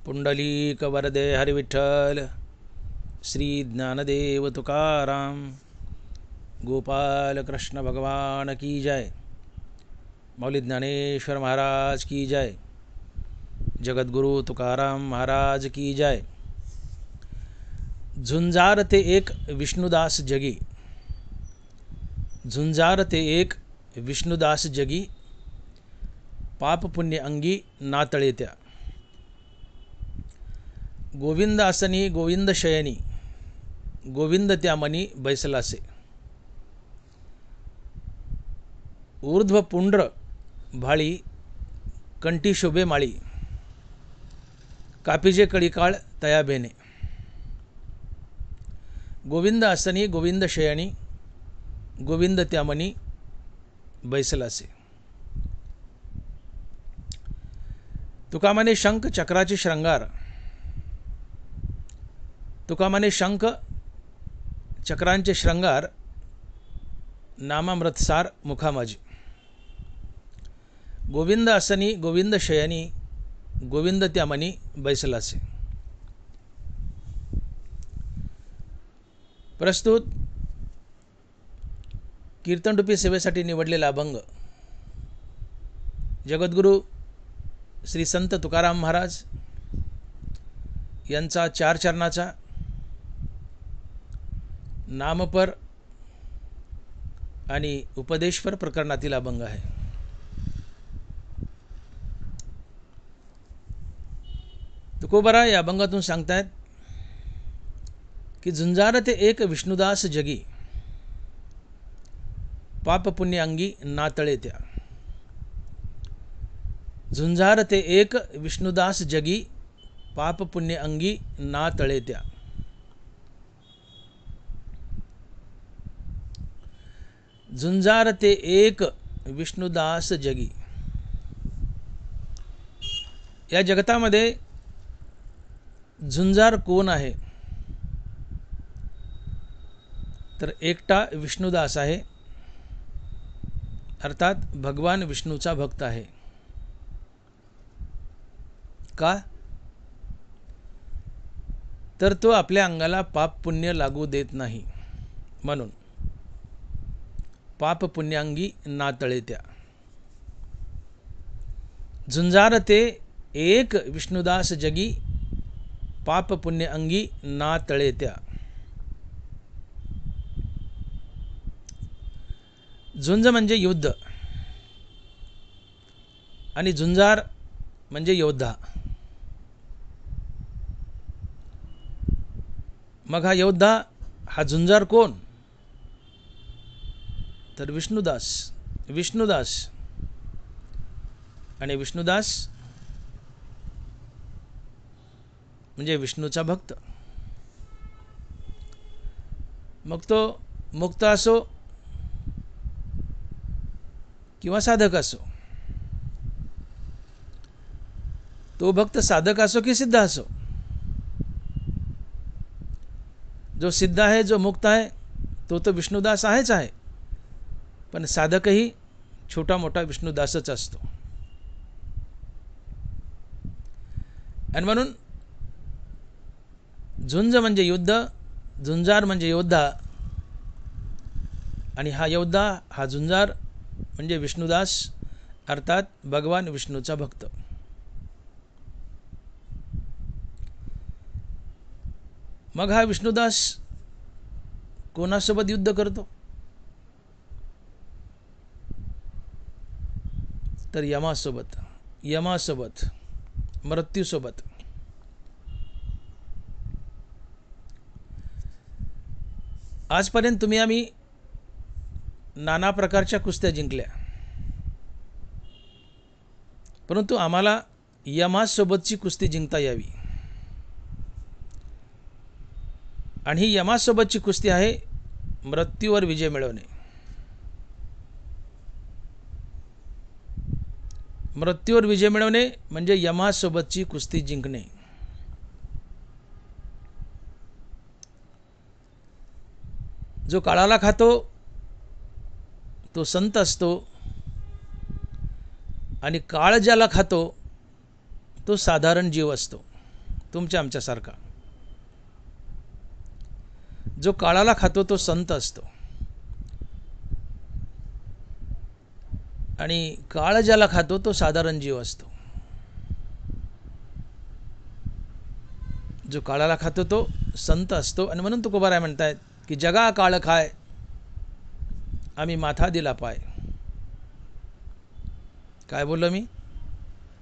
पुंडलीक वरदे हरि विठ्ठल, श्री ज्ञानदेव तुकाराम, गोपाल कृष्ण भगवान की जय, मौली ज्ञानेश्वर महाराज की जय, जगद्गुरु तुकाराम महाराज की जय। झुंजार ते एक विष्णुदास जगी, झुंजार ते एक विष्णुदास जगी, पाप पुण्य अंगी नातळे त्या। गोविंद आसनी गोविंद शयनी, गोविंद त्या मनी बैसलासे। ऊर्ध्व पुंड्र भाळी, कंठी शोभे माळी, कापिजे कळीकाळ तया बेने। गोविंद आसनी गोविंद शयनी, गोविंद त्या मनी बैसलासे। तुका म्हणे शंख चक्राचे श्रंगार, तुका म्हणे शंख चक्रांचे श्रंगार, नामामृतसार मुखामाजी। गोविंद आसनी गोविंद शयनी, गोविंद त्या मनी बैसलासे। प्रस्तुत कीर्तनरूपी सेवेसाठी निवडलेला अभंग जगद्गुरु श्री संत तुकाराम महाराज यांचा 4 चरणाचा नामपर आणि उपदेशपर प्रकरणातील अभंग आहे। तुकोबरा या अभंगातून सांगतायत की झुंजार ते एक विष्णुदास जगी, पाप पुण्य अंगी नातळे त्या। झुंजार ते एक विष्णुदास जगी, पाप पुण्य अंगी नातळे त्या। झुंजार ते एक विष्णुदास जगी। या जगतामध्ये झुंजार कोण आहे तर एकटा विष्णुदास आहे, अर्थात भगवान विष्णूचा भक्त आहे। का तर तो आपल्या अंगाला पाप पुण्य लागू देत नाही, म्हणून पाप पुण्यांगी नातळे त्या। झुंजार ते एक विष्णुदास जगी, पाप पुण्य अंगी नातळे त्या। झुंज म्हणजे युद्ध आणि झुंजार म्हणजे योद्धा। मग हा योद्धा, हा झुंजार कोण तर विष्णुदास। विष्णुदास आणि विष्णुदास म्हणजे विष्णूचा भक्त। मग तो मुक्त असो किंवा साधक असो, तो भक्त साधक असो की सिद्ध असो, जो सिद्ध आहे जो मुक्त आहे तो विष्णुदास आहेच आहे, पण साधकही छोटा मोठा विष्णुदासच असतो। आणि म्हणून झुंज म्हणजे युद्ध, झुंजार म्हणजे योद्धा, आणि हा योद्धा हा झुंजार म्हणजे विष्णुदास, अर्थात भगवान विष्णूचा भक्त। मग हा विष्णुदास कोणासोबत युद्ध करतो तर यमासोबत, यमासोबत, मृत्यूसोबत। आजपर्यंत तुम्ही आम्ही नाना प्रकारच्या कुस्त्या जिंकल्या, परंतु आम्हाला यमासोबतची कुस्ती जिंकता यावी, आणि ही यमासोबतची कुस्ती आहे मृत्यूवर विजय मिळवणे। मृत्यूवर विजय मिळवणे म्हणजे यमासोबतची कुस्ती जिंकणे। जो काळाला खातो तो संत असतो, आणि काळ ज्याला खातो तो साधारण जीव असतो। तुमच्या आमच्यासारखा. जो काळाला खातो तो संत असतो, आणि काळ ज्याला खातो तो साधारण जीव असतो. जो काळाला खातो तो संत असतो. आणि म्हणून तुकोबाराय म्हणतायत की जगा काळ खाय, आम्ही माथा दिला पाय. काय बोललो मी?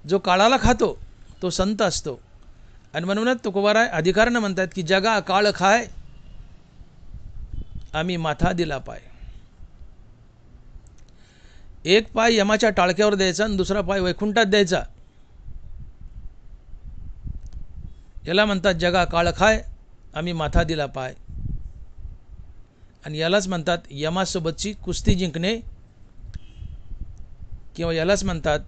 जो काळाला खातो तो संत असतो. आणि म्हणूनच तुकोबाराय अधिकारानं म्हणतात की जगा काळ खाय, आम्ही माथा दिला पाय. एक पाय यमाच्या टाळक्यावर द्यायचा आणि दुसरा पाय वैकुंठात द्यायचा. याला म्हणतात जगा काळ खाय, आम्ही माथा दिला पाय. आणि यालाच म्हणतात यमासोबतची कुस्ती जिंकणे, किंवा यालाच म्हणतात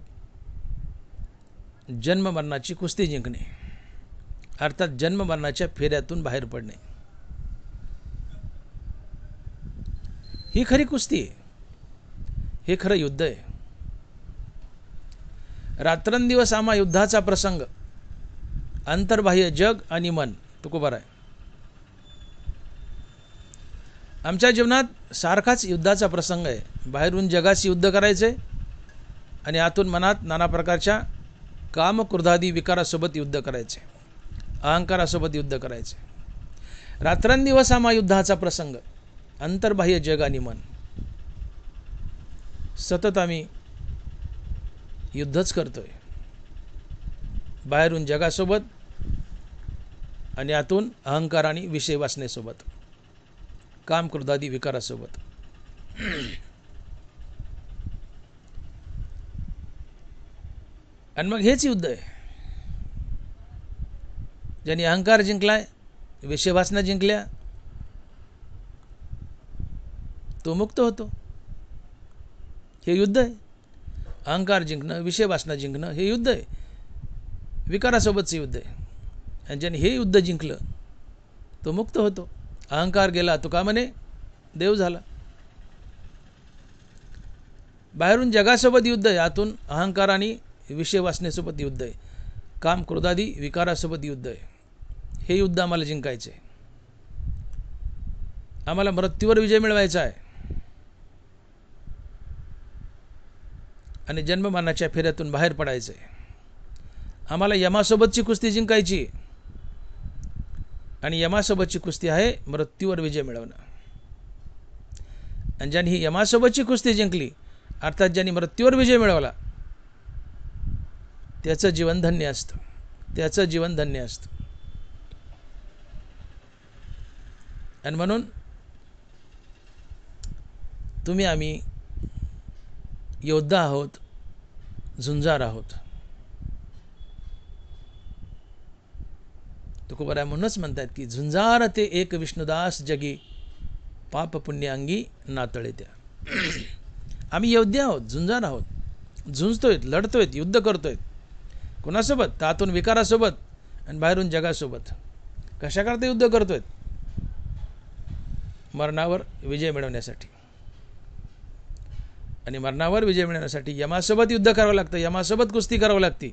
जन्म मरणाची कुस्ती जिंकणे, अर्थात जन्म मरणाच्या फेऱ्यातून बाहेर पडणे. ही खरी कुस्ती आहे, हे खरं युद्ध आहे. रात्रंदिवस आम्हा युद्धाचा प्रसंग, अंतर्बाह्य जग आणि मन. तुकोबाराय आमच्या जीवनात सारखाच युद्धाचा प्रसंग आहे. बाहेरून जगाशी युद्ध करायचे आणि आतून मनात नाना प्रकारच्या काम क्रोधादी विकारासोबत युद्ध करायचे, अहंकारासोबत युद्ध करायचे. रात्रंदिवस आम्हा युद्धाचा प्रसंग, अंतर्बाह्य जग आणि मन. सतत आम्ही युद्धच करतोय, बाहेरून जगासोबत आणि आतून अहंकार आणि विषय वासनेसोबत, काम क्रोधादी विकारासोबत. आणि मग हेच युद्ध आहे. ज्यांनी अहंकार जिंकलाय, विषय वासना जिंकल्या, तो मुक्त होतो. हे युद्ध आहे. अहंकार जिंकणं, विषय वासना जिंकणं हे युद्ध आहे, विकारासोबतचं युद्ध आहे. आणि ज्याने हे युद्ध जिंकलं तो मुक्त होतो. अहंकार गेला, तुका म्हणे देव झाला. बाहेरून जगासोबत युद्ध आहे, आतून अहंकार आणि विषय वासनेसोबत युद्ध आहे, काम क्रोधादी विकारासोबत युद्ध आहे. हे युद्ध आम्हाला जिंकायचे आहे. आम्हाला मृत्यूवर विजय मिळवायचा आहे आणि जन्ममरणाच्या फेऱ्यातून बाहेर पडायचं आहे. आम्हाला यमासोबतची कुस्ती जिंकायची आणि यमासोबतची कुस्ती आहे मृत्यूवर विजय मिळवणं. आणि ज्यांनी ही यमासोबतची कुस्ती जिंकली, अर्थात ज्यांनी मृत्यूवर विजय मिळवला, त्याचं जीवन धन्य असतं, त्याचं जीवन धन्य असतं. आणि म्हणून तुम्ही आम्ही योद्धा आहोत, झुंजार आहोत. तुकोबाराय म्हणूनच म्हणतात की झुंजार ते एक विष्णुदास जगी, पाप पुण्य अंगी नातळे त्या. आम्ही योद्धे आहोत, झुंजार आहोत, झुंजतोय, लढतोय, युद्ध करतोय. कोणासोबत? तातून विकारासोबत आणि बाहेरून जगासोबत. कशाकरता युद्ध करतोय? मरणावर विजय मिळवण्यासाठी. आणि मरणावर विजय मिळवण्यासाठी यमासोबत युद्ध करावं लागतं, यमासोबत कुस्ती करावं लागते.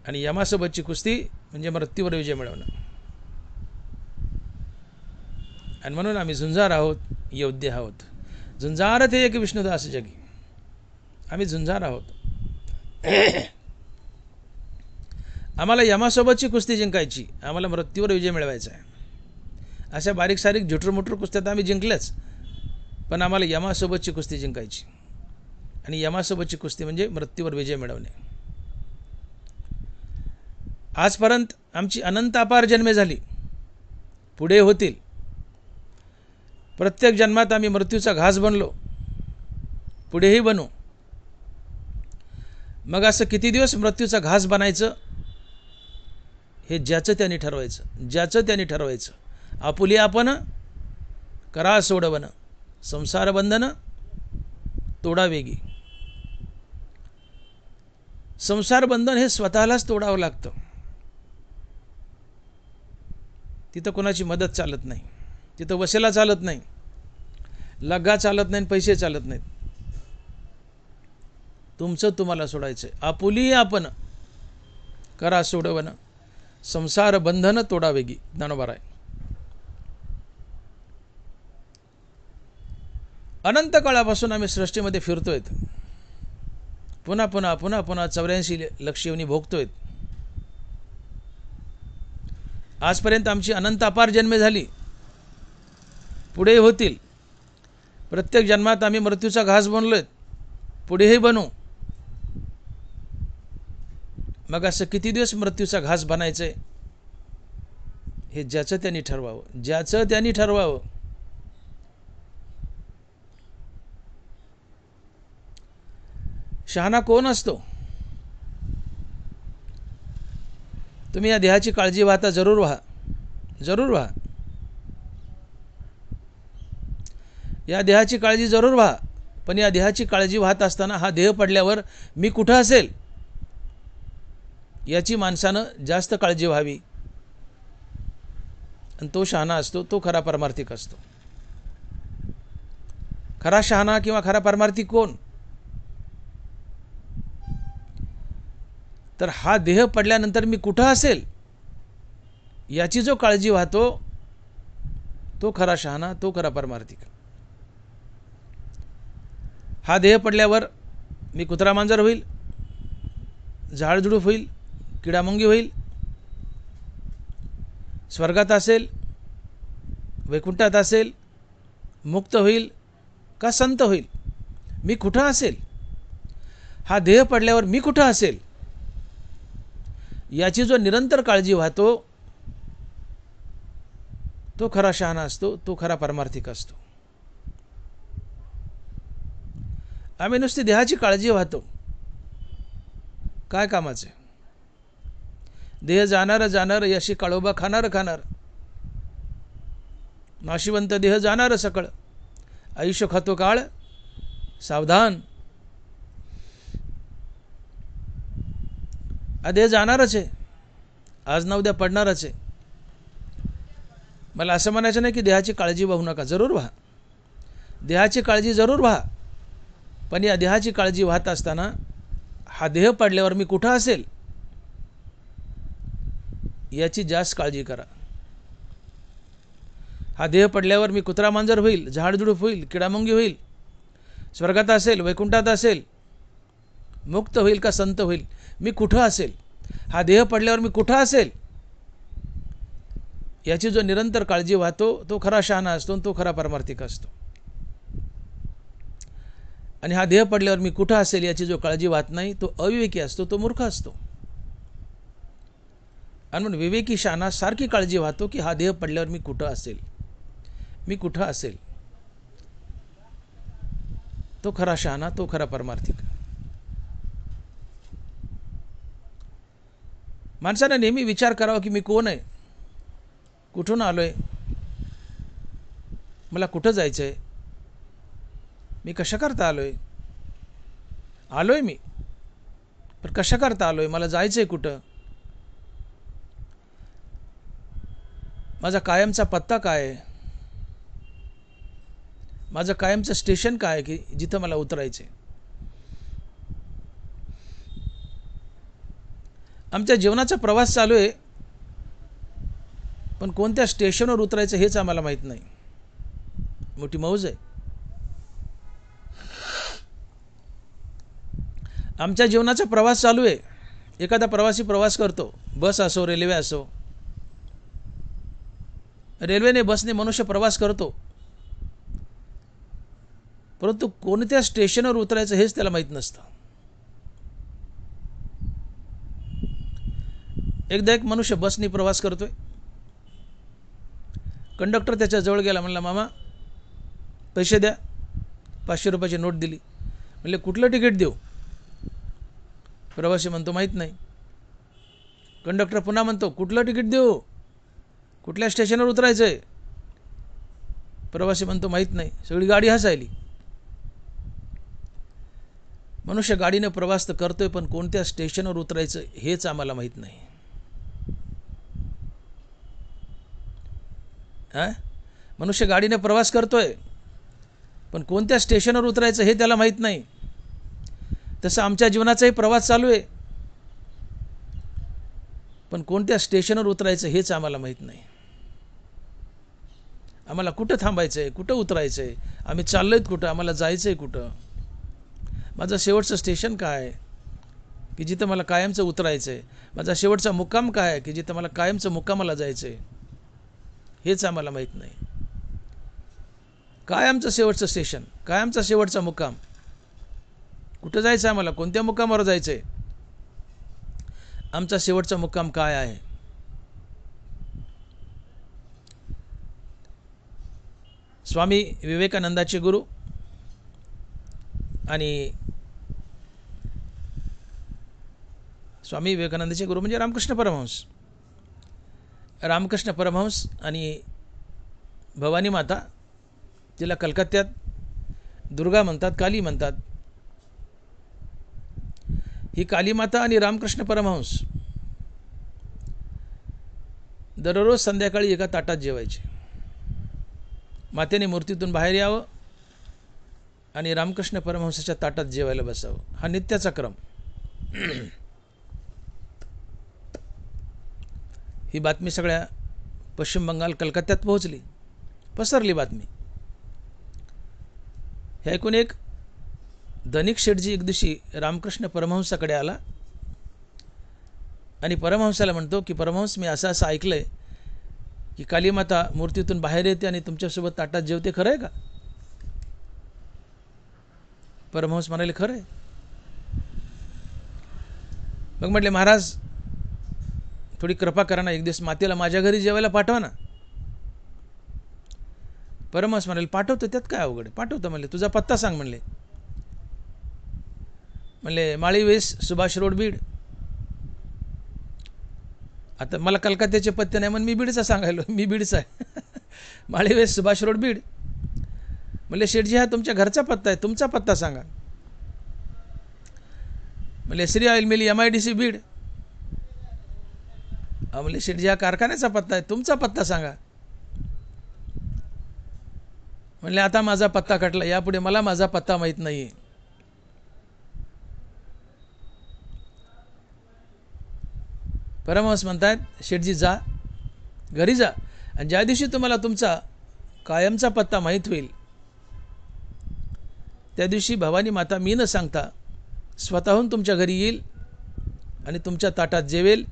आणि यमासोबतची कुस्ती म्हणजे मृत्यूवर विजय मिळवणं. आणि म्हणून आम्ही झुंजार आहोत, योद्धे आहोत. झुंजार ते एक विष्णुदास जगी, आम्ही झुंजार आहोत. आम्हाला यमासोबतची कुस्ती जिंकायची, आम्हाला मृत्यूवर विजय मिळवायचा आहे. अशा बारीक सारीक झुटूरमुटूर कुस्त्यात आम्ही जिंकल्याच, पण आम्हाला यमासोबतची कुस्ती जिंकायची. आणि यमासोबतची कुस्ती म्हणजे मृत्यूवर विजय मिळवणे. आजपर्यंत आमची अनंत अपार जन्मे झाली, पुढे होतील. प्रत्येक जन्मात आम्ही मृत्यूचा घास बनलो, पुढेही बनू. मग असं किती दिवस मृत्यूचा घास बनायचं हे ज्याचं त्यांनी ठरवायचं, ज्याचं त्यांनी ठरवायचं. आपुली आपण करा सोडवन, संसार बंधन तोडा वेगी. संसार बंधन हे स्वतःलाच तोडावं लागतं. तिथं कोणाची मदत चालत नाही, तिथं वशेला चालत नाही, लग्गा चालत नाही, पैसे चालत नाहीत. तुमचं तुम्हाला सोडायचं. आपुली आपण करा सोडवन, संसार बंधन तोडावेगी. ज्ञानोबा. अनंत काळापासून आम्ही सृष्टीमध्ये फिरतोय, पुन्हा पुन्हा पुन्हा पुन्हा 84 लक्ष योनी भोगतोय. आजपर्यंत आमची अनंत अपार जन्मे झाली, पुढे होतील. प्रत्येक जन्मात आम्ही मृत्यूचा घास बनलोय, पुढेही बनू. मग असं किती दिवस मृत्यूचा घास बनायचंय हे ज्याचं त्यांनी ठरवावं, ज्याचं त्यांनी ठरवावं. शहाणा कोण असतो? तुम्ही या देहाची काळजी वाहता, जरूर व्हा, जरूर व्हा. या देहाची काळजी जरूर व्हा. पण या देहाची काळजी वाहत असताना हा देह पडल्यावर मी कुठं असेल याची माणसानं जास्त काळजी व्हावी. आणि तो शहाणा असतो, तो खरा परमार्थिक असतो. खरा शहाणा किंवा खरा परमार्थिक कोण? तर हा देह पडल्यानंतर मी कुठं असेल याची जो काळजी वाहतो तो खरा शहाणा, तो खरा परमार्थिक. हा देह पडल्यावर मी कुत्रा मांजर होईल, झाडझुडूप होईल, किडामुंगी होईल, स्वर्गात असेल, वैकुंठात असेल, मुक्त होईल का संत होईल, मी कुठं असेल, हा देह पडल्यावर मी कुठं असेल याची जो निरंतर काळजी वाहतो तो खरा शहाणा असतो, तो खरा परमार्थिक असतो. आम्ही नुसती देहाची काळजी वाहतो, काय कामाचे? देह जाणार जाणार, यशी काळोबा खाणार खाणार. नाशिवंत देह जाणार सकळ, आयुष्य खातो काळ सावधान. हा देह जाणारच आहे, आज ना उद्या पडणारच आहे. मला असं म्हणायचं नाही की देहाची काळजी वाहू नका, जरूर व्हा, देहाची काळजी जरूर व्हा. पण या देहाची काळजी वाहत असताना हा देह पडल्यावर मी कुठं असेल याची जास्त काळजी करा. हा देह पडल्यावर मी कुत्रा मांजर होईल, झाडझुडूप होईल, किडामुंगी होईल, स्वर्गात असेल, वैकुंठात असेल, मुक्त होईल का संत होईल, मी कुठं असेल, हा देह पडल्यावर मी कुठं असेल याची जो निरंतर काळजी वाहतो तो खरा शहाणा असतो, तो खरा परमार्थिक असतो. आणि हा देह पडल्यावर मी कुठं असेल याची जो काळजी वाहत नाही तो अविवेकी असतो, तो मूर्ख असतो. आणि म्हणून विवेकी शहाणा सारखी काळजी वाहतो की हा देह पडल्यावर मी कुठं असेल, मी कुठं असेल. तो खरा शहाणा, तो खरा परमार्थिक. माणसाने नेहमी विचार करावा की मी कोण आहे, कुठून आलोय, मला कुठं जायचंय, मी कशा करता आलोय, आलोय मी पण कशा करता आलोय, मला जायचंय कुठं, माझा कायमचा पत्ता काय आहे, माझं कायमचं स्टेशन काय आहे की जिथं मला उतरायचंय. आमच्या जीवनाचा प्रवास चालू आहे, पण कोणत्या स्टेशनवर उतरायचं हेच आम्हाला माहीत नाही. मोठी मौज आहे. आमच्या जीवनाचा प्रवास चालू आहे. एखादा प्रवासी प्रवास करतो, बस असो, रेल्वे असो. रेल्वेने, बसने मनुष्य प्रवास करतो, परंतु कोणत्या स्टेशनवर उतरायचं हेच त्याला माहीत नसतं. एकदा एक मनुष्य बसने प्रवास करतोय. कंडक्टर त्याच्या जवळ गेला, म्हणला मामा पैसे द्या. 500 रुपयाची नोट दिली. म्हणले कुठलं तिकीट देऊ? प्रवासी म्हणतो माहीत नाही. कंडक्टर पुन्हा म्हणतो कुठलं तिकीट देऊ, कुठल्या स्टेशनवर उतरायचं आहे? प्रवासी म्हणतो माहीत नाही. सगळी गाडी हसायली. मनुष्य गाडीने प्रवास तर करतोय, पण कोणत्या स्टेशनवर उतरायचं हेच आम्हाला माहीत नाही. मनुष्य गाडीने प्रवास करतोय, पण कोणत्या स्टेशनवर उतरायचं हे त्याला माहीत नाही. तसं आमच्या जीवनाचाही प्रवास चालू आहे. पण कोणत्या स्टेशनवर उतरायचं हेच आम्हाला माहीत नाही. आम्हाला कुठं थांबायचं आहे, कुठं उतरायचं आहे, आम्ही चाललो आहेत कुठं, आम्हाला जायचं आहे कुठं, माझं शेवटचं स्टेशन काय आहे की जिथं मला कायमचं उतरायचं आहे, माझा शेवटचा मुक्काम काय आहे की जिथं मला कायमचं मुक्कामाला जायचं आहे, हेच आम्हाला माहीत नाही. काय आमचं शेवटचं स्टेशन, काय आमचा शेवटचा मुक्काम, कुठं जायचं आहे आम्हाला, कोणत्या मुक्कामावर जायचं आहे, आमचा शेवटचा मुक्काम काय आहे. स्वामी विवेकानंदाचे गुरु आणि स्वामी विवेकानंदाचे गुरु म्हणजे रामकृष्ण परमहंस. रामकृष्ण परमहंस आणि भवानी माता, जिला कलकत्त्यात दुर्गा म्हणतात, काली म्हणतात, ही काली माता आणि रामकृष्ण परमहंस दररोज संध्याकाळी एका ताटात जेवायचे. मातेने मूर्तीतून बाहेर यावं आणि रामकृष्ण परमहंसाच्या ताटात जेवायला बसावं, हा नित्याचा क्रम. ही बातमी सगळ्या पश्चिम बंगाल कलकत्त्यात पोहोचली, पसरली बातमी. हे ऐकून एक धनिक शेठजी एक दिवशी रामकृष्ण परमहंसाकडे आला आणि परमहंसाला म्हणतो की परमहंस, मी असं असं ऐकलंय की कालीमाता मूर्तीतून बाहेर येते आणि तुमच्यासोबत ताटात जेवते, खरं आहे का? परमहंस म्हणाले, खरं आहे. मग म्हटले, महाराज थोडी कृपा करा ना, एक दिवस मातेला माझ्या घरी जेवायला पाठवा ना. परमहंस म्हणाले, पाठवतो, त्यात काय अवघड आहे, पाठवतो. म्हणले, तुझा पत्ता सांग. म्हणले माळी वेस, सुभाष रोड, बीड. आता मला कलकत्त्याचे पत्ते नाही म्हणून मी बीडचा सांगायलो, मी बीडचा आहे. माळी वेस, सुभाष रोड, बीड. म्हणले, शेठजी हा तुमच्या घरचा पत्ता आहे, तुमचा पत्ता सांगा. म्हणले, Shri oil mill, MIDC, Beed. म्हणले, शेठजी हा कारखान्याचा पत्ता आहे, तुमचा पत्ता सांगा. म्हणले, आता माझा पत्ता कटला, यापुढे मला माझा पत्ता माहीत नाही. परमहंस म्हणतात, शेठजी जा, घरी जा, आणि ज्या दिवशी तुम्हाला तुमचा कायमचा पत्ता माहीत होईल त्या दिवशी भवानी माता मी न सांगता स्वतःहून तुमच्या घरी येईल आणि तुमच्या ताटात जेवेल.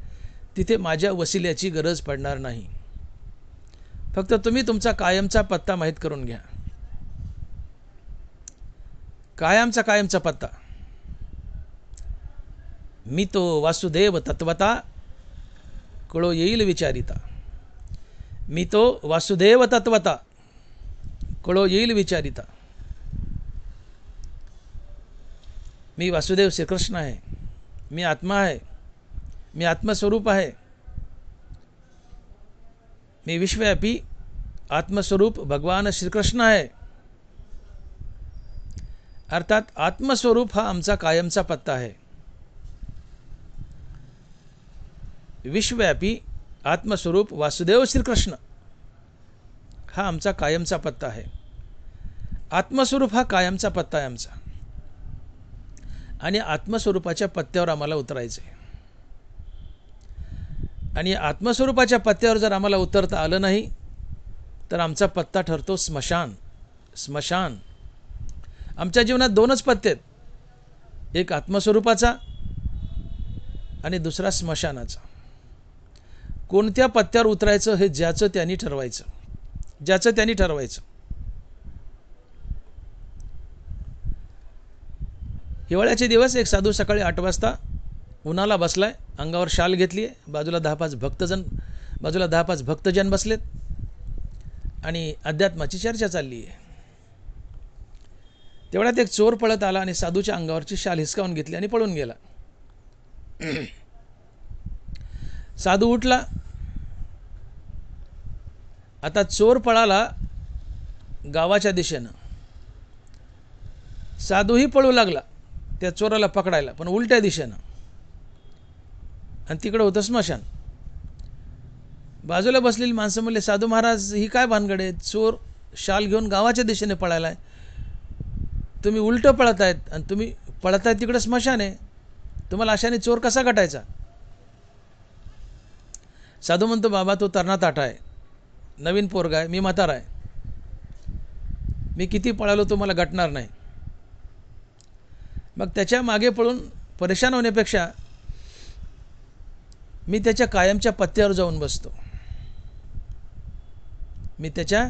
तिथे माझ्या वसिल्याची गरज पडणार नाही. फक्त तुम्ही तुमचा कायमचा पत्ता माहीत करून घ्या. कायमचा पत्ता. मी तो वासुदेव तत्वता, कळो येईल विचारिता. मी तो वासुदेव तत्वता, कळो येईल विचारिता. मी वासुदेव श्रीकृष्ण आहे, मी आत्मा आहे, मी आत्मस्वरूप आहे, मी विश्वव्यापी आत्मस्वरूप भगवान श्रीकृष्ण आहे. अर्थात आत्मस्वरूप हा आमचा कायमचा पत्ता आहे. विश्वव्यापी आत्मस्वरूप वासुदेव श्रीकृष्ण हा आमचा कायमचा पत्ता आहे. आत्मस्वरूप हा कायमचा पत्ता आहे आमचा, आणि आत्मस्वरूपाच्या पत्त्यावर आम्हाला उतरायचं आहे. आणि आत्मस्वरूपाच्या पत्त्यावर जर आम्हाला उतरता आलं नाही तर आमचा पत्ता ठरतो स्मशान. स्मशान. आमच्या जीवनात दोनच पत्ते आहेत, एक आत्मस्वरूपाचा आणि दुसरा स्मशानाचा. कोणत्या पत्त्यावर उतरायचं हे ज्याचं त्यांनी ठरवायचं, ज्याचं त्यांनी ठरवायचं. हिवाळ्याचे दिवस, एक साधू सकाळी 8 वाजता उन्हाला बसलाय, अंगावर शाल घेतली आहे, बाजूला 10-5 भक्तजन बसलेत आणि अध्यात्माची चर्चा चालली आहे. तेवढ्यात एक चोर पळत आला आणि साधूच्या अंगावरची शाल हिसकावून घेतली आणि पळून गेला. साधू उठला. आता चोर पळाला गावाच्या दिशेनं, साधूही पळू लागला त्या चोराला पकडायला, पण उलट्या दिशेनं, आणि तिकडं होतं स्मशान. बाजूला बसलेली माणसं म्हणले, साधू महाराज ही काय भानगड आहे, चोर शाल घेऊन गावाच्या दिशेने पळायला आहे, तुम्ही उलटं पळत आहेत, आणि तुम्ही पळत आहेत तिकडं स्मशान आहे, तुम्हाला अशाने चोर कसा गाठायचा? साधू म्हणतो बाबा तो तरणा ताठा आहे, नवीन पोरगा आहे, मी म्हातारा आहे, मी किती पळालो तो मला गाठणार नाही. मग त्याच्या मागे पळून परेशान होण्यापेक्षा मी त्याच्या कायमच्या पत्त्यावर जाऊन बसतो. मी त्याच्या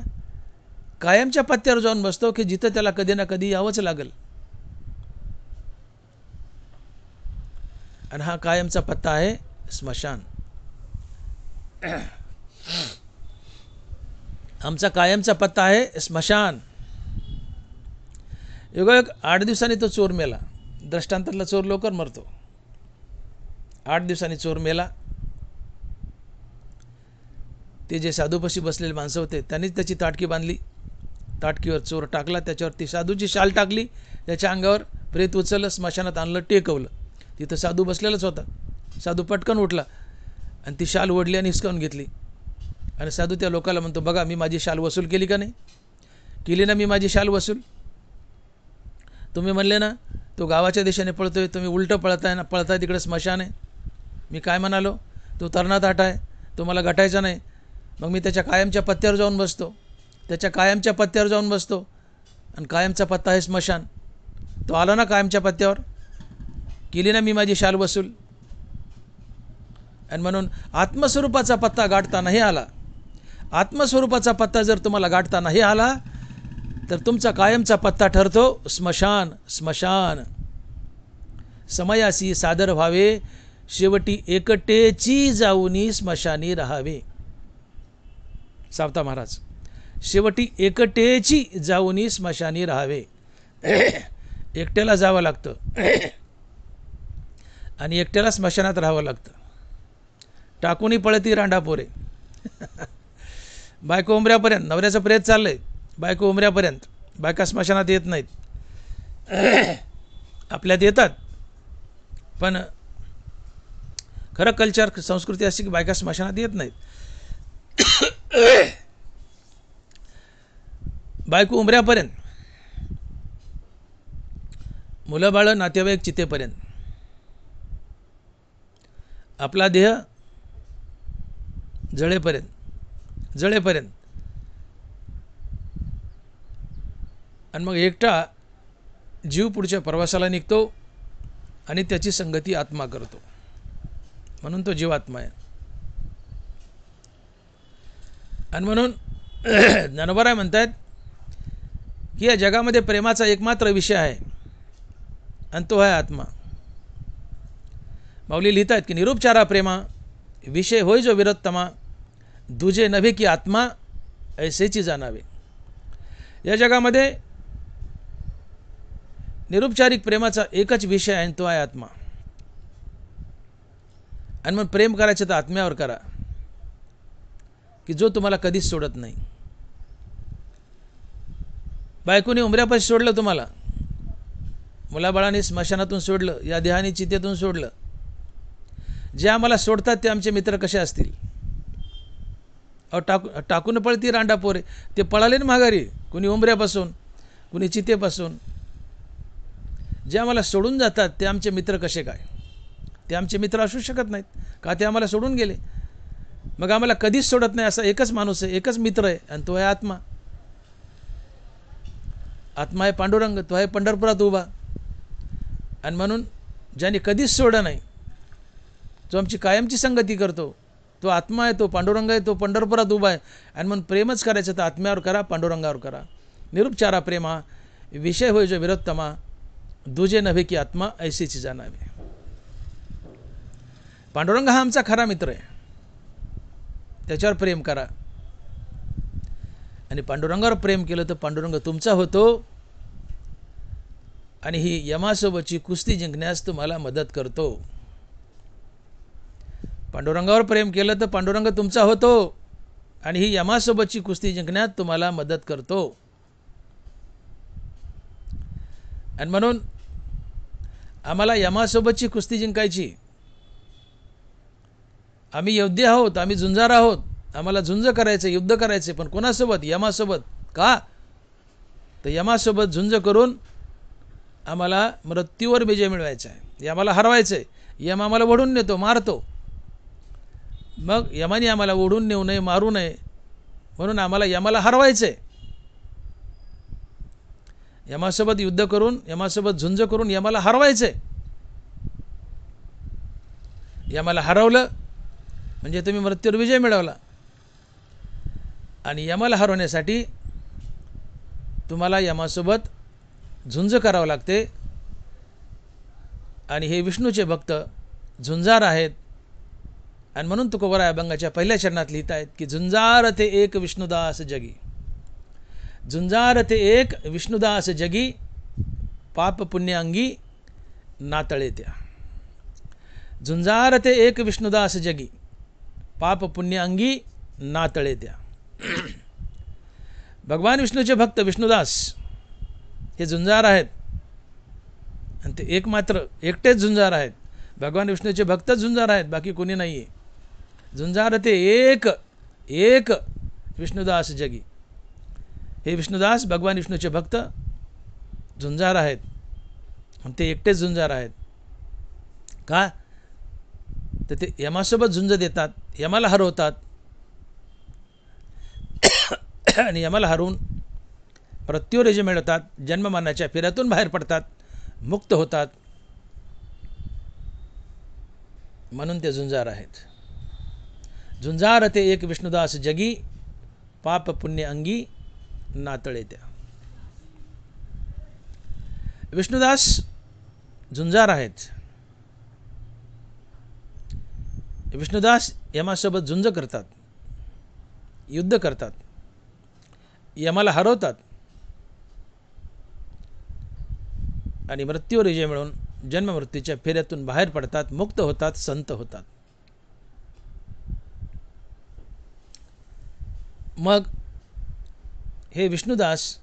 कायमच्या पत्त्यावर जाऊन बसतो की जिथं त्याला कधी ना कधी यावंच लागेल. आणि हा कायमचा पत्ता आहे स्मशान. आमचा कायमचा पत्ता आहे स्मशान. योगायोग 8 दिवसांनी तो चोर मेला. दृष्टांतातला चोर लवकर मरतो. 8 दिवसांनी चोर मेला. ते जे साधूपाशी बसलेले माणसं होते त्यांनीच त्याची ताटकी बांधली. ताटकीवर चोर टाकला, त्याच्यावर ती साधूची शाल टाकली, त्याच्या अंगावर प्रेत उचललं, स्मशानात आणलं, टेकवलं. तिथं साधू बसलेलाच होता. साधू पटकन उठला आणि ती शाल ओढली आणि हिसकावून घेतली. आणि साधू त्या लोकाला म्हणतो, बघा मी माझी शाल वसूल केली का नाही? केली ना मी माझी शाल वसूल. तुम्ही म्हणले ना तो गावाच्या दिशेने पळतोय, तुम्ही उलटं पळताय ना, पळताय तिकडे स्मशान आहे. मी काय म्हणालो? तो तरणा ताठा आहे, तो मला गाठायचा नाही. मग मी त्याच्या कायमच्या पत्त्यावर जाऊन बसतो. त्याच्या कायमच्या पत्त्यावर जाऊन बसतो आणि कायमचा पत्ता आहे स्मशान. तो आला ना कायमच्या पत्त्यावर, केली ना मी माझी शाल वसूल. आणि म्हणून आत्मस्वरूपाचा पत्ता गाठता नाही आला, आत्मस्वरूपाचा पत्ता जर तुम्हाला गाठता नाही आला तर तुमचा कायमचा पत्ता ठरतो स्मशान. स्मशान समयासी सादर व्हावे, शेवटी एकटेची जाऊनी स्मशानी राहावे. सावता महाराज, शेवटी एकटेची जाऊनी स्मशानी राहावे. एकट्याला जावं लागतं आणि एकट्याला स्मशानात राहावं लागतं. टाकूनही पळती रांडापोरे. बायको उमऱ्यापर्यंत, नवऱ्याचं प्रेत चाललंय, बायको उमऱ्यापर्यंत. बायका स्मशानात येत नाहीत. आपल्यात येतात, पण खरं कल्चर संस्कृती अशी की बायका स्मशानात येत नाहीत. बायको उमऱ्यापर्यंत, मुलं बाळं नातेवाईक चितेपर्यंत. आपला देह जळेपर्यंत, जळेपर्यंत. आणि मग एकटा जीव पुढच्या प्रवासाला निघतो आणि त्याची संगती आत्मा करतो, म्हणून तो जीवात्मा आहे. आणि म्हणून ज्ञानोबा म्हणतात की या जगामध्ये प्रेमाचा एकमात्र विषय आहे आणि तो आहे आत्मा. माऊली लिहितात की निरुपचारा प्रेमा विषय होय जो विरत्तमा, दुजे नव्हे की आत्मा ऐसेची जाणावे. या जगामध्ये निरुपचारिक प्रेमाचा एकच विषय आहे, तो आहे आत्मा. आणि मग प्रेम करायचं तर आत्म्यावर करा की जो तुम्हाला कधीच सोडत नाही. बायकोने उमऱ्यापाशी सोडलं तुम्हाला, मुलाबाळांनी स्मशानातून सोडलं, या देहाने चितेतून सोडलं. जे आम्हाला सोडतात ते आमचे मित्र कसे असतील? टाकून पळती रांडापोरे. ते पळाले ना माघारी, कुणी उमऱ्यापासून, कुणी चितेपासून. जे आम्हाला सोडून जातात ते आमचे मित्र कसे काय? ते आमचे मित्र असू शकत नाहीत का? ते आम्हाला सोडून गेले. मग आम्हाला कधीच सोडत नाही असा एकच माणूस आहे, एकच मित्र आहे, आणि तो आहे आत्मा. आत्मा आहे पांडुरंग, तो आहे पंढरपुरात उभा. आणि म्हणून ज्याने कधीच सोडलं नाही, जो आमची कायमची संगती करतो, तो आत्मा आहे, तो पांडुरंग आहे, तो पंढरपुरात उभा आहे. आणि म्हणून प्रेमच करायचं तर आत्म्यावर करा, पांडुरंगावर करा. निरुपचारा प्रेमा विषय होय जो विरोत्तमा, दुजे नव्हे की आत्मा ऐसीची जाणावे. पांडुरंग हा आमचा खरा मित्र आहे, त्याच्यावर प्रेम करा. आणि पांडुरंगावर प्रेम केलं तर पांडुरंग तुमचा होतो आणि ही यमासोबतची कुस्ती जिंकण्यास तुम्हाला मदत करतो. पांडुरंगावर प्रेम केलं तर पांडुरंग तुमचा होतो आणि ही यमासोबतची कुस्ती जिंकण्यात तुम्हाला मदत करतो. आणि म्हणून आम्हाला यमासोबतची कुस्ती जिंकायची. आम्ही योद्धे आहोत, आम्ही झुंजार आहोत. आम्हाला झुंज करायचं, युद्ध करायचे, पण कोणासोबत? यमासोबत. का? तर यमासोबत झुंज करून आम्हाला मृत्यूवर विजय मिळवायचा आहे. यमाला हरवायचं आहे. यम आम्हाला वढून नेतो, मारतो. मग यमाने आम्हाला ओढून नेऊ नये, मारू नये, म्हणून आम्हाला यमाला हरवायचं आहे. यमासोबत युद्ध करून, यमासोबत झुंज करून यमाला हरवायचं आहे. यमाला हरवलं म्हणजे तुम्ही मृत्यूवर विजय मिळवला. आणि यमाला हरवण्यासाठी तुम्हाला यमासोबत झुंज करावं लागते. आणि हे विष्णूचे भक्त झुंजार आहेत. आणि म्हणून तुकोबराय अभंगाच्या पहिल्या चरणात लिहित आहेत की झुंजार ते एक विष्णुदास जगी. झुंजार ते एक विष्णुदास जगी, पाप पुण्य अंगी नातळे त्या. झुंजार ते एक विष्णुदास जगी, पाप पुण्य अंगी नातळे त्या. भगवान विष्णूचे भक्त विष्णुदास हे झुंजार आहेत. आणि ते एक मात्र एकटेच झुंजार आहेत. भगवान विष्णूचे भक्त झुंजार आहेत, बाकी कोणी नाही आहे. झुंजार ते एक एक विष्णुदास जगी. हे विष्णुदास भगवान विष्णूचे भक्त झुंजार आहेत. आणि ते एकटेच झुंजार आहेत. का तर ते यमासोबत झुंज देतात, यमाला हरवतात. आणि यमाला हरवून मृत्यूवर विजय मिळवतात, जन्ममरणाच्या फेऱ्यातून बाहेर पडतात, मुक्त होतात. म्हणून ते झुंजार आहेत. झुंजार ते एक विष्णुदास जगी, पाप पुण्य अंगी नातळे त्या. विष्णुदास झुंजार आहेत. विष्णुदास यमासोबत झुंज करतात, युद्ध करतात, यमाला हरवतात आणि मृत्यूवर विजय मिळवून जन्ममृत्यूच्या फेऱ्यातून बाहेर पडतात, मुक्त होतात, संत होतात. मग हे विष्णुदास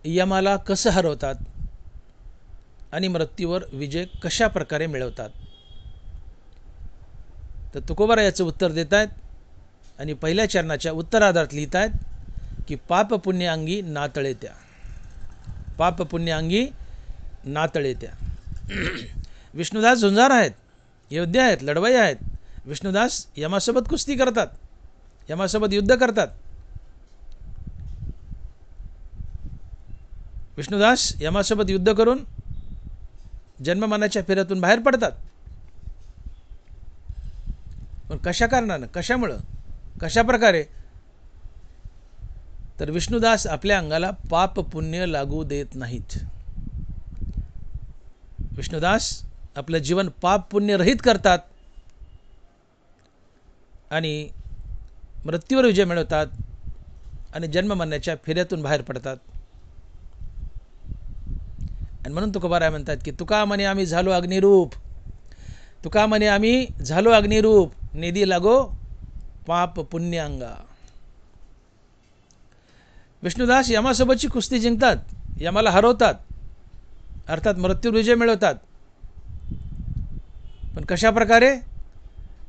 यमाला कसं हरवतात आणि मृत्यूवर विजय कशा प्रकारे मिळवतात, तर तुकोबाराय याचं उत्तर देत आहेत. आणि पहिल्या चरणाच्या उत्तरार्धात लिहित आहेत की पाप पुण्य अंगी नातळे त्या. पाप पुण्य अंगी नातळे त्या. विष्णुदास झुंजार आहेत, योद्धे आहेत, लढवई आहेत. विष्णुदास यमासोबत कुस्ती करतात, यमासोबत युद्ध करतात. विष्णुदास यमासोबत युद्ध करून जन्ममरणाच्या फेऱ्यातून बाहेर पडतात. पण कशा कारणानं, कशामुळं, कशा प्रकारे, तर विष्णुदास आपल्या अंगाला पाप पुण्य लागू देत नाहीत. विष्णुदास आपलं जीवन पाप पुण्य रहित करतात आणि मृत्यूवर विजय मिळवतात आणि जन्ममरणाच्या फेऱ्यातून बाहेर पडतात. आणि म्हणून तुकोबाराय म्हणतात की तुका म्हणे आम्ही झालो अग्निरूप, तुका म्हणे आम्ही झालो अग्निरूप, निधी लागो पाप पुण्य अंगा. विष्णुदास यमासोबतची कुस्ती जिंकतात, यमाला हरवतात, अर्थात मृत्यूवर विजय मिळवतात. पण कशा प्रकारे,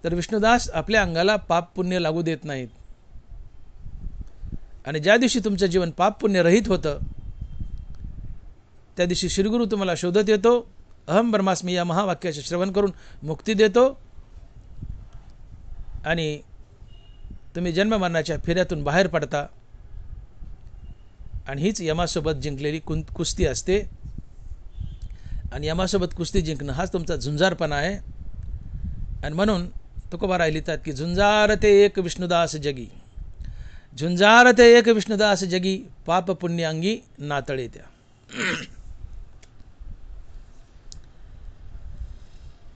तर विष्णुदास आपल्या अंगाला पाप पुण्य लागू देत नाहीत. आणि ज्या दिवशी तुमचं जीवन पाप पुण्य रहित होतं, त्या दिवशी श्रीगुरु तुम्हाला शोधत येतो, अहम ब्रह्मास्मी या महावाक्याचे श्रवण करून मुक्ती देतो आणि तुम्ही जन्ममरणाच्या फेऱ्यातून बाहेर पडता. आणि हीच यमासोबत जिंकलेली कुस्ती असते. आणि यमासोबत कुस्ती जिंकणं हाच तुमचा झुंजारपणा आहे. आणि म्हणून तुकोबाराय लिहितात की झुंजार ते एक विष्णुदास जगी, झुंजार ते एक विष्णुदास जगी, पाप पुण्य अंगी नातळे त्या.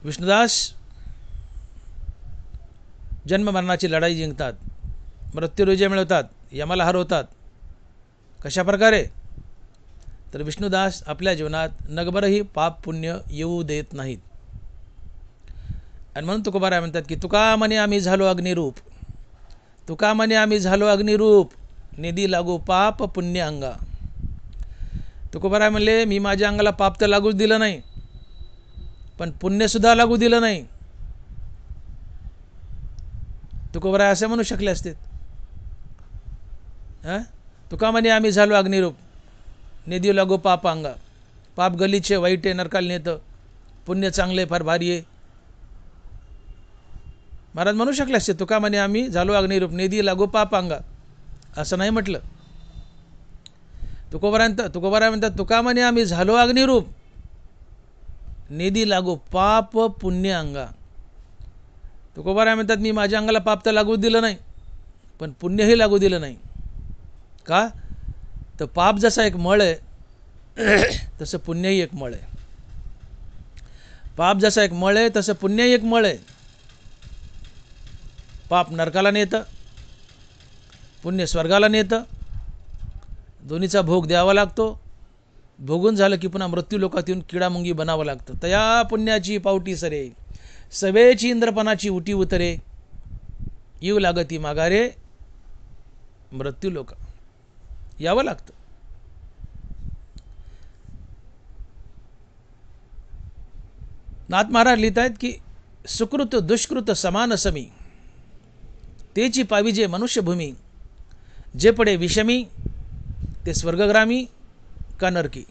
विष्णुदास जन्ममरणाची लढाई जिंकतात, मृत्यूवर विजय मिळवतात, यमाला हरवतात. कशा प्रकारे, तर विष्णुदास आपल्या जीवनात नगभरही पाप पुण्य येऊ देत नाहीत. आणि म्हणून तुकोबाराय म्हणतात की तुका म्हणे आम्ही झालो अग्निरूप, तुका म्हणे आम्ही झालो अग्निरूप, निधी लागू पाप पुण्य अंगा. तुकोबाराय म्हणले मी माझ्या अंगाला पाप तर लागूच दिलं नाही, पण पुण्यसुद्धा लागू दिलं नाही. तुकोबाराय असे म्हणू शकले असते, तुका म्हणे आम्ही झालो अग्निरूप, निधी लागो पाप अंगा. पाप गलीचे, वाईट आहे, नरकाला नेतं, पुण्य चांगले, फार भारी आहे. महाराज म्हणू शकले असते तुका म्हणे आम्ही झालो अग्निरूप नेदी लागो पाप अंगा, असं नाही म्हटलं. तुकोबाराय म्हणतात तुका म्हणे आम्ही झालो अग्निरूप नेदी लागो पाप पुण्य अंगा. तुकोबाराय म्हणतात मी माझ्या अंगाला पाप तर लागू दिलं नाही पण पुण्यही लागू दिलं नाही. का तर पाप जसा एक मळ आहे तसं पुण्यही एक मळ आहे. पाप जसा एक मळ आहे तसं पुण्यही एक मळ आहे. पाप नरकाला नेतं, पुण्य स्वर्गाला नेतं. दोन्हीचा भोग द्यावा लागतो. भोगून झालं की पुन्हा मृत्यू लोकात येऊन किडामुंगी बनावं लागतं. तया पुण्याची पावटी सरे सवेची इंद्रपणाची उटी उतरे, येऊ लागती माघारे मृत्यू लोक. यावं लागतं. नाथ महाराज लिहित आहेत की सुकृत दुष्कृत समान समी, तेची पाविजे मनुष्यभूमी, जे पडे विषमी ते स्वर्गग्रामी का नरकी.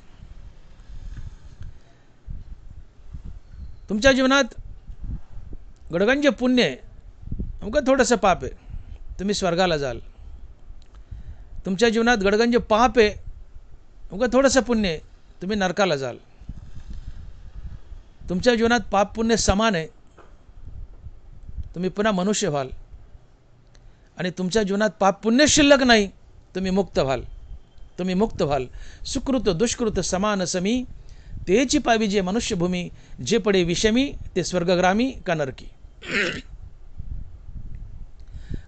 तुमच्या जीवनात गडगंज पुण्य आहे, अवघं थोडंसं पाप आहे, तुम्ही स्वर्गाला जाल. तुमच्या जीवनात गडगंज पाप आहे, अवघं थोडंसं पुण्य आहे, तुम्ही नरकाला जाल. तुमच्या जीवनात पाप पुण्य समान आहे, तुम्ही पुन्हा मनुष्य व्हाल. आणि तुमच्या जीवनात पाप पुण्य शिल्लक नाही, तुम्ही मुक्त व्हाल. तुम्ही मुक्त व्हाल. सुकृत दुष्कृत समान समी, तेची पाविजे मनुष्यभूमी, जे पडे विषमी ते स्वर्गग्रामी का नरकी.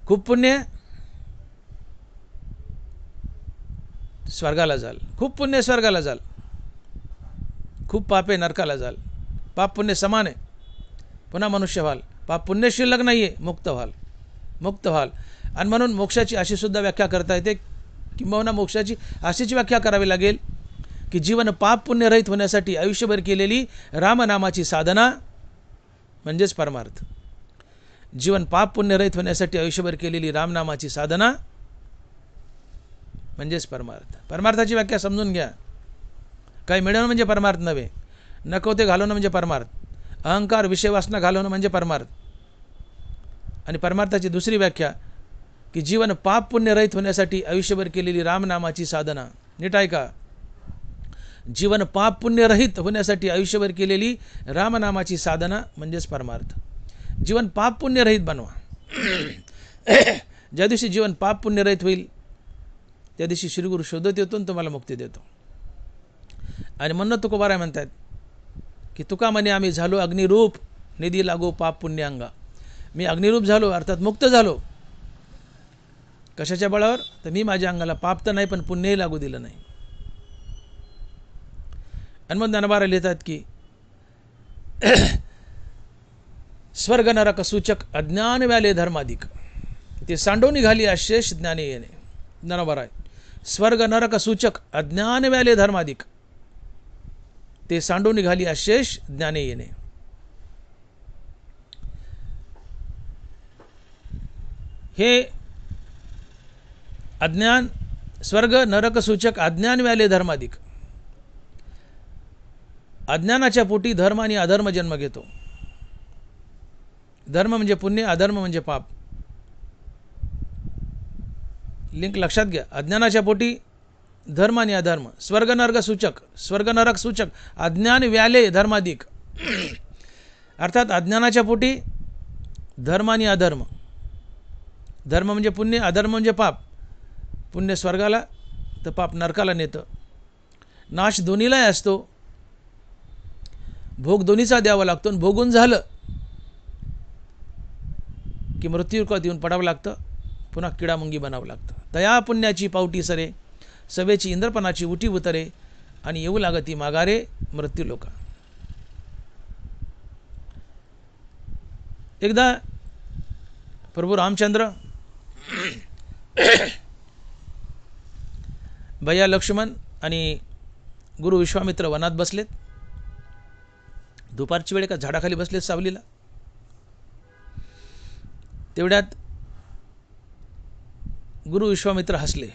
खूप पुण्य स्वर्गाला जाल, खूप पुण्य स्वर्गाला जाल, खूप पापे नरकाला जाल. पाप पुण्य समान आहे, पुन्हा मनुष्य व्हाल. पाप पुण्य शिल्लक नाही आहे, मुक्त व्हाल. मुक्त व्हाल. आणि म्हणून मोक्षाची अशी सुद्धा व्याख्या करता येते, किंबहुना मोक्षाची अशीच व्याख्या करावी लागेल की जीवन पाप पुण्य रहित होण्यासाठी आयुष्यभर केलेली रामनामाची साधना म्हणजेच परमार्थ. जीवन पाप पुण्य रहित होण्यासाठी आयुष्यभर केलेली रामनामाची साधना म्हणजेच परमार्थ. परमार्थाची व्याख्या समजून घ्या. काही मिळवणं म्हणजे परमार्थ नव्हे, नको ते घालवणं म्हणजे परमार्थ, अहंकार विषय वासना घालवणं म्हणजे परमार्थ. आणि परमार्थाची दुसरी व्याख्या की जीवन पाप पुण्य रहित होण्यासाठी आयुष्यभर केलेली रामनामाची साधना. नीट ऐका, जीवन पाप पुण्य रहित होण्यासाठी आयुष्यभर केलेली रामनामाची साधना म्हणजेच परमार्थ. जीवन पाप पुण्य रहित बनवा. ज्या दिवशी जीवन पाप पुण्य रहित होईल त्या दिवशी श्रीगुरु शोधत येतो आणि तुम्हाला मुक्ती देतो. आणि म्हणून तुकोबाराय म्हणतात की तुका म्हणे आम्ही झालो अग्निरूप निधी लागो पाप पुण्य अंगा. मी अग्निरूप झालो अर्थात मुक्त झालो. कशाच्या बळावर? तर मी माझ्या अंगाला पाप तर नाही पण पुण्यही लागू दिलं नाही. आणि मग ज्ञानोबा लिहितात की स्वर्ग नरक सूचक अज्ञान व्याले धर्माधिक, ते सांडो निघाली अशेष ज्ञाने येणे. ज्ञानोबा स्वर्ग नरक सूचक अज्ञान व्याले धर्माधिक, ते सांडो निघाली अशेष ज्ञाने येणे. हे अज्ञान स्वर्ग नरक सूचक अज्ञान व्याले धर्माधिक. अज्ञानाच्या पोटी धर्म आणि अधर्म जन्म घेतो. धर्म म्हणजे पुण्य, अधर्म म्हणजे पाप. लिंक लक्षात घ्या. अज्ञानाच्या पोटी धर्म आणि अधर्म, स्वर्ग नरक सूचक, स्वर्ग नरक सूचक अज्ञान व्याले धर्माधिक. अर्थात अज्ञानाच्या पोटी धर्म आणि अधर्म. धर्म म्हणजे पुण्य, अधर्म म्हणजे पाप. पुण्य स्वर्गाला तर पाप नरकाला नेतं. नाश दोन्हीलाही असतो, भोग दोन्हीचा द्यावा लागतो. आणि भोगून झालं की मृत्यूकात येऊन पडावं लागतं, पुन्हा किडामुंगी बनावं लागतं. तया पुण्याची पावटी सरे सवेची इंद्रपणाची उठी उतरे, आणि येऊ लागती माघारे मृत्यू लोका. एकदा प्रभू रामचंद्र भैया लक्ष्मण आणि गुरु विश्वामित्र वनात बसलेत. दुपारची वेळ एका झाडाखाली बसलेत सावलीला. तेवढ्यात गुरु विश्वामित्र हसले.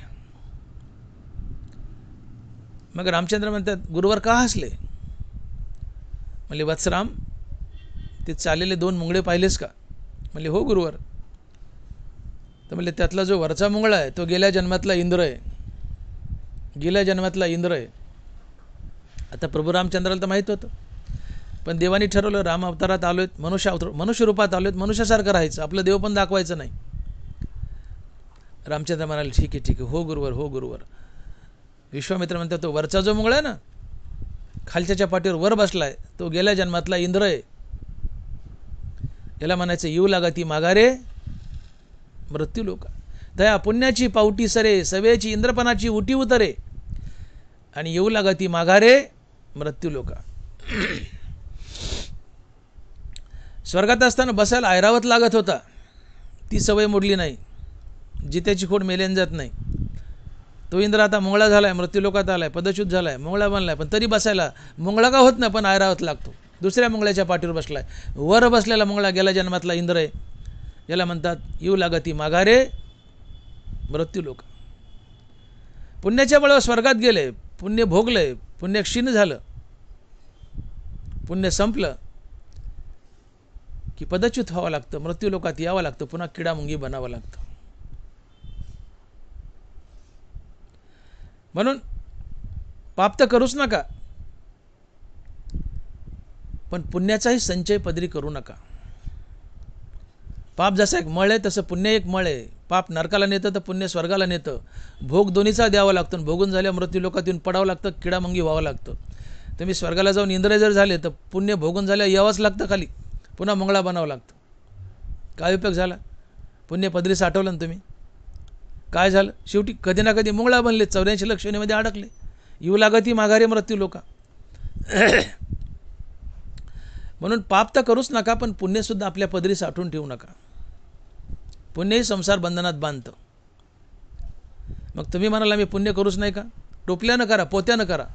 मग रामचंद्र म्हणतात गुरुवर का हसले? म्हणले वत्सराम, ते चाललेले 2 मुंगळे पाहिलेस का? म्हणले हो गुरुवर. तर म्हणले त्यातला जो वरचा मुंगळा आहे तो गेल्या जन्मातला इंद्र आहे, गेल्या जन्मातला इंद्र आहे. आता प्रभू रामचंद्राला तर माहीत होतं, पण देवानी ठरवलं राम अवतारात आलो आहेत, मनुष्य रूपात आलो आहेत, मनुष्यासारखं राहायचं, आपलं देव पण दाखवायचं नाही. रामचंद्र म्हणाले ठीक आहे ठीक आहे, हो गुरुवर हो गुरुवर. विश्वामित्र म्हणतात तो वरचा जो मुंगळा आहे ना, खालच्याच्या पाठीवर वर बसलाय, तो गेल्या जन्मातला इंद्र आहे. याला म्हणायचं येऊ लागा ती माघारे मृत्यू लोक. दया पुण्याची पावटी सरे, सवेची इंद्रपणाची उटी उतरे, आणि येऊ लागा ती माघारे मृत्यू लोका. स्वर्गात असताना बसायला ऐरावत लागत होता, ती सवय मोडली नाही. जित्याची खोड मेल्यान जात नाही. तो इंद्र आता मुंगळा झालाय, मृत्यूलोकात आलाय, पदच्युत झालाय, मुंगळा बनलाय, पण तरी बसायला मुंगळा का होत नाही, पण ऐरावत लागतो. दुसऱ्या मुंगळ्याच्या पाठीवर बसलाय. वर बसलेला मुंगळा गेल्या जन्मातला इंद्र आहे. याला म्हणतात येऊ लागती माघारे मृत्यू लोक. पुण्याच्या बळावर स्वर्गात गेले, पुण्य भोगले, पुण्य क्षीण झालं, पुण्य संपलं की पदच्युत व्हावं लागतं, मृत्यू लोकात यावं लागतं, पुन्हा किडामुंगी बनावं लागतं. म्हणून पाप तर करूच नका, पण पुण्याचाही संचय पदरी करू नका. पाप जसं एक मळ आहे तसं पुण्य एक मळ आहे. पाप नरकाला नेतं तर पुण्य स्वर्गाला नेतं. भोग दोन्हीचा द्यावा लागतो. भोगून झाल्या मृत्यू लोकात येऊन पडावं लागतं, किडामुंगी व्हावं लागतं. तुम्ही स्वर्गाला जाऊन इंद्र जर झाले तर पुण्य भोगून झाल्या यावंच लागतं खाली, पुन्हा मंगळा बनावं लागतं. काय उपयोग झाला? पुण्य पदरी साठवलं ना तुम्ही, काय झालं? शेवटी कधी ना कधी मुंगळा बनले, 84 लक्ष योनीमध्ये अडकले. येऊ लागती माघारी मृत्यू लोका. म्हणून पाप तर करूच नका, पण पुण्यसुद्धा आपल्या पदरी साठवून ठेवू नका. पुण्यही संसार बंधनात बांधतं. मग तुम्ही म्हणाला मी पुण्य करूच नाही का? टोपल्यानं करा, पोत्यानं करा,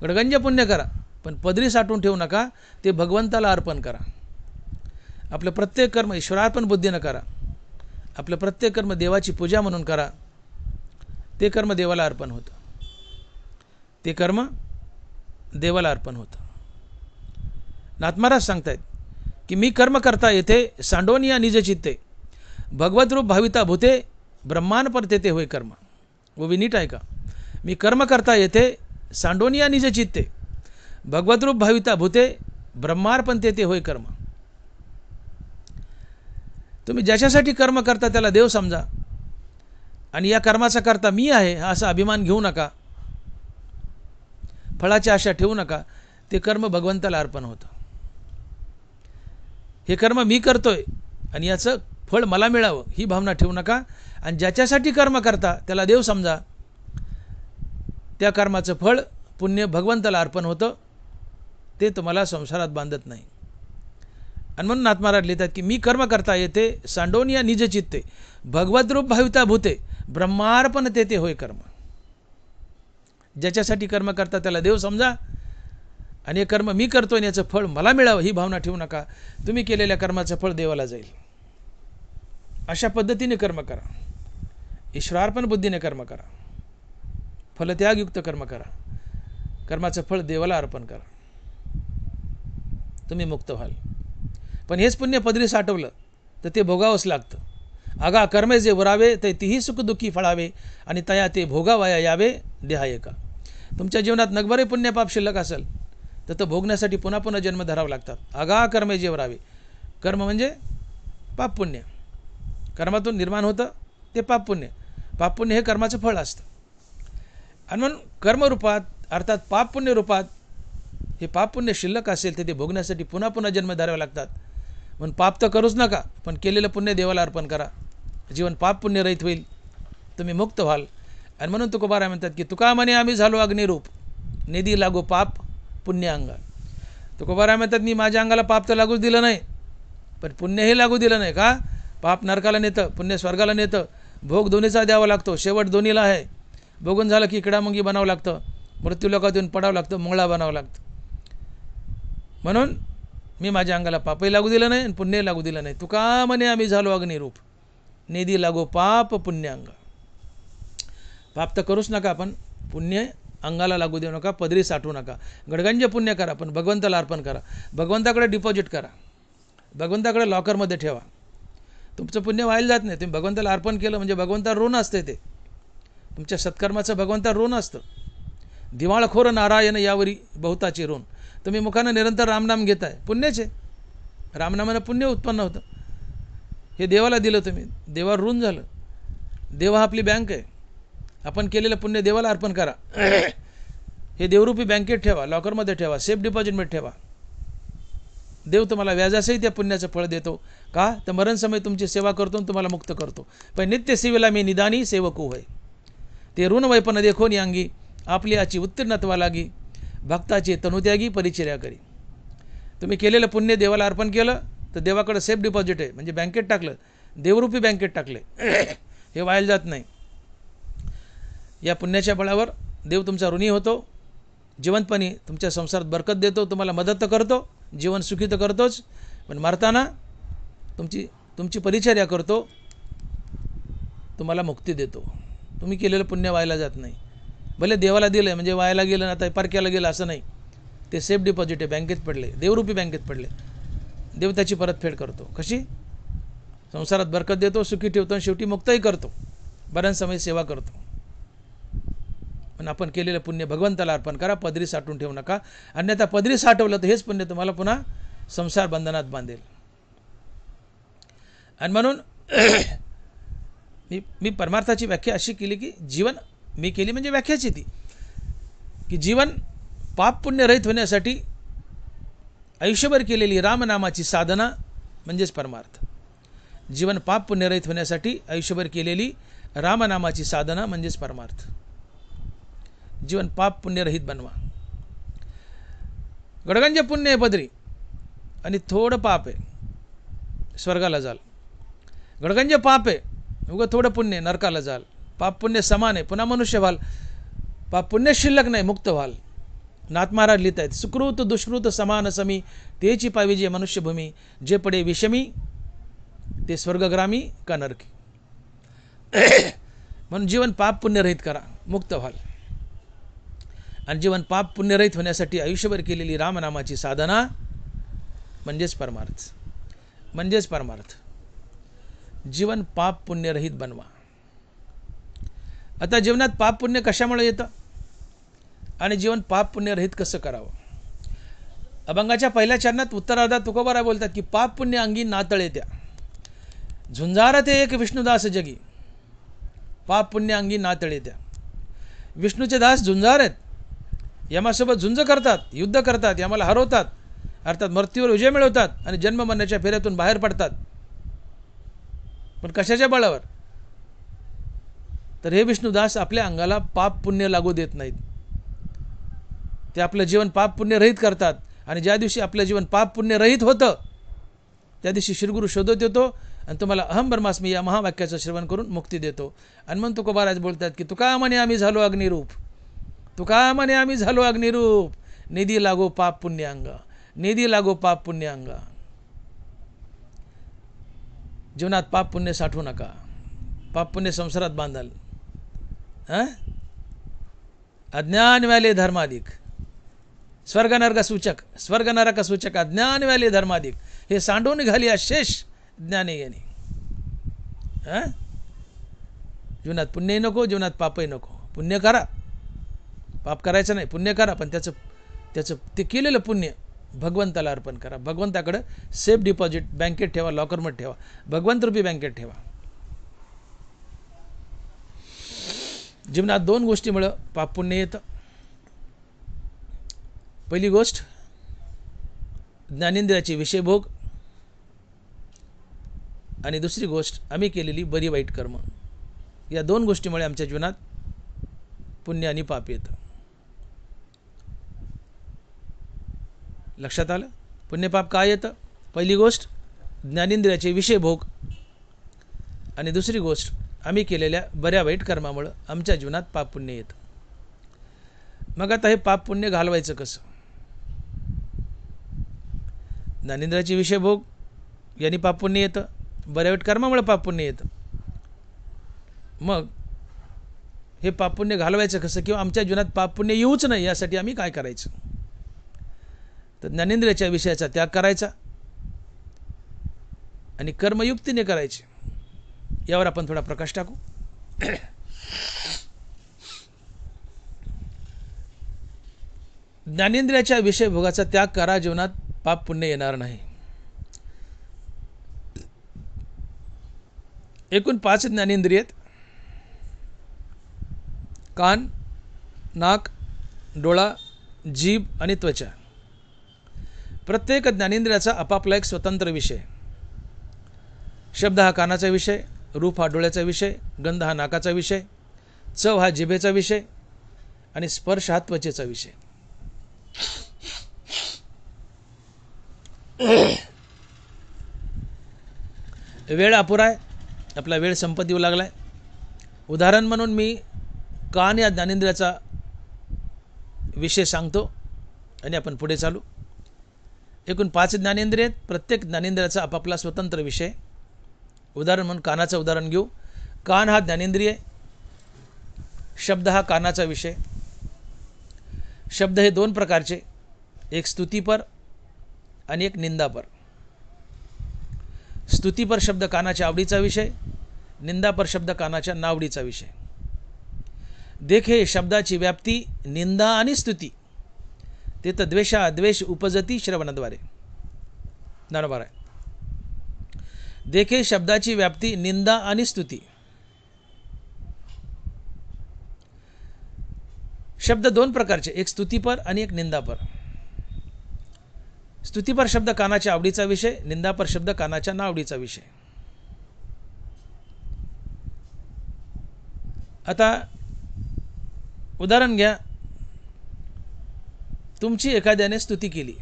गडगंज पुण्य करा, पण पदरी साठवून ठेवू नका. ते भगवंताला अर्पण करा. आपलं प्रत्येक कर्म ईश्वरार्पण बुद्धीनं करा. आपलं प्रत्येक कर्म देवाची पूजा म्हणून करा. ते कर्म देवाला अर्पण होतं. ते कर्म देवाला अर्पण होतं. नाथमहाराज सांगतायत की मी कर्म करता येथे सांडोनिया निज चित्ते, भगवत रूप भाविता भूते, ब्रह्मांपर तेथे होय कर्म. वो नीट ऐका. मी कर्म करता येथे सांडोनिया निज चित्ते, भगवत रूप भाविता भूते, ब्रह्मार्पण तेथे होय कर्म. तुम्ही ज्याच्यासाठी कर्म करता त्याला देव समजा, आणि या कर्माचा करता मी आहे हा असा अभिमान घेऊ नका. फळाची आशा ठेवू नका. ते कर्म भगवंताला अर्पण होतं. हे कर्म मी करतोय आणि याचं फळ मला मिळावं ही भावना ठेवू नका. आणि ज्याच्यासाठी कर्म करता त्याला देव समजा. त्या कर्माचं फळ पुण्य भगवंताला अर्पण होतं. ते तुम्हाला संसारात बांधत नाही. आणि म्हणून नाथमहाराज लिहितात की मी कर्म करता येते सांडोनिया निज चित्ते, भगवत रूप भाविता भूते, ब्रह्मार्पण तेथे होय कर्म. ज्याच्यासाठी कर्म करता त्याला देव समजा, आणि हे कर्म मी करतोय आणि याचं फळ मला मिळावं ही भावना ठेवू नका. तुम्ही केलेल्या कर्माचं फळ देवाला जाईल. अशा पद्धतीने कर्म करा. ईश्वरार्पण बुद्धीने कर्म करा. फलत्यागयुक्त कर्म करा. कर्माचं फळ देवाला अर्पण करा. तुम्ही मुक्त व्हाल. पण हेच पुण्य पदरी साठवलं तर ते भोगावंच लागतं. आगा कर्मे जे वरावे ते तीही सुखदुःखी फळावे, आणि तया ते भोगावया यावे देहाय का. तुमच्या जीवनात नगभरे पुण्य पाप शिल्लक असेल तर तो भोगण्यासाठी पुन्हा पुन्हा जन्म धरावे लागतात. आगा कर्मे जे वरावे. कर्म म्हणजे पाप पुण्य. कर्मातून निर्माण होतं ते पाप पुण्य. पाप पुण्य हे कर्माचं फळ असतं. आणि म्हणून कर्मरूपात अर्थात पाप पुण्य रूपात हे पाप पुण्य शिल्लक असेल तर ते भोगण्यासाठी पुन्हा पुन्हा जन्म धरावे लागतात. म्हणून पाप तर करूच नका, पण केलेलं पुण्य देवाला अर्पण करा. जीवन पाप पुण्य रहित होईल. तुम्ही मुक्त व्हाल. आणि म्हणून तुकोबाराय म्हणतात की तुका म्हणे आम्ही झालो अग्निरूप, निधी लागो पाप पुण्य अंगा. तुकोबाराय म्हणतात मी माझ्या अंगाला पाप तर लागूच दिलं नाही, पण पुण्यही लागू दिलं नाही. का? पाप नरकाला नेतं, पुण्य स्वर्गाला नेतं. भोग दोन्हीचा द्यावा लागतो. शेवट दोन्हीला आहे. भोगून झालं की किडामुंगी बनावं लागतं, मृत्यू लोकात येऊन पडावं लागतं, मुंगळा बनावं लागतं. म्हणून मी माझ्या अंगाला पापही लागू दिलं नाही आणि पुण्यही लागू दिलं नाही. तुका म्हणे आम्ही झालो अग्निरूप, निधी लागो पाप पुण्य अंग. पाप तर करूच नका, पण पुण्य अंगाला लागू देऊ नका, पदरी साठवू नका. गडगंज पुण्य करा, पण भगवंताला अर्पण करा. भगवंताकडे डिपॉझिट करा. भगवंताकडे लॉकरमध्ये ठेवा. तुमचं पुण्य व्हायला जात नाही. तुम्ही भगवंताला अर्पण केलं म्हणजे भगवंता ऋण असते. ते तुमच्या सत्कर्माचं भगवंता ऋण असतं. दिवाळखोर नारायण यावरी बहुताचे ऋण. तुम्ही मुखानं निरंतर रामनाम घेताय, पुण्याचे रामनामानं पुण्य उत्पन्न होतं. हे देवाला दिलं तुम्ही, देवावर ऋण झालं. देव हा आपली बँक आहे. आपण केलेलं पुण्य देवाला अर्पण करा. हे देवरूपी बँकेत ठेवा, लॉकरमध्ये ठेवा, सेफ डिपॉझिटमध्ये ठेवा. देव तुम्हाला व्याजासही त्या पुण्याचं फळ देतो. का तर मरण समय तुमची सेवा करतो आणि तुम्हाला मुक्त करतो. पण नित्य सेवेला मी निदानी सेवकू होय. ते ऋण वैपन देखोनी अंगी, आपली आची उत्तीर्णत्वा लागी, भक्ताची तनुत्यागी परिचर्या करी. तुम्ही केलेलं पुण्य देवाला अर्पण केलं तर देवाकडे सेफ डिपॉझिट आहे, म्हणजे बँकेत टाकलं, देवरूपी बँकेत टाकले. हे व्हायला जात नाही. या पुण्याच्या बळावर देव तुमचा ऋणी होतो. जिवंतपणी तुमच्या संसारात बरकत देतो, तुम्हाला मदत तर करतो, जीवन सुखी तर करतोच, पण मरताना तुमची परिचर्या करतो, तुम्हाला मुक्ती देतो. तुम्ही केलेलं पुण्य व्हायला जात नाही. भले देवाला दिलं म्हणजे व्हायला गेलं, आता परक्याला गेलं असं नाही. ते सेफ डिपॉझिट आहे, बँकेत पडले, देवरूपी बँकेत पडले. देव त्याची परतफेड करतो. कशी? संसारात बरकत देतो, सुखी ठेवतो आणि शेवटी मुक्तही करतो, बऱ्याच समय सेवा करतो. पण आपण केलेलं पुण्य भगवंताला अर्पण करा, पदरी साठवून ठेवू नका. अन्यथा पदरी साठवलं तर हेच पुण्य तुम्हाला पुन्हा संसार बंधनात बांधेल. आणि म्हणून मी परमार्थाची व्याख्या अशी केली की जीवन, मी केली म्हणजे व्याख्याची ती, की जीवन पाप पुण्य रहित होण्यासाठी आयुष्यभर केलेली रामनामाची साधना म्हणजेच परमार्थ. जीवन पाप पुण्य रहित होण्यासाठी आयुष्यभर केलेली रामनामाची साधना म्हणजेच परमार्थ. जीवन पाप पुण्यरहित बनवा. गडगंज पुण्य आहे पदरी आणि थोडं पाप आहे, स्वर्गाला जाल. गडगंज पाप आहे, उगं थोडं पुण्य, नरकाला जाल. पाप पुण्य समान आहे, पुन्हा मनुष्य व्हाल. पाप पुण्य शिल्लक नाही, मुक्त व्हाल. नाथ महाराज लिहित आहेत, सुकृत दुष्कृत समान समी, तेची पाविजे मनुष्यभूमी, जे पडे विषमी ते स्वर्गग्रामी का नरकी. म्हणून जीवन पाप पुण्यरहित करा, मुक्त व्हाल. आणि जीवन पाप पुण्यरहित होण्यासाठी आयुष्यभर केलेली रामनामाची साधना म्हणजेच परमार्थ. म्हणजेच परमार्थ. जीवन पाप पुण्यरहित बनवा. आता जीवनात पाप पुण्य कशामुळे येतं आणि जीवन पाप पुण्यरहित कसं करावं? अभंगाच्या पहिल्या चरणात उत्तरार्धात तुकोबाराय बोलतात की पाप पुण्य अंगी नातळे त्या, झुंजार ते एक विष्णुदास जगी. पाप पुण्य अंगी नातळे त्या. विष्णूचे दास झुंजार आहेत, यमासोबत झुंज करतात, युद्ध करतात, यमाला हरवतात, अर्थात मृत्यूवर विजय मिळवतात आणि जन्म मरणाच्या फेऱ्यातून बाहेर पडतात. पण कशाच्या बळावर? तर हे विष्णुदास आपल्या अंगाला पाप पुण्य लागू देत नाहीत. ते आपलं जीवन पाप पुण्य रहित करतात. आणि ज्या दिवशी आपलं जीवन पाप पुण्य रहित होतं त्या दिवशी श्रीगुरु शोधत येतो आणि तुम्हाला अहम ब्रह्मास्मी या महावाक्याचं श्रवण करून मुक्ती देतो. आणि म्हणून तुकोबाराज बोलतात की तुका म्हणे आम्ही झालो अग्निरूप, तुका म्हणे आम्ही झालो अग्निरूप, निधी लागो पाप पुण्य अंगा, निधी लागो पाप पुण्य अंगा. जीवनात पाप पुण्य साठवू नका, पाप पुण्य संसारात बांधाल. अज्ञान व्याले धर्माधिक, स्वर्ग नरक सूचक, स्वर्ग नरक सूचक अज्ञान व्याले धर्माधिक, हे सांडून घाली अशेष ज्ञाने येणे. जीवनात पुण्यही नको, जीवनात पापही नको. पुण्य करा, पाप करायचं नाही, पुण्य करा, पण त्याचं ते केलेलं पुण्य भगवंताला अर्पण करा. भगवंताकडे सेफ डिपॉझिट बँकेत ठेवा, लॉकरमध्ये ठेवा, भगवंत रूपी बँकेत ठेवा. जीवनात दोन गोष्टीमुळे पाप पुण्य येतं. पहिली गोष्ट ज्ञानेंद्रियाचे विषयभोग आणि दुसरी गोष्ट आम्ही केलेली बरी वाईट कर्म. या दोन गोष्टीमुळे आमच्या जीवनात पुण्य आणि पाप येतं. लक्षात आलं? पुण्य पाप काय येतं? पहिली गोष्ट ज्ञानेंद्रियाचे विषयभोग आणि दुसरी गोष्ट आम्ही केलेल्या बऱ्या वाईट कर्मामुळे आमच्या जीवनात पाप पुण्य येतं. मग आता हे पाप पुण्य घालवायचं कसं? ज्ञानेंद्रियाचे विषयभोग यांनी पाप पुण्य येतं, बऱ्या वाईट कर्मामुळे पाप पुण्य येतं. मग हे पाप पुण्य घालवायचं कसं, किंवा आमच्या जीवनात पाप पुण्य येऊच नाही यासाठी आम्ही काय करायचं? तर ज्ञानेंद्रियाच्या विषयाचा त्याग करायचा, आणि कर्मयुक्तीने करायचे, यावर आपण थोडा प्रकाश टाकू. ज्ञानेंद्रियाच्या विषय भोगाचा त्याग करा, जीवनात पाप पुण्य येणार नाही. एकूण 5 ज्ञानेंद्रिय आहेत. कान, नाक, डोळा, जीभ आणि त्वचा. प्रत्येक ज्ञानेंद्रियाचा आपापला एक स्वतंत्र विषय. शब्द हा कानाचा विषय, रूप हा डोळ्याचा विषय, गंध हा नाकाचा विषय, चव हा जिभेचा विषय आणि स्पर्श हा त्वचेचा विषय. वेळ अपुरा आहे, आपला वेळ संपत येऊ लागला आहे. उदाहरण म्हणून मी कान या ज्ञानेंद्रियाचा विषय सांगतो आणि आपण पुढे चालू. एकूण 5 ज्ञानेंद्रिय आहेत. प्रत्येक ज्ञानेंद्रियाचा आपापला स्वतंत्र विषय. उदाहरण म्हणून कानाचं उदाहरण घेऊ. कान हा ज्ञानेंद्रिय. शब्द हा कानाचा विषय. शब्द हे 2 प्रकारचे, एक स्तुतिपर आणि एक निंदापर. स्तुतिपर शब्द कानाच्या आवडीचा विषय, निंदापर शब्द कानाच्या नावडीचा विषय. देखे शब्दाची व्याप्ती निंदा आणि स्तुती, ते तर द्वेषा द्वेष उपजती श्रवणाद्वारे. बरोबर आहे. देखे शब्दाची व्याप्ती निंदा आणि स्तुती. शब्द 2 प्रकारचे, एक स्तुतिपर आणि एक निंदापर. स्तुतिपर शब्द कानाच्या आवडीचा विषय, निंदापर शब्द कानाच्या नावडीचा विषय. आता उदाहरण घ्या, तुमची एखाद्याने स्तुती केली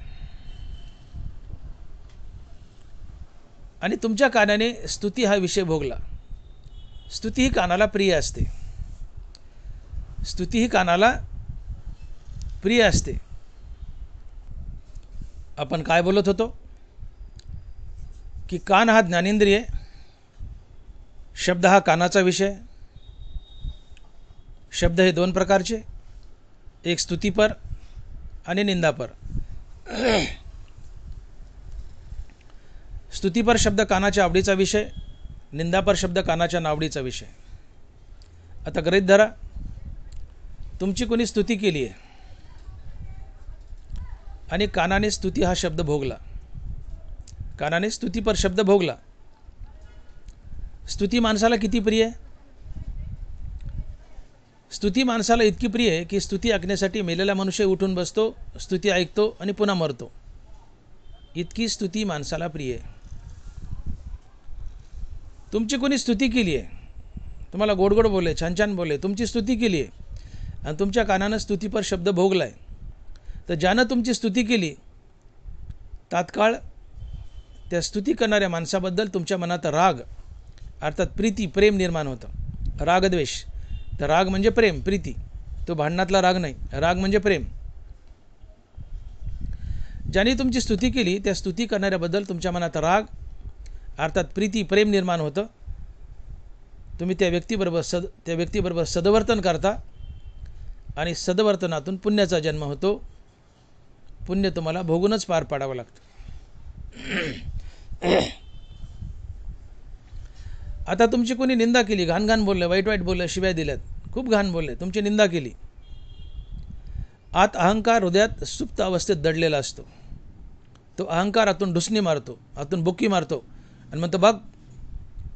आणि तुमच्या कानाने स्तुती हा विषय भोगला. स्तुती ही कानाला प्रिय असते. स्तुती ही कानाला प्रिय असते. आपण काय बोलत होतो की कान हा ज्ञानेंद्रिय, शब्द हा कानाचा विषय. शब्द हे 2 प्रकारचे, एक स्तुतिपर आणि निंदापर. स्तुतिपर शब्द कानाच्या आवडीचा विषय, निंदापर शब्द कानाच्या नावडीचा विषय. आता गृहीत धरा, तुमची कोणी स्तुती केली आहे आणि कानाने स्तुती हा शब्द भोगला. कानाने स्तुतिपर शब्द भोगला. स्तुती माणसाला किती प्रिय आहे? स्तुती माणसाला इतकी प्रिय आहे की स्तुती ऐकण्यासाठी मेलेला मनुष्य उठून बसतो, स्तुती ऐकतो आणि पुन्हा मरतो. इतकी स्तुती माणसाला प्रिय आहे. तुमची कोणी स्तुती केली आहे, तुम्हाला गोड गोड बोलले, छान छान बोलले, तुमची स्तुती केली आहे आणि तुमच्या कानानं स्तुतीपर शब्द भोगला आहे, तर ज्यानं तुमची स्तुती केली तात्काळ त्या स्तुती करणाऱ्या माणसाबद्दल तुमच्या मनात राग अर्थात प्रीती प्रेम निर्माण होतं. रागद्वेष. तर राग म्हणजे प्रेम, प्रीती. तो भांडणातला राग नाही, राग म्हणजे प्रेम. ज्याने तुमची स्तुती केली त्या स्तुती करणाऱ्याबद्दल तुमच्या मनात राग अर्थात प्रीती प्रेम निर्माण होतं. तुम्ही त्या व्यक्तीबरोबर सदवर्तन करता आणि सदवर्तनातून पुण्याचा जन्म होतो. पुण्य तुम्हाला भोगूनच पार पाडावं लागतं. आता तुमची कोणी निंदा केली, घाण घाण बोललं, वाईट वाईट बोललं, शिव्या दिल्यात, खूप घाण बोलले, तुमची निंदा केली. आत अहंकार हृदयात सुप्त अवस्थेत दडलेला असतो. तो अहंकार आतून ढुसणी मारतो, आतून बुक्की मारतो आणि म्हणतो बघ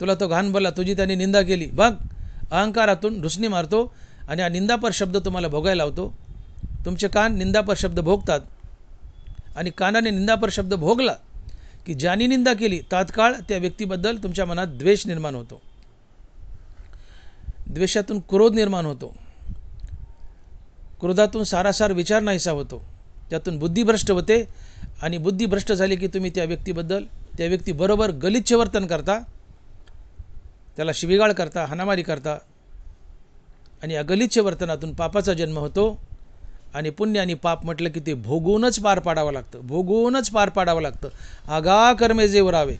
तुला तो घाण बोलला, तुझी त्याने निंदा केली, बघ. अहंकारातून ढुसणी मारतो आणि हा निंदापर शब्द तुम्हाला भोगायला लावतो. तुमचे कान निंदापर शब्द भोगतात आणि कानाने निंदापर शब्द भोगला की ज्याने निंदा केली तात्काळ त्या व्यक्तीबद्दल तुमच्या मनात द्वेष निर्माण होतो. द्वेषातून क्रोध निर्माण होतो. क्रोधातून सारासार विचार नाहीसा होतो. त्यातून बुद्धिभ्रष्ट होते आणि बुद्धिभ्रष्ट झाली की तुम्ही त्या व्यक्तीबरोबर गलिच्छ वर्तन करता, त्याला शिवीगाळ करता, हाणामारी करता आणि या गलिच्छ वर्तनातून पापाचा जन्म होतो. आणि पुण्य आणि पाप म्हटलं की ते भोगूनच पार पाडावं लागतं, भोगूनच पार पाडावं लागतं. आगा कर्मे जे उरावे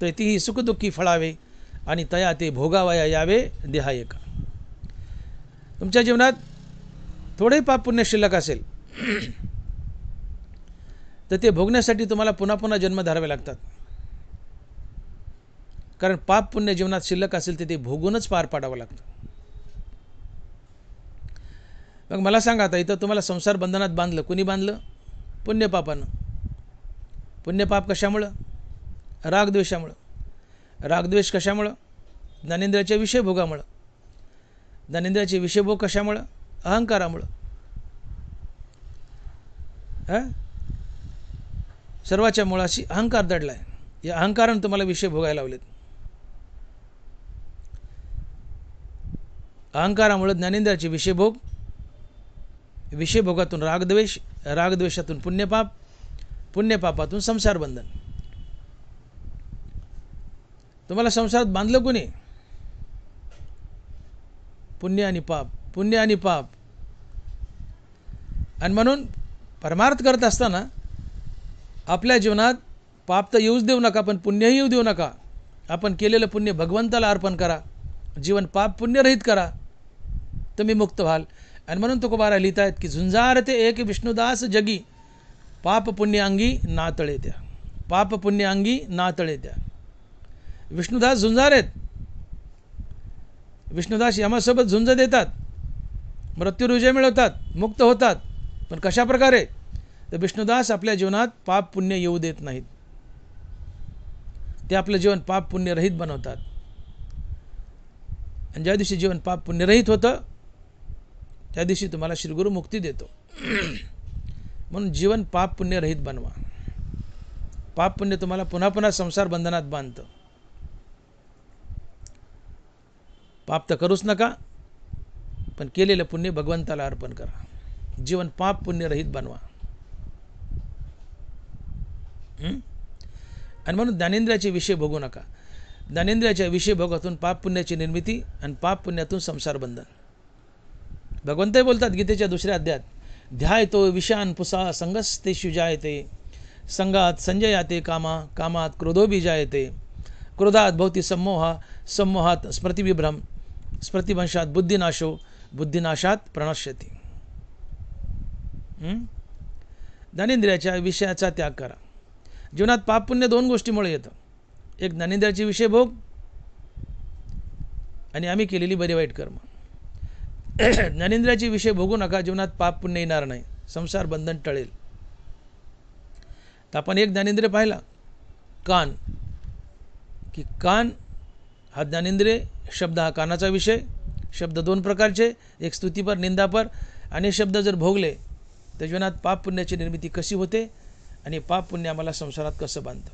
तर तीही सुखदुःखी फळावे आणि तया ते भोगावया यावे देहायका. तुमच्या जीवनात थोडे पाप पुण्य शिल्लक असेल तर ते भोगण्यासाठी तुम्हाला पुन्हा पुन्हा जन्म धरावे लागतात. कारण पाप पुण्य जीवनात शिल्लक असेल ते भोगूनच पार पाडावं लागतं. मग मला सांगा, आता इथं तुम्हाला संसार बंधनात बांधलं, कुणी बांधलं? पुण्यपापानं. पुण्यपाप कशामुळं? रागद्वेषामुळं. रागद्वेष कशामुळं? ज्ञानेंद्रियाच्या विषयभोगामुळं. ज्ञानेंद्रियाचे विषयभोग कशामुळं? अहंकारामुळं. सर्वाच्या मुळाशी अहंकार दडलाय. या अहंकारानं तुम्हाला विषय भोगायला लावलेत. अहंकारामुळे ज्ञानेंद्रियाचे विषयभोग, विषयभोगातून रागद्वेष, रागद्वेषातून पुण्यपाप, पुण्यपापातून संसार बंधन. तुम्हाला संसारात बांधलं कोणी? पुण्य आणि पाप, पुण्य आणि पाप. आणि म्हणून परमार्थ करत असताना आपल्या जीवनात पाप तर येऊच देऊ नका, पण पुण्यही येऊ देऊ नका. आपण केलेलं पुण्य भगवंताला अर्पण करा. जीवन पाप पुण्यरहित करा, तुम्ही मुक्त व्हाल. आणि म्हणून तुकोबारा लिहित आहेत की झुंजारते एक विष्णुदास जगी, पाप पुण्य अंगी नातळे त्या. पाप पुण्य अंगी नातळे त्या. विष्णुदास झुंजार आहेत. विष्णुदास यमासोबत झुंज देतात, मृत्यूवर विजय मिळवतात, मुक्त होतात. पण कशा प्रकारे? तर विष्णुदास आपल्या जीवनात पाप पुण्य येऊ देत नाहीत. ते आपलं जीवन पाप पुण्यरहित बनवतात. आणि ज्या दिवशी जीवन पाप पुण्यरहित होतं त्या दिवशी तुम्हाला श्रीगुरु मुक्ती देतो. म्हणून जीवन पाप पुण्यरहित बनवा. पाप पुण्य तुम्हाला पुन्हा पुन्हा संसार बंधनात बांधतं. पाप तर करूच नका, पण केलेलं पुण्य भगवंताला अर्पण करा. जीवन पाप पुण्यरहित बनवा. आणि म्हणून ज्ञानेंद्रियाचे विषय भोगू नका. ज्ञानेंद्रियाच्या विषय भोगातून पाप पुण्याची निर्मिती आणि पाप पुण्यातून संसार बंधन. भगवंतही बोलतात गीतेच्या 2ऱ्या अध्यायात, ध्यायतो विषयान पुसा संगस्तेषु जायते, संगात संजयाते कामा, कामात क्रोधोबी जायते, क्रोधात भवती सम्मोहा, सम्मोहात स्मृतिविभ्रम, स्मृतिभंशात बुद्धिनाशो, बुद्धिनाशात प्रणश्यती. ज्ञानेंद्रियाच्या विषयाचा त्याग करा. जीवनात पाप पुण्य 2 गोष्टीमुळे येतं. एक ज्ञानेंद्रियाचे विषय भोग आणि आम्ही केलेली बरे वाईट कर्म. ज्ञानेंद्रियाचे विषय भोगू नका, जीवनात पाप पुण्य येणार नाही, संसार बंधन टळेल. तर आपण एक ज्ञानेंद्रिय पाहिला, कान, की कान हा ज्ञानेंद्रिय. शब्द हा कानाचा विषय. शब्द 2 प्रकारचे, एक स्तुतीपर, निंदापर. आणि शब्द जर भोगले तर जीवनात पाप पुण्याची निर्मिती कशी होते आणि पाप पुण्य आम्हाला संसारात कसं बांधतं.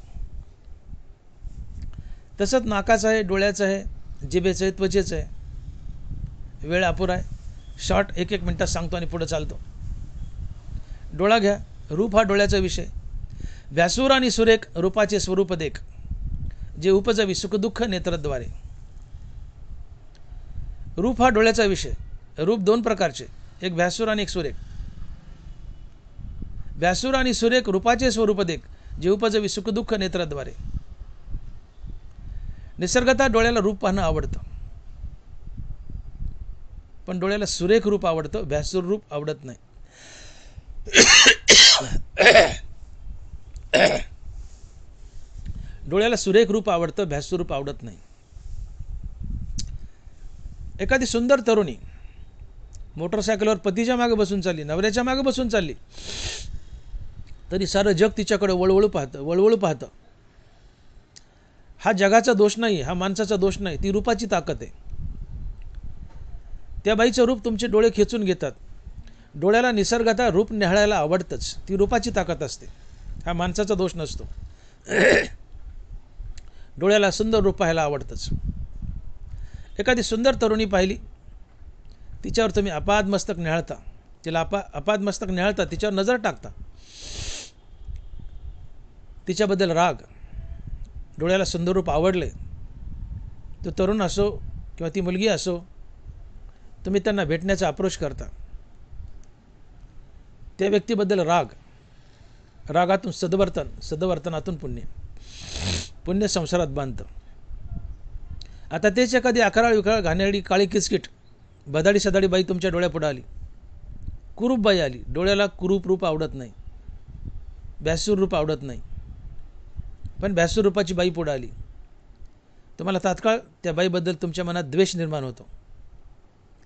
तसंच नाकाचं आहे, डोळ्याचं आहे, जिभेचं आहे, त्वचेचं आहे. वेळ अपुरा आहे, शॉर्ट 1-1 मिनिटात सांगतो आणि पुढे चालतो. डोळा घ्या. रूप हा डोळ्याचा विषय. व्यासूर आणि सुरेख रूपाचे स्वरूप देख, जे उपजवी सुखदुःख नेत्रद्वारे. रूप हा डोळ्याचा विषय. रूप 2 प्रकारचे, एक व्यासूर आणि एक सुरेख. व्यासूर आणि सुरेख रूपाचे स्वरूप देख, जे उपजवी सुखदुःख नेत्रद्वारे. निसर्गतः डोळ्याला रूप पाहणं आवडतं, पण डोळ्याला सुरेख रूप आवडतं, व्यासूर रूप आवडत नाही. डोळ्याला सुरेख रूप आवडतं, व्यासूर रूप आवडत नाही. एखादी सुंदर तरुणी मोटरसायकलवर पतीच्या मागे बसून चालली, नवऱ्याच्या मागे बसून चालली, तरी सारं जग तिच्याकडे वळवळू पाहतं. हा जगाचा दोष नाही, हा माणसाचा दोष नाही, ती रूपाची ताकद आहे. त्या बाईचं रूप तुमचे डोळे खेचून घेतात. डोळ्याला निसर्गतः रूप निहाळायला आवडतंच, ती रूपाची ताकद असते, हा माणसाचा दोष नसतो. डोळ्याला सुंदर रूप पाहायला आवडतंच. एखादी सुंदर तरुणी पाहिली, तिच्यावर तुम्ही अपाद मस्तक निहाळता, तिला अपाद मस्तक निहाळता, तिच्यावर नजर टाकता, तिच्याबद्दल राग. डोळ्याला सुंदर रूप आवडले, तो तरुण असो किंवा ती मुलगी असो, तुम्ही त्यांना भेटण्याचा अप्रोच करता. त्या व्यक्तीबद्दल राग, रागातून सद्वर्तन, सद्वर्तनातून पुण्य, पुण्य संसारात बांधतं. आता तेच एखादी अकराळ विकराळ घाणेरडी काळी किचकिट बदाडी सदाडी बाई तुमच्या डोळ्यापुढे आली, कुरूप बाई आली. डोळ्याला कुरूप रूप आवडत नाही, व्यासूर रूप आवडत नाही, पण व्यासूर रूपाची बाई पुढे आली, तुम्हाला तात्काळ त्या बाईबद्दल तुमच्या मनात द्वेष निर्माण होतो.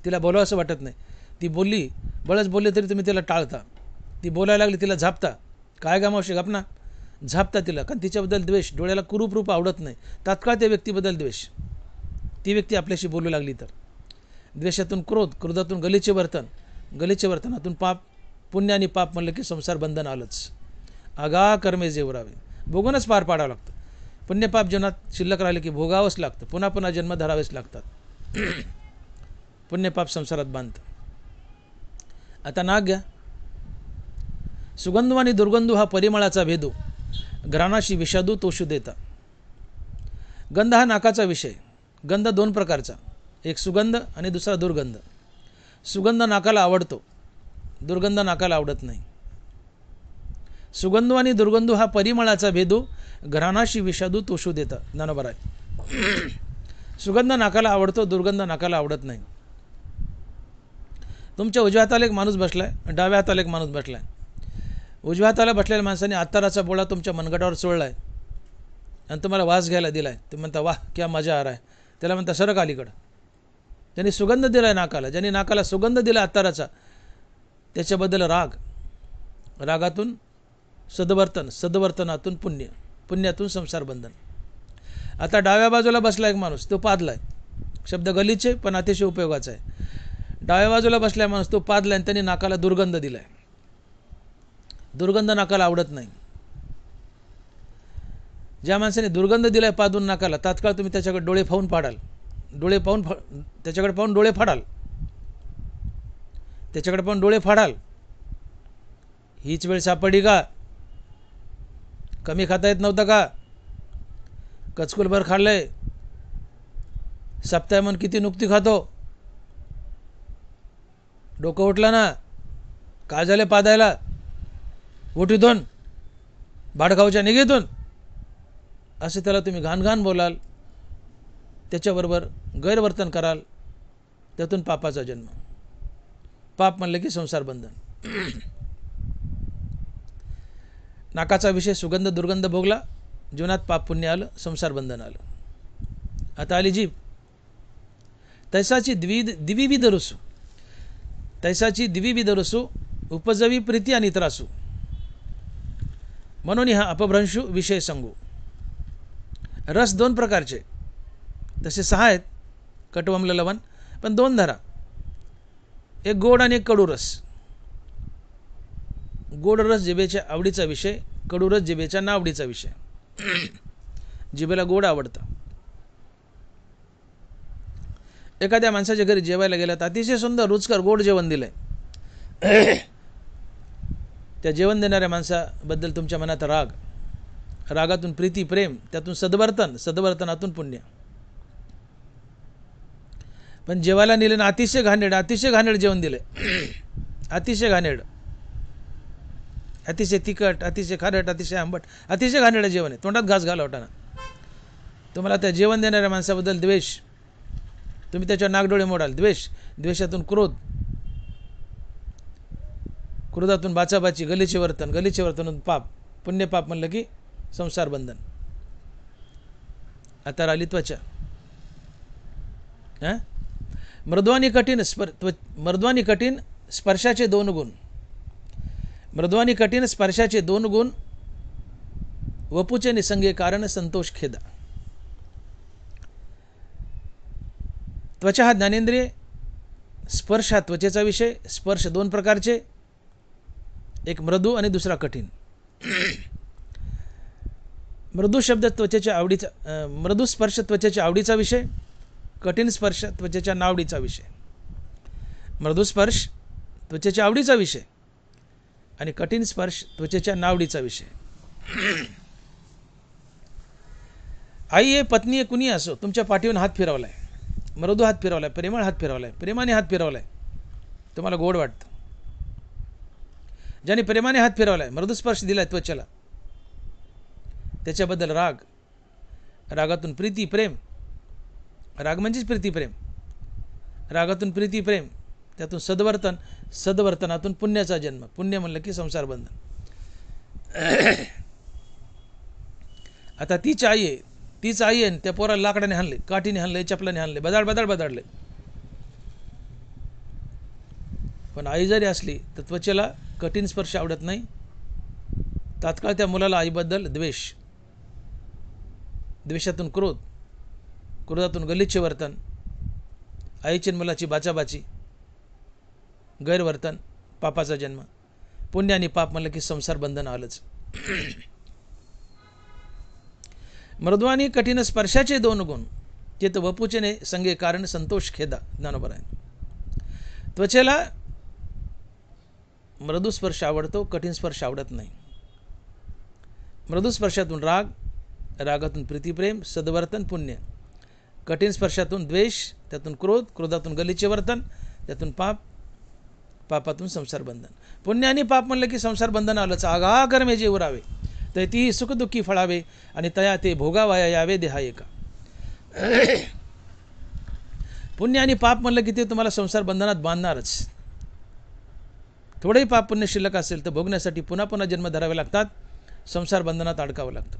तिला बोलावं असं वाटत नाही. ती बोलली, बळच बोलली तरी तुम्ही तिला टाळता. ती बोलायला लागली तिला झापता. काय गमावशी गप ना, झापता तिला, कारण तिच्याबद्दल द्वेष, डोळ्याला कुरूप रूप आवडत नाही. तात्काळ त्या व्यक्तीबद्दल द्वेष. ती व्यक्ती आपल्याशी बोलू लागली तर द्वेषातून क्रोध, क्रोधातून गलिचे वर्तन, गलिचे वर्तनातून पाप, पुण्य आणि पाप म्हणलं की संसार बंधन आलंच. आगा कर्मे जेवरावे, भोगूनच पार पाडावं लागतं. पुण्य पाप जीवनात शिल्लक राहिले की भोगावंच लागतं, पुन्हा पुन्हा जन्म धरावेच लागतात. पुण्य पाप संसारात बांधतं. आता नाग घ्या. सुगंधू आणि दुर्गंधू हा परिमळाचा भेदू, घ्राणाशी विषादू तोषू देता. गंध हा नाकाचा विषय. गंध दोन प्रकारचा, एक सुगंध आणि दुसरा दुर्गंध. सुगंध नाकाला आवडतो, दुर्गंध नाकाला आवडत नाही. सुगंधू आणि दुर्गंधू हा परिमळाचा भेदू, घ्राणाशी विषादू तोषू देता. ज्ञानोबा आहे. सुगंध नाकाला आवडतो, दुर्गंध नाकाला आवडत नाही. तुमच्या उजव्या हाताला एक माणूस बसलाय, डाव्या हाताला एक माणूस बसलाय. उजव्या हाताला बसलेल्या माणसाने अत्ताराचा बोळा तुमच्या मनगटावर चोळला आहे आणि तुम्हाला वास घ्यायला दिला आहे. तुम्ही म्हणता वाह क्या मजा आ रहा है. त्याला म्हणता सरक अलीकडं. ज्यांनी सुगंध दिला आहे नाकाला, ज्यांनी नाकाला सुगंध दिला अत्ताराचा, त्याच्याबद्दल राग, रागातून सद्वर्तन, सद्वर्तनातून पुण्य, पुण्यातून संसार बंधन. आता डाव्या बाजूला बसला एक माणूस, तो पादलाय. शब्द गलीचे पण अतिशय उपयोगाचा आहे. डाव्या बाजूला बसलाय माणूस, तो पादलाय आणि त्यांनी नाकाला दुर्गंध दिलाय. दुर्गंध नाकाला आवडत नाही. ज्या माणसाने दुर्गंध दिलाय पादून नाकाला, तात्काळ तुम्ही त्याच्याकडे डोळे पाहून पाडाल. डोळे पाहून त्याच्याकडे पाहून डोळे फाडाल. त्याच्याकडे पाहून डोळे फाडाल. हीच वेळ सापडली का? कमी खाता येत नव्हतं का? कचकुलभर खाल्लंय. सप्ताह मन किती नुकती खातो. डोकं उठलं ना, काय झाले पादायला? उठीतून, भाडखाऊच्या निघेतून, असे त्याला तुम्ही घाण बोलाल, त्याच्याबरोबर गैरवर्तन कराल, त्यातून पापाचा जन्म. पाप म्हणलं की संसार बंधन. नाकाचा विषय सुगंध दुर्गंध भोगला, जीवनात पाप पुण्य आलं, संसार बंधन आलं. आता आली जीभ. तैसाची दिविविध रसू, तैसाची दिविविध रसू, उपजवी प्रीती आणि त्रासू. म्हणून हा अपभ्रंशू विषय सांगू. रस दोन प्रकारचे, तसे 6 आहेत, कटवमलं लवण, पण 2 धरा. एक गोड आणि एक कडू रस. गोड रस जिभेच्या आवडीचा विषय, कडू रस जिभेच्या नावडीचा विषय. जिभेला गोड आवडतं. एखाद्या माणसाच्या घरी जेवायला गेला तर अतिशय सुंदर रुचकर गोड जेवण दिलंय. त्या जेवण देणाऱ्या माणसाबद्दल तुमच्या मनात राग, रागातून प्रीती प्रेम, त्यातून सद्वर्तन, सद्वर्तनातून पुण्य. पण जेवायला नेले ना अतिशय घाणेरडं, अतिशय घाणेरडं जेवण दिलंय. अतिशय घाणेरडं, अतिशय तिखट, अतिशय खारट, अतिशय आंबट, अतिशय घाणेरडं जेवण आहे. तोंडात घास घाला होता ना. तुम्हाला त्या जेवण देणाऱ्या माणसाबद्दल द्वेष, तुम्ही त्याच्या नागडोळे मोडाल. द्वेष, द्वेषातून क्रोध, क्रोधातून बाचाबाची, गलीचे वर्तन, गलीचे वर्तनातून पाप, पुण्य पाप म्हणलं की संसार बंधन. आता राहिली त्वचा. मृदवानी कठीण स्पर्शाचे 2 गुण. मृदवानी कठीण स्पर्शाचे 2 गुण, वपूचे निसंगे कारण संतोष खेदा. त्वचा हा ज्ञानेंद्रिय, स्पर्श हा त्वचेचा विषय. स्पर्श 2 प्रकारचे, एक मृदू आणि दुसरा कठीण. मृदू शब्द त्वचेच्या आवडीचा, मृदू स्पर्श त्वचेच्या आवडीचा विषय, कठीण स्पर्श त्वचेच्या नावडीचा विषय. मृदू स्पर्श त्वचेच्या आवडीचा विषय आणि कठीण स्पर्श त्वचेच्या नावडीचा विषय. आई आहे, पत्नी आहे, कुणी असो, तुमच्या पाठीवर हात फिरवलाय, मृदू हात फिरवलाय, प्रेमळ हात फिरवलाय, प्रेमाने हात फिरवलाय, तुम्हाला गोड वाटतं. ज्याने प्रेमाने हात फिरवलाय, मृदू स्पर्श दिलाय त्वचेला, त्याच्याबद्दल राग, रागातून प्रीती प्रेम, राग म्हणजेच प्रीती प्रेम, रागातून प्रीती प्रेम, त्यातून सद्वर्तन, सद्वर्तनातून पुण्याचा जन्म. पुण्य म्हणलं की संसार बंधन. आता तीच आई आहे, तीच आई आहे, त्या पोराला लाकडाने हाणले, काठीने हाणले, चपलाने हाणले, बदाडले. पण आई जरी असली तर त्वचेला कठीण स्पर्श आवडत नाही. तात्काळ त्या मुलाला आईबद्दल द्वेषातून क्रोध, क्रोधातून गलिच्छ वर्तन, आईची मुलाची बाचाबाची, गैरवर्तन, पापाचा जन्म. पुण्य आणि पाप म्हणलं की संसार बंधन आलंच. मृदू आणि कठीण स्पर्शाचे 2 गुण चेत वपुचेने संगे कारण संतोष खेदा. ज्ञानोबराय. त्वचेला मृदू स्पर्श आवडतो, कठीण स्पर्श आवडत नाही. मृदू स्पर्शातून राग, रागातून प्रीतिप्रेम, सद्वर्तन, पुण्य. कठीण स्पर्शातून द्वेष, त्यातून क्रोध, क्रोधातून गलिच्छ वर्तन, त्यातून पाप, पापातून संसार बंधन. पुण्य आणि पाप म्हणलं की संसार बंधन आलंच. आगा कर्मे जे उरावे तर ती सुखदुःखी फळावे आणि तया ते भोगावाया यावे देहा एका. पुण्य आणि पाप म्हणलं की ते तुम्हाला संसार बंधनात बांधणारच. थोडेही पाप पुण्य शिल्लक असेल तर भोगण्यासाठी पुन्हा पुन्हा जन्म धरावे लागतात, संसार बंधनात अडकावं लागतं.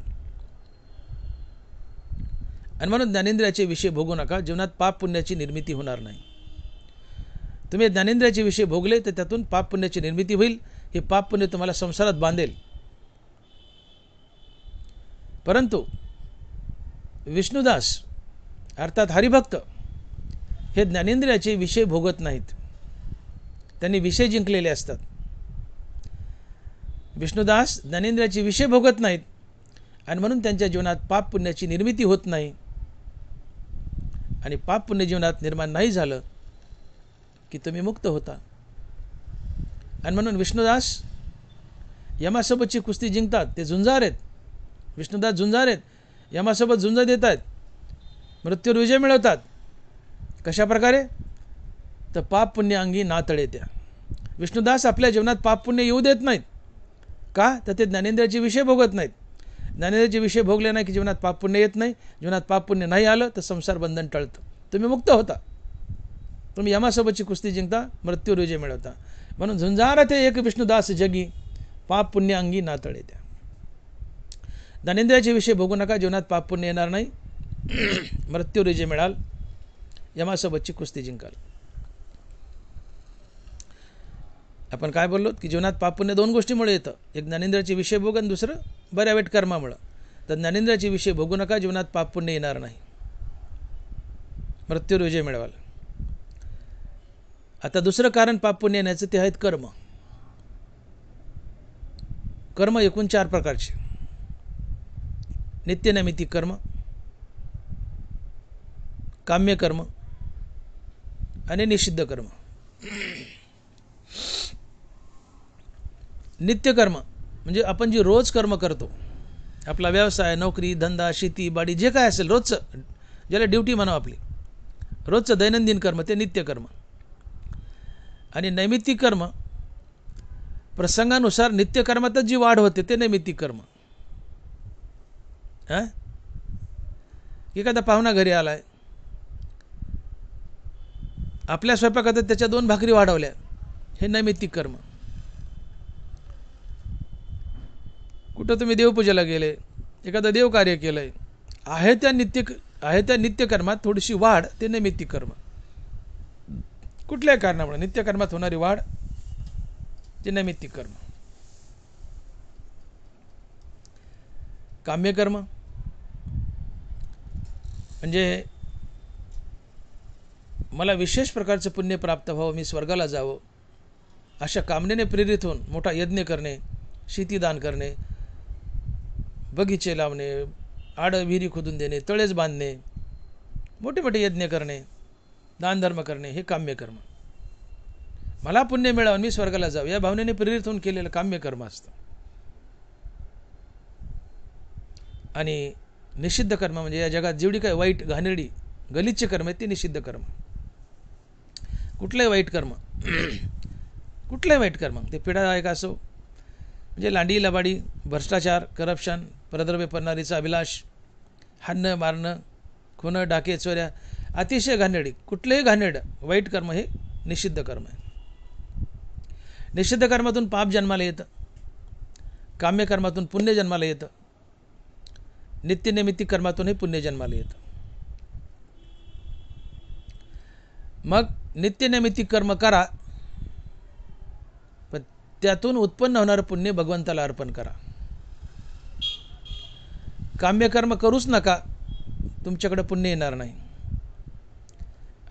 आणि म्हणून ज्ञानेंद्रियाचे विषय भोगू नका. जीवनात पाप पुण्याची निर्मिती होणार नाही. तुम्ही ज्ञानेंद्रियाचे विषय भोगले तर त्यातून पाप पुण्याची निर्मिती होईल. हे पाप पुण्य तुम्हाला संसारात बांधेल. परंतु विष्णुदास अर्थात हरिभक्त हे ज्ञानेंद्रियाचे विषय भोगत नाहीत. त्यांनी विषय जिंकलेले असतात. विष्णुदास ज्ञानेंद्रियाचे विषय भोगत नाहीत आणि म्हणून त्यांच्या जीवनात पाप पुण्याची निर्मिती होत नाही. आणि पाप पुण्य जीवनात निर्माण नाही झालं की तुम्ही मुक्त होता. आणि म्हणून विष्णुदास यमासोबतची कुस्ती जिंकतात. ते झुंजार आहेत. विष्णुदास झुंजार आहेत. यमासोबत झुंज देत आहेत. मृत्यूवर विजय मिळवतात. कशा प्रकारे? तर पाप पुण्य अंगी नातळे त्या. विष्णुदास आपल्या जीवनात पाप पुण्य येऊ देत नाहीत. का? तर ते ज्ञानेंद्रियाचे विषय भोगत नाहीत. ज्ञानेंद्रियाचे विषय भोगले नाही की जीवनात पाप पुण्य येत नाही. जीवनात पाप पुण्य नाही आलं तर संसार बंधन टळतं. तुम्ही मुक्त होता. तुम्ही यमासोबतची कुस्ती जिंकता, मृत्यूवर विजय मिळवता. म्हणून झुंजार ते एक विष्णुदास जगी, पाप पुण्य अंगी नातळे त्या. ज्ञानेंद्रियाचे विषय भोगू नका. जीवनात पाप पुण्य येणार नाही. मृत्यूवर विजय मिळाल, यमासोबतची कुस्ती जिंकाल. आपण काय बोललो की जीवनात पाप पुण्य 2 गोष्टीमुळे येतं. एक ज्ञानेंद्रियाचे विषय भोग आणि दुसरं बऱ्या वाईट कर्मामुळं. तर ज्ञानेंद्रियाचे विषय भोगू नका. जीवनात पाप पुण्य येणार नाही. मृत्यूवर विजय मिळवाल. आता दुसरं कारण पाप पुण्य येण्याचं ते आहेत कर्म. कर्म एकूण 4 प्रकारचे. नित्यनैमित्तिक कर्म, काम्य कर्म आणि निषिद्ध कर्म. नित्यकर्म म्हणजे आपण जी रोज कर्म करतो, आपला व्यवसाय, नोकरी, धंदा, शेती, बाडी जे काय असेल रोजचं, ज्याला ड्युटी म्हणावं आपली, रोजचं दैनंदिन कर्म ते नित्यकर्म. आणि नैमित्तिक कर्म प्रसंगानुसार नित्यकर्मातच जी वाढ होते ते नैमित्तिक कर्म. एखादा पाहुणा घरी आलाय, आपल्या स्वयंपाकात त्याच्या 2 भाकरी वाढवल्या, हे नैमित्तिक कर्म. कुठं तुम्ही देवपूजेला गेले, एखादं देवकार्य केलंय, आहे त्या नित्यकर्मात थोडीशी वाढ, ते नैमित्तिक कर्म. कुठल्याही कारणामुळे नित्यकर्मात होणारी वाढ ते नैमित्तिक कर्म. काम्यकर्म म्हणजे मला विशेष प्रकारचं पुण्य प्राप्त व्हावं, मी स्वर्गाला जावं, अशा कामनेने प्रेरित होऊन मोठा यज्ञ करणे, शेतीदान करणे, बगीचे लावणे, आड विहिरी खोदून देणे, तळेच बांधणे, मोठे मोठे यज्ञ करणे, दानधर्म करणे, हे काम्यकर्म. मला पुण्य मिळावं, मी स्वर्गाला जावं या भावनेने प्रेरित होऊन केलेलं काम्यकर्म असतं. आणि निषिद्ध कर्म म्हणजे या जगात जेवढी काय वाईट, घाणेरडी, गलिच्छ कर्म आहे ते निषिद्ध कर्म. कुठलंही वाईट कर्म, कुठलंही वाईट कर्म ते पीडादायक असो, म्हणजे लांडी लबाडी, भ्रष्टाचार, करप्शन, परद्रव्य पडणारीचा अभिलाष, हाणणं मारणं, खुणं, डाके, चोऱ्या, अतिशय घाणेरडी, कुठलंही घाणेरडं वाईट कर्म हे निषिद्ध कर्म आहे. निषिद्ध कर्मातून पाप जन्माला येतं, काम्यकर्मातून पुण्य जन्माला येतं. नित्यनिमित्ती कर्मातूनही पुण्य जन्माला येतं. मग नित्यनिमित्ती कर्म करा, पण त्यातून उत्पन्न होणारं पुण्य भगवंताला अर्पण करा. काम्यकर्म करूच नका, तुमच्याकडे पुण्य येणार नाही.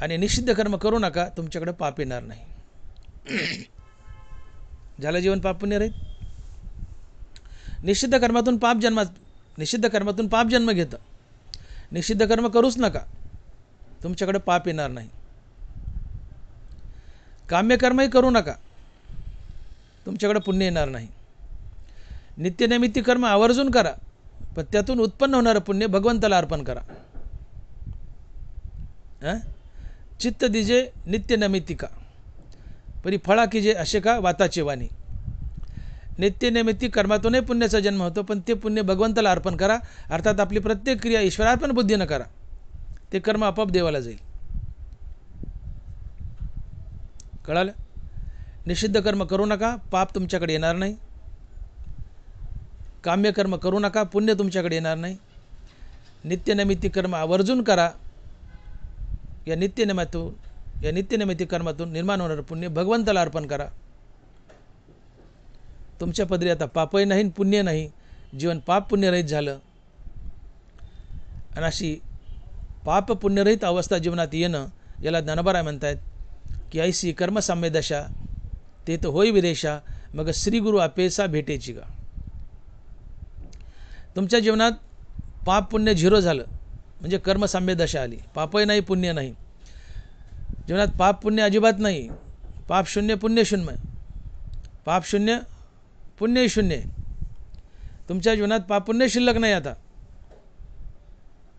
आणि निषिद्ध कर्म करू नका, तुमच्याकडे पाप येणार नाही. झालं जीवन पाप पुण्य रहित. निषिद्ध कर्मातून पाप जन्म घेतं. निषिद्ध कर्म करूच नका, तुमच्याकडे पाप येणार नाही. काम्यकर्मही करू नका, तुमच्याकडे पुण्य येणार नाही. नित्यनिमित्ती कर्म आवर्जून करा, पण त्यातून उत्पन्न होणारं पुण्य भगवंताला अर्पण करा. चित्त दिजे नित्यनैमित्तिका परी फळा कीजे असे का वाताचे वाणी. नित्यनैमित्तिक कर्मातूनही पुण्याचा जन्म होतो, पण ते पुण्य भगवंताला अर्पण करा. अर्थात आपली प्रत्येक क्रिया ईश्वरार्पण बुद्धीनं करा, ते कर्म आपोआप देवाला जाईल. कळालं? निषिद्ध कर्म करू नका, पाप तुमच्याकडे येणार नाही. काम्यकर्म करू नका, पुण्य तुमच्याकडे येणार नाही. नित्यनैमित्तिक कर्म आवर्जून करा. या नित्यनिमित्त कर्मातून निर्माण होणारं पुण्य भगवंताला अर्पण करा. तुमच्या पदरी आता पापही नाही, पुण्य नाही. जीवन पाप पुण्यरहित झालं. आणि अशी पाप पुण्यरहित अवस्था जीवनात येणं, याला ज्ञानोबा म्हणतात की ऐसी कर्मसाम्य दशा ते तर होई विरेशा, मग श्री गुरु अपेसा भेटेची गा. तुमच्या जीवनात पाप पुण्य झिरो झालं म्हणजे कर्मसाम्य दशा आली. पापही नाही, पुण्य नाही. जीवनात पाप पुण्य अजिबात नाही. पाप शून्य, पुण्य शून्य. पाप शून्य, पुण्य शून्य. तुमच्या जीवनात पाप पुण्य शिल्लक नाही. आता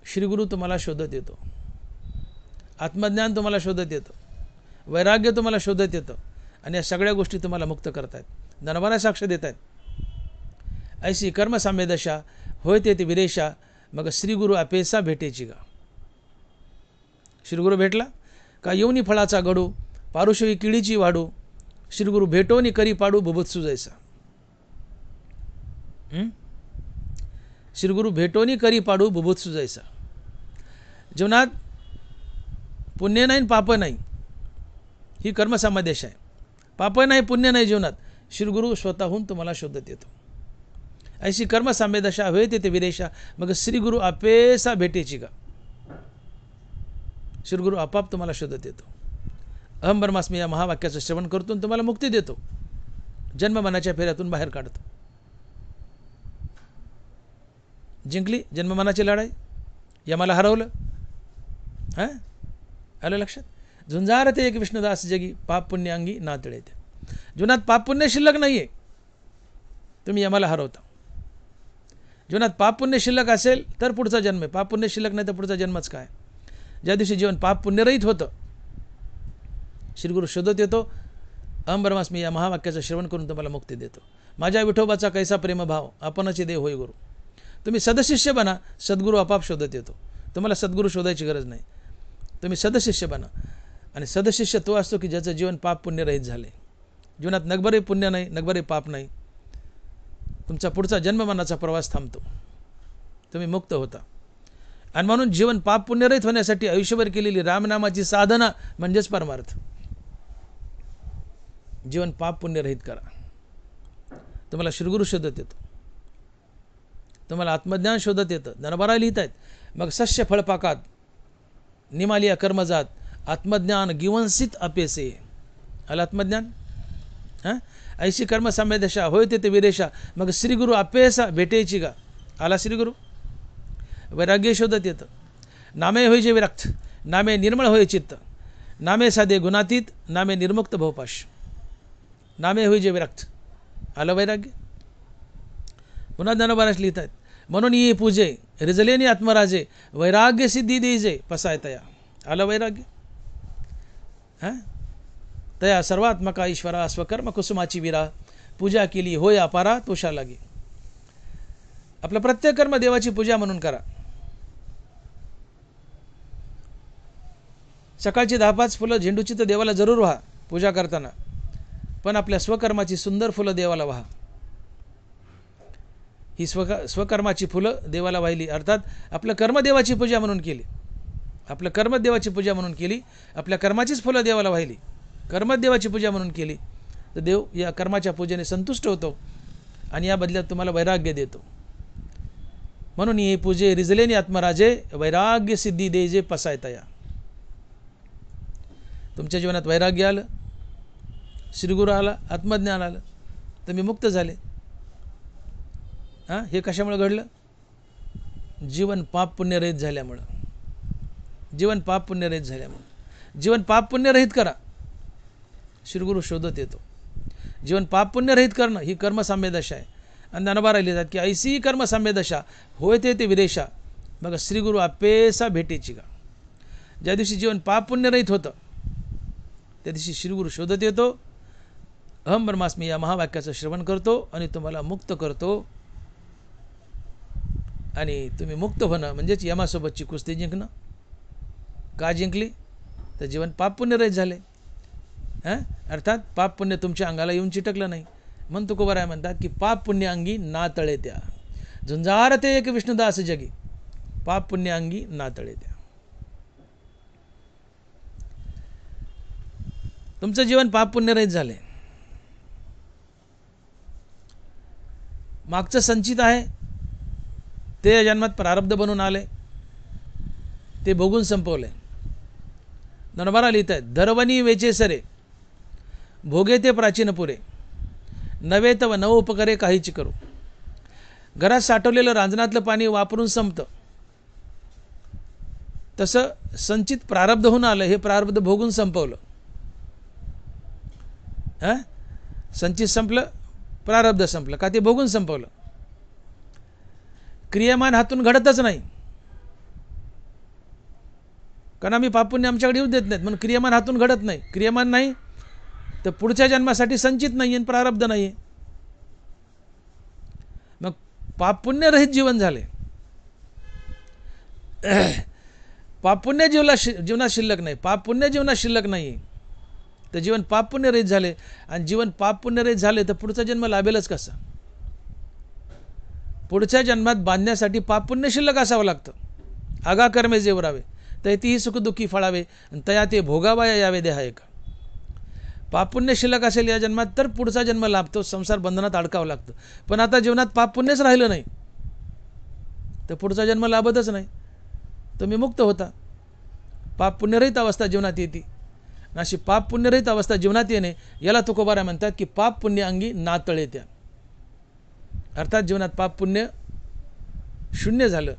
श्रीगुरु तुम्हाला शोधत येतो. आत्मज्ञान तुम्हाला शोधत येतं. वैराग्य तुम्हाला शोधत येतं. आणि या सगळ्या गोष्टी तुम्हाला मुक्त करतायत. ज्ञानोबा साक्ष देत आहेत. ऐसी कर्मसाम्य दशा होय ते विरेशा, मग श्रीगुरु अपेसा भेटेची गा. श्रीगुरु भेटला का येऊनी फळाचा गडू, पारुशवी किडीची वाडू, श्रीगुरु भेटोनी करी पाडू बुभुत्सू जैसा. श्रीगुरु भेटोनी करी पाडू बुभुत्सू जैसा. जीवनात पुण्य नाही, पाप नाही, ही कर्मसामदेश आहे. पाप नाही, पुण्य नाही. जीवनात श्रीगुरु स्वतःहून तुम्हाला शोधत येतो. ऐशी कर्मसाम्य दशा होय ते विरेशा, मग श्रीगुरु अपेसा भेटेची का. श्रीगुरु आपाप तुम्हाला शोधत येतो. अहम ब्रह्मास्मी या महावाक्याचं श्रवण करतो, तुम्हाला मुक्ती देतो. जन्ममनाच्या फेऱ्यातून बाहेर काढतो. जिंकली जन्ममनाची लढाई. यमाला हरवलं. आलं लक्षात? झुंजार ते एक विष्णुदास जगी, पाप पुण्य अंगी नातळे. जीवनात पाप पुण्य शिल्लक नाहीये, तुम्ही यमाला हरवता. जीवनात पाप पुण्य शिल्लक असेल तर पुढचा जन्म आहे. पाप पुण्य शिल्लक नाही तर पुढचा जन्मच काय. ज्या दिवशी जीवन पाप पुण्यरहित होतं, श्रीगुरु शोधत येतो. अहम ब्रह्मास्मी या महावाक्याचं श्रवण करून तुम्हाला मुक्ती देतो. माझ्या विठोबाचा कैसा प्रेमभाव, आपणचे देव होय गुरु. तुम्ही सदशिष्य बना, सद्गुरू आपाप शोधत येतो. तुम्हाला सद्गुरू शोधायची गरज नाही. तुम्ही सदशिष्य बना. आणि सदशिष्य तो असतो की ज्याचं जीवन पाप पुण्यरहित झाले. जीवनात नगभरही पुण्य नाही, नगभरही पाप नाही. तुमचा पुढचा जन्ममनाचा प्रवास थांबतो. तुम्ही मुक्त होता. आणि म्हणून जीवन पाप पुण्यरहित होण्यासाठी आयुष्यभर केलेली रामनामाची साधना म्हणजेच परमार्थ. जीवन पाप पुण्यरहित करा. तुम्हाला श्रीगुरु शोधत येतो. तुम्हाला आत्मज्ञान शोधत येतं. ज्ञानोबा लिहित आहेत, मग सस्य फळपाकात निमालिया कर्मजात आत्मज्ञान गिवंसित अपेसे. आलं आत्मज्ञान. ऐशी कर्मसाम्य दशा होय ते विरेशा, मग श्रीगुरु अपेसा भेटेची गा. आला श्रीगुरु. वैराग्य शोधत येतं. नामे होय जे विरक्त, नामे निर्मळ होय चित्त, नामे साधे गुणातीत, नामे निर्मुक्त भवपाश. नामे होय जे विरक्त. आलं वैराग्य. पुन्हा ज्ञानोबारास लिहित आहेत, म्हणून ये पूजे रिजलेनी आत्मराजे, वैराग्य सिद्धी देजे पसाय तया. आलं वैराग्य. तया सर्वात्मका ईश्वरा, स्वकर्म कुसुमाची विरा, पूजा केली होय अपारा तोषा लागे. आपलं प्रत्येक कर्म देवाची पूजा म्हणून करा. सकाळची 10-5 फुलं झेंडूची तर देवाला जरूर व्हा पूजा करताना, पण आपल्या स्वकर्माची सुंदर फुलं देवाला व्हा. ही स्वकर्माची फुलं देवाला वाहिली, अर्थात आपलं कर्म देवाची पूजा म्हणून केली, आपलं कर्म देवाची पूजा म्हणून केली, आपल्या कर्माचीच फुलं देवाला वाहिली, कर्म देवाची पूजा म्हणून केली, तर देव या कर्माच्या पूजेने संतुष्ट होतो आणि या बदल्यात तुम्हाला वैराग्य देतो. म्हणून हे पूजे रिजलेनी आत्मराजे वैराग्य सिद्धी दे जे पसायतया. तुमच्या जीवनात वैराग्य आलं, श्रीगुरु आला, आत्मज्ञान आलं, तर मी मुक्त झाले. हे कशामुळे घडलं? जीवन पाप पुण्यरहित झाल्यामुळं. जीवन पाप पुण्यरहित झाल्यामुळं. जीवन पाप पुण्यरहित करा, श्रीगुरु शोधत येतो. जीवन पाप पुण्यरहित करणं ही कर्मसाम्य दशा आहे. आणि ज्ञानोबा राहिली जात की ऐसी कर्मसाम्य दशा होय ते विदेशा, मग श्रीगुरु आपेसा भेटेची का. ज्या दिवशी जीवन पाप पुण्यरहित होतं त्या दिवशी श्रीगुरु शोधत येतो, अहम ब्रह्मास्मी या महावाक्याचं श्रवण करतो आणि तुम्हाला मुक्त करतो. आणि तुम्ही मुक्त होणं म्हणजेच यमासोबतची कुस्ती जिंकणं. का जिंकली? तर जीवन पाप पुण्यरहित झाले. अर्थात पाप पुण्य तुमच्या अंगाला येऊन चिटकलं नाही. म्हणून तुकोबाराय म्हणतात की पाप पुण्य अंगी ना तळे त्या, झुंजारते एक विष्णुदास जगी, पाप पुण्य अंगी ना तळे त्या. तुमचं जीवन पाप पुण्यरहित झाले. मागचं संचित आहे ते या जन्मात प्रारब्ध बनून आले, ते भोगून संपवले. नरबारा लिहित आहेत, धरवणी वेचे सरे भोगे ते प्राचीन पुरे, नवे तव नव उपकरे काहीची करू. घरात साठवलेलं रांजणातलं पाणी वापरून संपतं, तसं संचित प्रारब्ध होऊन आलं, हे प्रारब्ध भोगून संपवलं. संचित संपलं, प्रारब्ध संपलं, का ते भोगून संपवलं. क्रियामान हातून घडतच नाही, कारण आम्ही पापुण्य आमच्याकडे येऊ देत नाहीत, म्हणून क्रियामान हातून घडत नाही. क्रियामान नाही तर पुढच्या जन्मासाठी संचित नाही आणि प्रारब्ध नाही. मग पापुण्यरहित जीवन झाले. पापुण्य जीवनात शिल्लक नाही, पापुण्य जीवनात शिल्लक नाही, तर जीवन पाप पुण्यरहित झाले. आणि जीवन पाप पुण्यरहित झाले तर पुढचा जन्म लाभेलच कसा? पुढच्या जन्मात बांधण्यासाठी पाप पुण्य शिल्लक असावं लागतं. आगा कर्मे जेवरावे तैतीही सुखदुःखी फळावे तया ते भोगावाया यावे देहा एका. पाप पुण्य शिल्लक असेल या जन्मात तर पुढचा जन्म लाभतो, संसार बंधनात अडकावं लागतं. पण आता जीवनात पाप पुण्यच राहिलं नाही तर पुढचा जन्म लाभतच नाही, तुम्ही मुक्त होता. पाप पुण्यरहित अवस्था जीवनात येते. अशी पाप पुण्यरहित अवस्था जीवनात येणे याला तुकोबाराय म्हणतात की पाप पुण्य अंगी नातळे त्या. अर्थात जीवनात पाप पुण्य शून्य झालं,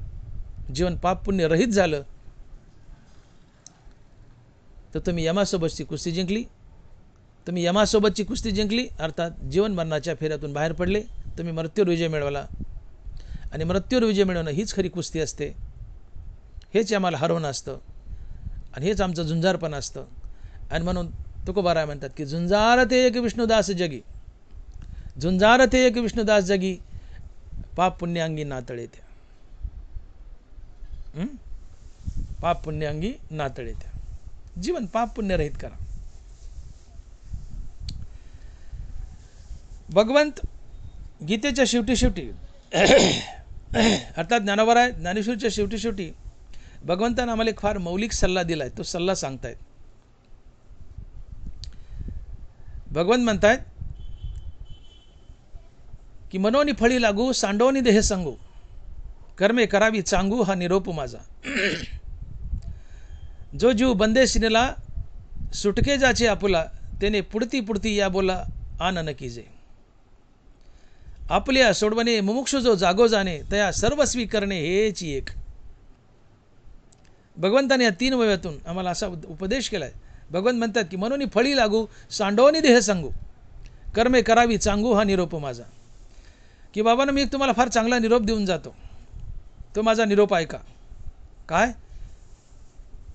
जीवन पाप पुण्य रहित झालं, तर तुम्ही यमासोबतची कुस्ती जिंकली. तुम्ही यमासोबतची कुस्ती जिंकली, अर्थात जीवन मरणाच्या फेऱ्यातून बाहेर पडले. तुम्ही मृत्यूवर विजय मिळवला. आणि मृत्यूवर विजय मिळवणं हीच खरी कुस्ती असते. हेच आम्हाला हरवणं असतं आणि हेच आमचं झुंजारपण असतं. आणि म्हणून तुकोबाराय म्हणतात की झुंजारते एक विष्णुदास जगी, झुंजारते एक विष्णुदास जगी, पाप पुण्यांगी नातळे त्या. पाप पुण्यांगी नातळे त्या. जीवन पाप पुण्यरहित करा. भगवंत गीतेच्या शेवटी अर्थात ज्ञानोबाराय ज्ञानेश्वरीच्या शेवटी भगवंतानं आम्हाला एक फार मौलिक सल्ला दिलाय. तो सल्ला सांगतायत. भगवंत म्हणतायत की मनोनी फळी लागू सांडोनी देह संगू, कर्मे करावी चांगू हा निरोप माझा. जो जीव बंदे सिनेला सुटके जाचे आपुला, तेने पुढती या बोला आनन कीजे. आपल्या सोडवणे मुमुक्षु जो जागो जाणे, तया सर्वस्वी करणे हेची एक. भगवंताने या 3 वयातून आम्हाला असा उपदेश केलाय. भगवंत म्हणतात की मनोनी फळी लागू सांडोनी देह सांगू, कर्मे करावी चांगू हा निरोप माझा. की बाबांनो, मी तुम्हाला फार चांगला निरोप देऊन जातो, तो माझा निरोप ऐका. काय?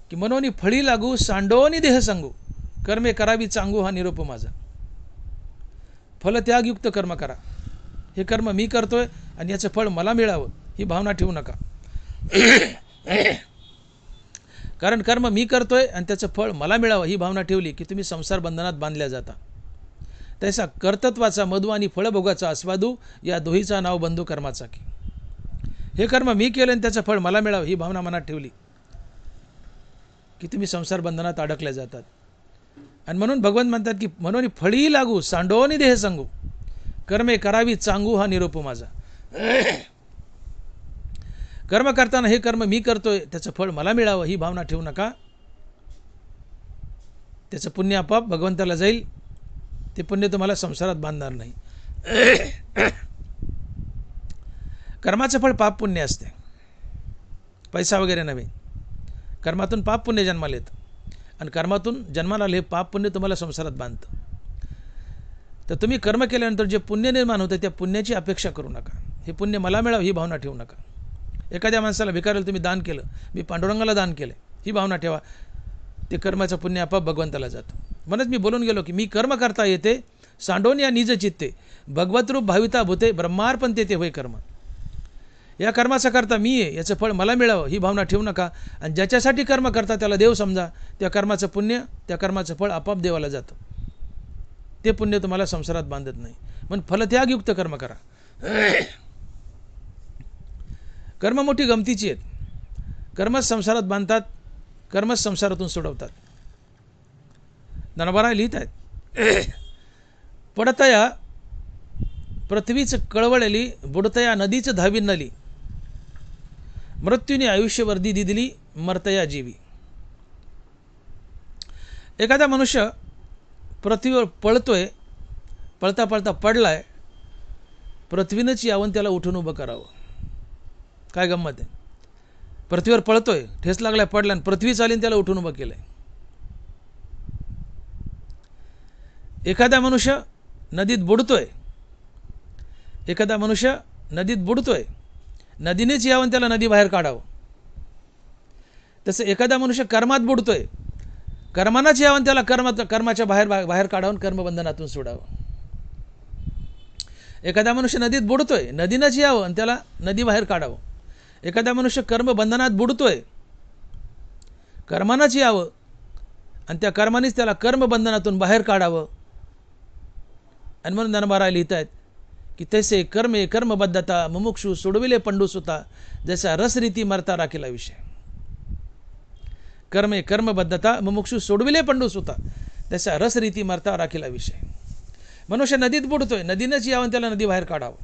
की मनोनी फळी लागू सांडोनी देह सांगू, कर्मे करावी चांगू हा निरोप माझा. फलत्यागयुक्त कर्म करा. हे कर्म मी करतोय आणि याचं फळ मला मिळावं ही भावना ठेवू नका. कारण कर्म मी करतोय आणि त्याचं फळ मला मिळावं ही भावना ठेवली की तुम्ही संसार बंधनात बांधल्या जाता. तैसा कर्तृत्वाचा मधू आणि फळभोगाचा आस्वादू या दोहीचा नाव बंधू कर्माचा की. हे कर्म मी केलं आणि त्याचं फळ मला मिळावं ही भावना मनात ठेवली की तुम्ही संसार बंधनात अडकले जातात. आणि म्हणून भगवंत म्हणतात की म्हणून फळी लागू सांडोनी देह सांगू कर्मे करावी चांगू हा निरोप माझा. कर्म करताना हे कर्म मी करतोय त्याचं फळ मला मिळावं ही भावना ठेवू नका. त्याचं पुण्य आपोआप भगवंताला जाईल. ते पुण्य तुम्हाला संसारात बांधणार नाही. कर्माचं फळ पाप पुण्य असते, पैसा वगैरे नव्हे. कर्मातून पाप पुण्य जन्माला येतं आणि कर्मातून जन्माला आले पाप पुण्य तुम्हाला संसारात बांधतं. तर तुम्ही कर्म केल्यानंतर जे पुण्य निर्माण होतं त्या पुण्याची अपेक्षा करू नका. हे पुण्य मला मिळावं ही भावना ठेवू नका. एखाद्या माणसाला भिकाऱ्याला तुम्ही दान केलं, मी पांडुरंगाला दान केलं ही भावना ठेवा. ते कर्माचं पुण्य आपोआप भगवंताला जातं. म्हणूनच मी बोलून गेलो की मी कर्म करता येते सांडोन या निज चित्ते भगवतरूप भाविता भूते ब्रह्मार्पण ते होय कर्म. या कर्माचा करता मी आहे, याचं फळ मला मिळावं ही भावना ठेवू नका. आणि ज्याच्यासाठी कर्म करता त्याला देव समजा. त्या कर्माचं पुण्य त्या कर्माचं फळ आपोआप देवाला जातं. ते पुण्य तुम्हाला संसारात बांधत नाही. म्हणून फलत्यागयुक्त कर्म करा. कर्म मोठी गमतीची आहेत. कर्मच संसारात बांधतात, कर्मच संसारातून सोडवतात. ज्ञानोबा लिहित आहेत पडतया पृथ्वीच कळवळली बुडतया नदीच धावी नली मृत्यूने आयुष्य वर्दी दिली मरतया जीवी. एखादा मनुष्य पृथ्वीवर पळतोय, पळता पळता पडलाय, पृथ्वीनंच यावं त्याला उठून उभं करावं. काय गंमत आहे. पृथ्वीवर पळतोय, ठेस लागलाय, पडला आणि पृथ्वी चालीन त्याला उठून उभं केलंय. एखादा मनुष्य नदीत बुडतोय, एखादा मनुष्य नदीत बुडतोय, नदीनेच यावं त्याला नदी बाहेर काढावं. तसं एखादा मनुष्य कर्मात बुडतोय, कर्मानाच यावं त्याला कर्माच्या बाहेर काढावून कर्मबंधनातून सोडावं. एखादा मनुष्य नदीत बुडतोय, नदीनंच यावं आणि त्याला नदी बाहेर काढावं. एखादा मनुष्य कर्मबंधनात बुडतोय, कर्मानंच यावं आणि त्या कर्मानेच त्याला कर्मबंधनातून बाहेर काढावं. आणि म्हणून ज्ञानोबा लिहित आहेत की तैसे कर्मे कर्मबद्धता मुमुक्षु सोडविले पंडूसुता जसा रसरीती मरता राखीला विषय. कर्मे कर्मबद्धता मुमुक्षु सोडविले पंडूसुता तसा रसरीती मरता राखीला विषय. मनुष्य नदीत बुडतोय, नदीनंच यावं त्याला नदी बाहेर काढावं.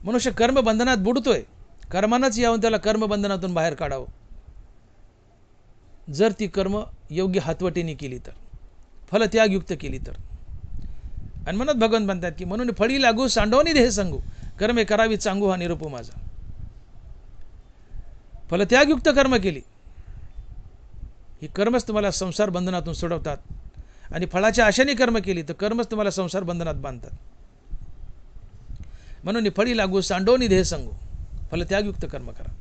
मनुष्य कर्मबंधनात बुडतोय, कर्मानंच यावं त्याला कर्मबंधनातून बाहेर काढावं. जर ती कर्म योग्य हातवटीने केली तर, फलत्यागयुक्त केली तर. आणि म्हणत भगवंत म्हणतात की म्हणून फळी लागू सांडवणी देह सांगू कर्मे करावी चांगू हा निरोप माझा. फलत्यागयुक्त कर्म केली ही कर्मच तुम्हाला संसार बंधनातून सोडवतात. आणि फळाच्या आशेने कर्म केली तर कर्मच तुम्हाला संसार बंधनात बांधतात. म्हणून फळी लागू सांडवणी देह सांगू फलत्यागयुक्त कर्म करा.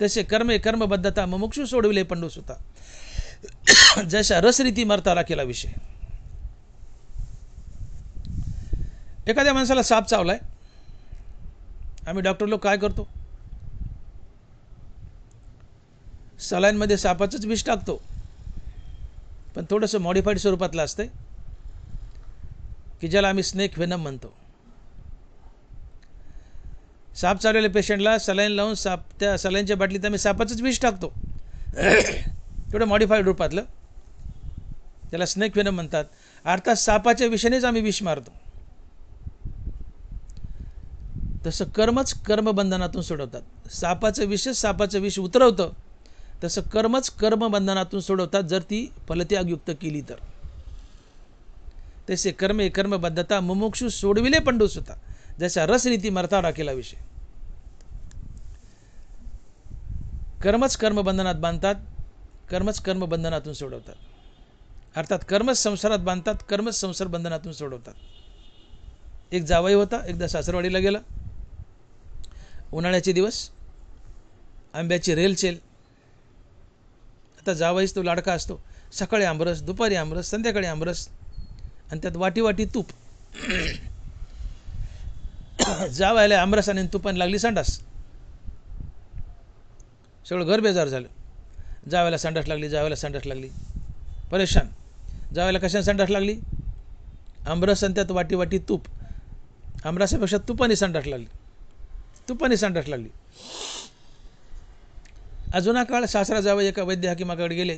तसे कर्मे कर्मबद्धता मुमुक्षु सोडविले पंडूसुता जशा रसरीती मरता राखीला विषय. एखाद्या माणसाला साप चावलाय, आम्ही डॉक्टर लोक काय करतो, सलाईनमध्ये सापाचंच विष टाकतो, पण थोडंसं मॉडिफाईड स्वरूपातलं असतंय की ज्याला आम्ही स्नेक व्हेनम म्हणतो. साप चावलेल्या पेशंटला सलाईन लावून त्या सलाईनच्या बाटलीत आम्ही सापाचंच विष टाकतो, थोडं मॉडिफाईड रूपातलं, त्याला स्नेक व्हेनम म्हणतात. अर्थात सापाच्या विषानेच आम्ही विष मारतो. तसं कर्मच कर्मबंधनातून सोडवतात. सापाचं विष उतरवतं, तसं कर्मच कर्मबंधनातून सोडवतात जर ती फलत्यागयुक्त केली तर. तसे कर्मे कर्मबद्धता मुमुक्षु सोडविले पंडूसुता जशा रसरीती मरता राखीला विषय. कर्मच कर्मबंधनात बांधतात, कर्मच कर्मबंधनातून सोडवतात. अर्थात कर्मच संसारात बांधतात, कर्मच संसार बंधनातून सोडवतात. एक जावई होता, एकदा सासरवाडीला गेला. उन्हाळ्याचे दिवस, आंब्याची रेलचेल. आता जावईच तो लाडका असतो. सकाळी आमरस, दुपारी आमरस, संध्याकाळी आमरस आणि त्यात वाटी वाटी तूप. जावायला आमरस आणि तुपाने लागली संडास. सगळं घर बेजार झालं. जावायला संडास लागली, जावायला संडास लागली, परेशान. जावायला कशाने संडास लागली, आमरस आणि त्यात वाटी वाटी तूप. आमरसापेक्षा तुपाने संडास लागली, तुपाने संडास लागली. अजुना काळ सासरा जावं एका वैद्य हाकिमाकडे गेले.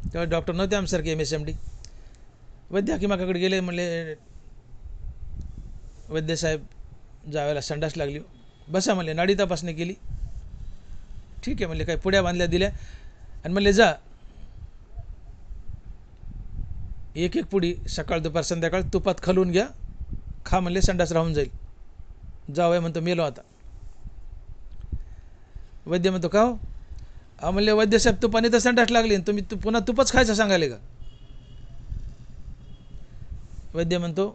तेव्हा डॉक्टर नव्हते आमसारखे MSMD. वैद्य हाकिमाकडे गेले, म्हणले वैद्यसाहेब जावेला संडास लागली. बसा म्हणले, नाडी तपासणी केली. ठीक आहे म्हणले, काही पुड्या बांधल्या दिल्या आणि म्हणले जा एक एक पुडी सकाळ दुपार संध्याकाळ तुपात खालून घ्या, खा म्हणले, संडास राहून जाईल. जावया म्हणतो मेलो आता. वैद्य म्हणतो का हो? म्हणले वैद्यसाहेब तुपाने तर संडास लागली, तुम्ही पुन्हा तुपच खायचं सांगाले का? वैद्य म्हणतो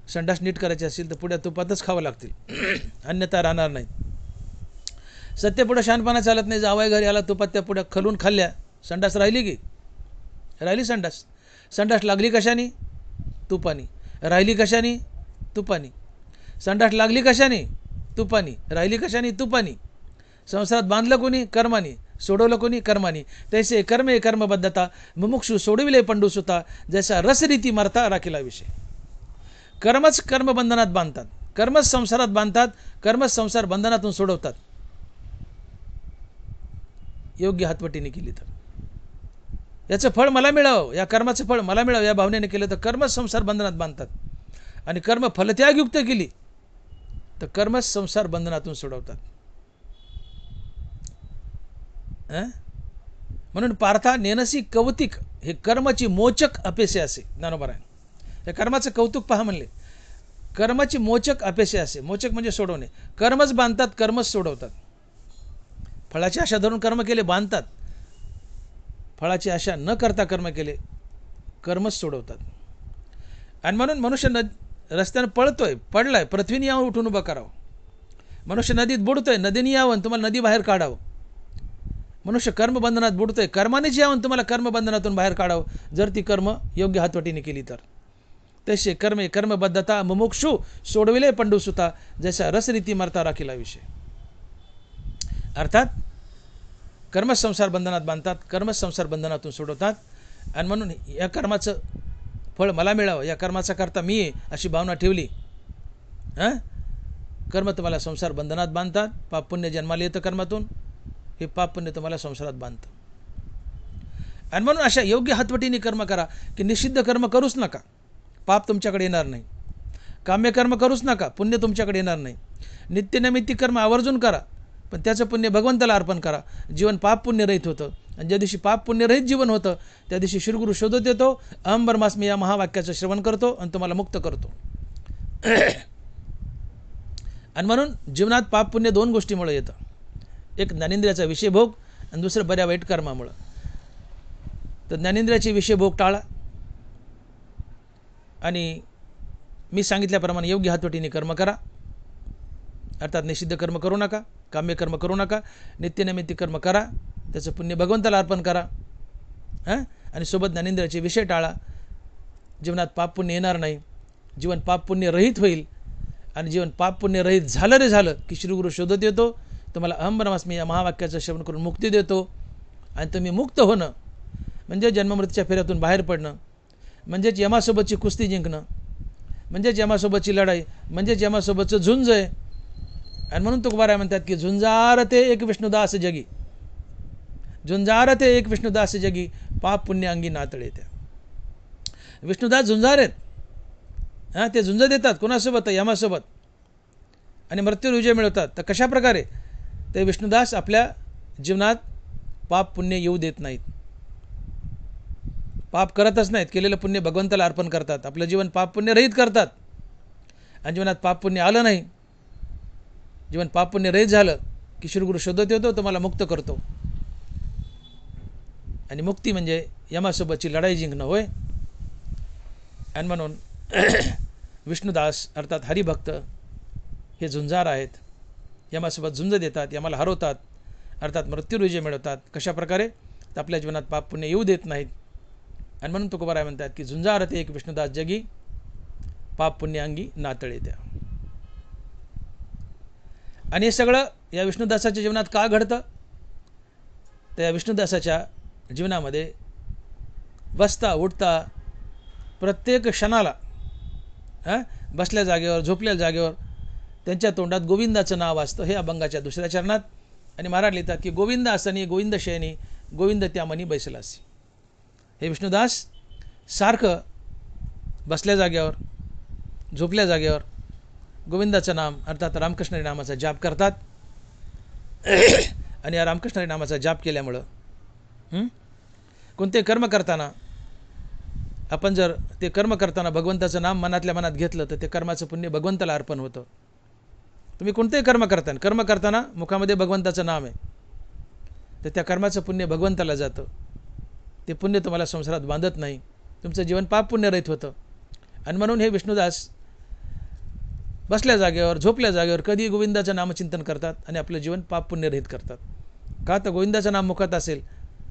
संडास नीट करायची असेल तर पुढ्या तुपातच खावं लागतील, अन्यथा राहणार नाही. सत्य पुढं शहाणपणा चालत नाही. जावया घरी आला, तुपात त्या पुढ्या खलून खाल्ल्या, संडास राहिली की राहिली संडास. संडास लागली कशाने? तुपानी. राहिली कशाने? तुपानी. संडास लागली कशाने? तुपानी. राहिली कशाने? तुपानी. संसारात बांधलं कोणी? कर्मानी. सोडवलं कोणी? कर्मानी. तैसे कर्मे कर्मबद्धता मुमुक्षु सोडविले पंडूसुता, जैसा रसरीती मरता राखीला विषय. कर्मच कर्मबंधनात बांधतात, कर्मच संसारात बांधतात, कर्मच संसार बंधनातून सोडवतात. योग्य हातवटीने केली तर याचं फळ मला मिळावं, या कर्माचं फळ मला मिळावं या भावनेने केलं तर कर्मच संसार बंधनात बांधतात. आणि कर्म फलत्यागयुक्त केली तर कर्मच संसार बंधनातून सोडवतात. म्हणून पार्था नेनसी कौतिक, हे कर्माची मोचक अपेक्षे असे. ज्ञानोबा आहे या कर्माचं कौतुक पहा म्हणले. कर्माची मोचक अपेक्षे असे. मोचक म्हणजे सोडवणे. कर्मच बांधतात, कर्मच सोडवतात. फळाची आशा धरून कर्म केले बांधतात, फळाची आशा न करता कर्म केले कर्मच सोडवतात. आणि म्हणून मनुष्य रस्त्यानं पळतोय, पडलाय, पृथ्वीने यावं उठून उभं करावं. मनुष्य नदीत बुडतोय, नदीने यावं तुम्हाला नदी बाहेर काढावं. मनुष्य कर्मबंधनात बुडतोय, कर्मानेच यावं तुम्हाला कर्मबंधनातून बाहेर काढावं, जर ती कर्म योग्य हातवटीने केली तर. तसे कर्मे कर्मबद्धता मुमुक्षु सोडविले पंडूसुता, जैसा रसरीती मरता राखीला विषय. अर्थात कर्मच संसार बंधनात बांधतात, कर्मच संसार बंधनातून सोडवतात. आणि म्हणून या कर्माचं फळ मला मिळावं, या कर्माचा करता मी आहे अशी भावना ठेवली. कर्म तुम्हाला संसार बंधनात बांधतात. पाप पुण्य जन्माला येतं कर्मातून, हे पाप पुण्य तुम्हाला संसारात बांधतं. आणि म्हणून अशा योग्य हातवटीने कर्म करा की निषिद्ध कर्म करूच नका, पाप तुमच्याकडे येणार नाही. काम्य कर्म करूच नका, पुण्य तुमच्याकडे येणार नाही. नित्यनैमित्तिक कर्म आवर्जून करा, पण त्याचं पुण्य भगवंताला अर्पण करा. जीवन पाप पुण्यरहित होतं. आणि ज्या दिवशी पाप पुण्यरहित जीवन होतं त्या दिवशी श्रीगुरु शोधत येतो, अहम ब्रह्मास्मी या महावाक्याचं श्रवण करतो आणि तुम्हाला मुक्त करतो. आणि म्हणून जीवनात पाप पुण्य दोन गोष्टीमुळे येतं. एक ज्ञानेंद्रियाचा विषयभोग आणि दुसरं बऱ्या वाईट कर्मामुळं. तर ज्ञानेंद्रियाचे विषयभोग टाळा आणि मी सांगितल्याप्रमाणे योग्य हातवटीने कर्म करा. अर्थात निषिद्ध कर्म करू नका, काम्य कर्म करू नका, नित्यनैमित्तिक कर्म करा, त्याचं पुण्य भगवंताला अर्पण करा. आणि सोबत ज्ञानेंद्रियाचे विषय टाळा. जीवनात पाप पुण्य येणार नाही, जीवन पाप पुण्य रहित होईल. आणि जीवन पाप पुण्य रहित झालं रे झालं की श्रीगुरु शोधत येतो, तुम्हाला अहम ब्रह्मास्मी या महावाक्याचं श्रवण करून मुक्ती देतो. आणि तुम्ही मुक्त होणं म्हणजे जन्ममृत्यूच्या फेऱ्यातून बाहेर पडणं, म्हणजेच यमासोबतची कुस्ती जिंकणं, म्हणजेच यमासोबतची लढाई, म्हणजेच यमासोबतचं झुंज आहे. आणि म्हणून तुकोबाराय म्हणतात की झुंजार ते एक विष्णुदास जगी, झुंजार ते एक विष्णुदास जगी, पाप पुण्य अंगी नातळे. त्या विष्णुदास झुंजार आहेत. ते झुंज देतात कोणासोबत? यमासोबत. आणि मृत्यूवर विजय मिळवतात. तर कशा प्रकारे? ते विष्णुदास आपल्या जीवनात पाप पुण्य येऊ देत नाहीत, पाप करतच नाहीत. केलेलं पुण्य भगवंताला अर्पण करतात, आपलं जीवन पाप पुण्य रहित करतात. आणि जीवनात पाप पुण्य आलं नाही, जीवन पाप पुण्य रहित झालं की श्रीगुरु शोधत येतो, तुम्हाला मुक्त करतो. आणि मुक्ती म्हणजे यमासोबतची लढाई जिंकणं होय. आणि म्हणून विष्णुदास अर्थात हरिभक्त हे झुंजार आहेत. यमासोबत झुंज देतात, यमाला हरवतात, अर्थात मृत्यूवर विजय मिळवतात. कशा प्रकारे? तर आपल्या जीवनात पाप पुण्य येऊ देत नाहीत. आणि म्हणून तुकोबाराय म्हणतात की झुंजार ते एक विष्णुदास जगी, पाप पुण्य अंगी नातळे. त्या आणि हे सगळं या विष्णुदासाच्या जीवनात का घडतं? तर या विष्णुदासाच्या जीवनामध्ये बसता उठता प्रत्येक क्षणाला बसल्या जागेवर झोपल्या जागेवर त्यांच्या तोंडात गोविंदाचं नाव असतं. हे अभंगाच्या दुसऱ्या चरणात. आणि महाराज लिहितात की गोविंद असनी गोविंद शयनी गोविंद त्या मनी बैसलासी. हे विष्णुदास सारखं बसल्या जागेवर झोपल्या जागेवर गोविंदाचं नाम अर्थात रामकृष्ण नामाचा जाप करतात. आणि या रामकृष्ण नामाचा जाप केल्यामुळं कोणते कर्म करताना आपण जर ते कर्म करताना भगवंताचं नाम मनातल्या मनात घेतलं तर ते कर्माचं पुण्य भगवंताला अर्पण होतं. तुम्ही कोणतेही कर्म करताना मुखामध्ये भगवंताचं नाम आहे तर त्या कर्माचं पुण्य भगवंताला जातं. ते पुण्य तुम्हाला संसारात बांधत नाही. तुमचं जीवन पाप पुण्यरहित होतं. आणि म्हणून हे विष्णुदास बसल्या जागेवर झोपल्या जागेवर कधी गोविंदाचं नामचिंतन करतात आणि आपलं जीवन पाप पुण्यरहित करतात. का तर गोविंदाचं नाम मुखात असेल,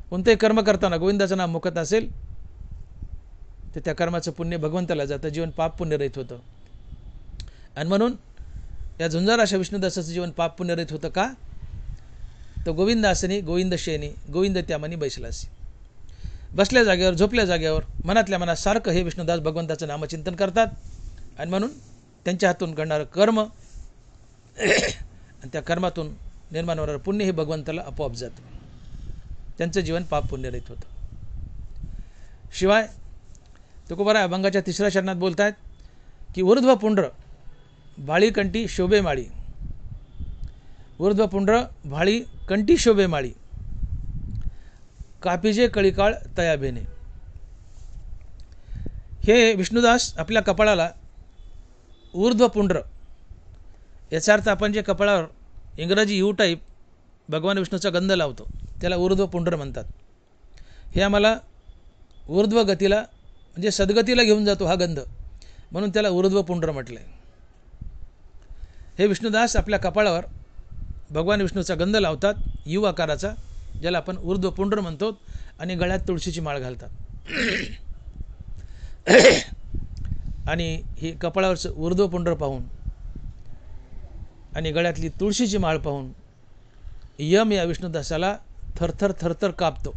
कोणतेही कर्म करताना गोविंदाचं नाम मुखात असेल तर त्या कर्माचं पुण्य भगवंताला जातं, जीवन पाप पुण्यरहित होतं. आणि म्हणून या झुंजार अशा विष्णुदासाचं जीवन पाप पुण्यरहित होतं. का तर गोविंद असनी गोविंद शयनी गोविंद त्या मनी बैसलासी. बसल्या जागेवर झोपल्या जागेवर मनातल्या मनात सारखं हे विष्णुदास भगवंताचं नामचिंतन करतात. आणि म्हणून त्यांच्या हातून घडणारं कर्म आणि त्या कर्मातून निर्माण होणारं पुण्य हे भगवंताला आपोआप जातं. त्यांचं जीवन पाप पुण्यरहित होतं. शिवाय तुकोबाराय अभंगाच्या तिसऱ्या चरणात बोलतायत की ऊर्ध्व पुंड्र भाळी कंठी शोभे माळी. ऊर्ध्व पुंड्र भाळी कंठी शोभे माळी कापिजे कळीकाळ तया भेने. हे विष्णुदास आपल्या कपाळाला ऊर्ध्व पुंड्र याचा अर्थ आपण जे कपाळावर इंग्रजी यू टाईप भगवान विष्णूचा गंध लावतो त्याला ऊर्ध्व पुंड्र म्हणतात. हे आम्हाला ऊर्ध्व गतीला म्हणजे सद्गतीला घेऊन जातो हा गंध, म्हणून त्याला ऊर्ध्व पुंड्र म्हटलं आहे. हे विष्णुदास आपल्या कपाळावर भगवान विष्णूचा गंध लावतात यू आकाराचा, ज्याला आपण ऊर्ध्व पुंड्र म्हणतो. आणि गळ्यात तुळशीची माळ घालतात. आणि ही कपाळावरचं ऊर्ध्व पुंड्र पाहून आणि गळ्यातली तुळशीची माळ पाहून यम या विष्णुदासाला थरथर थरथर कापतो.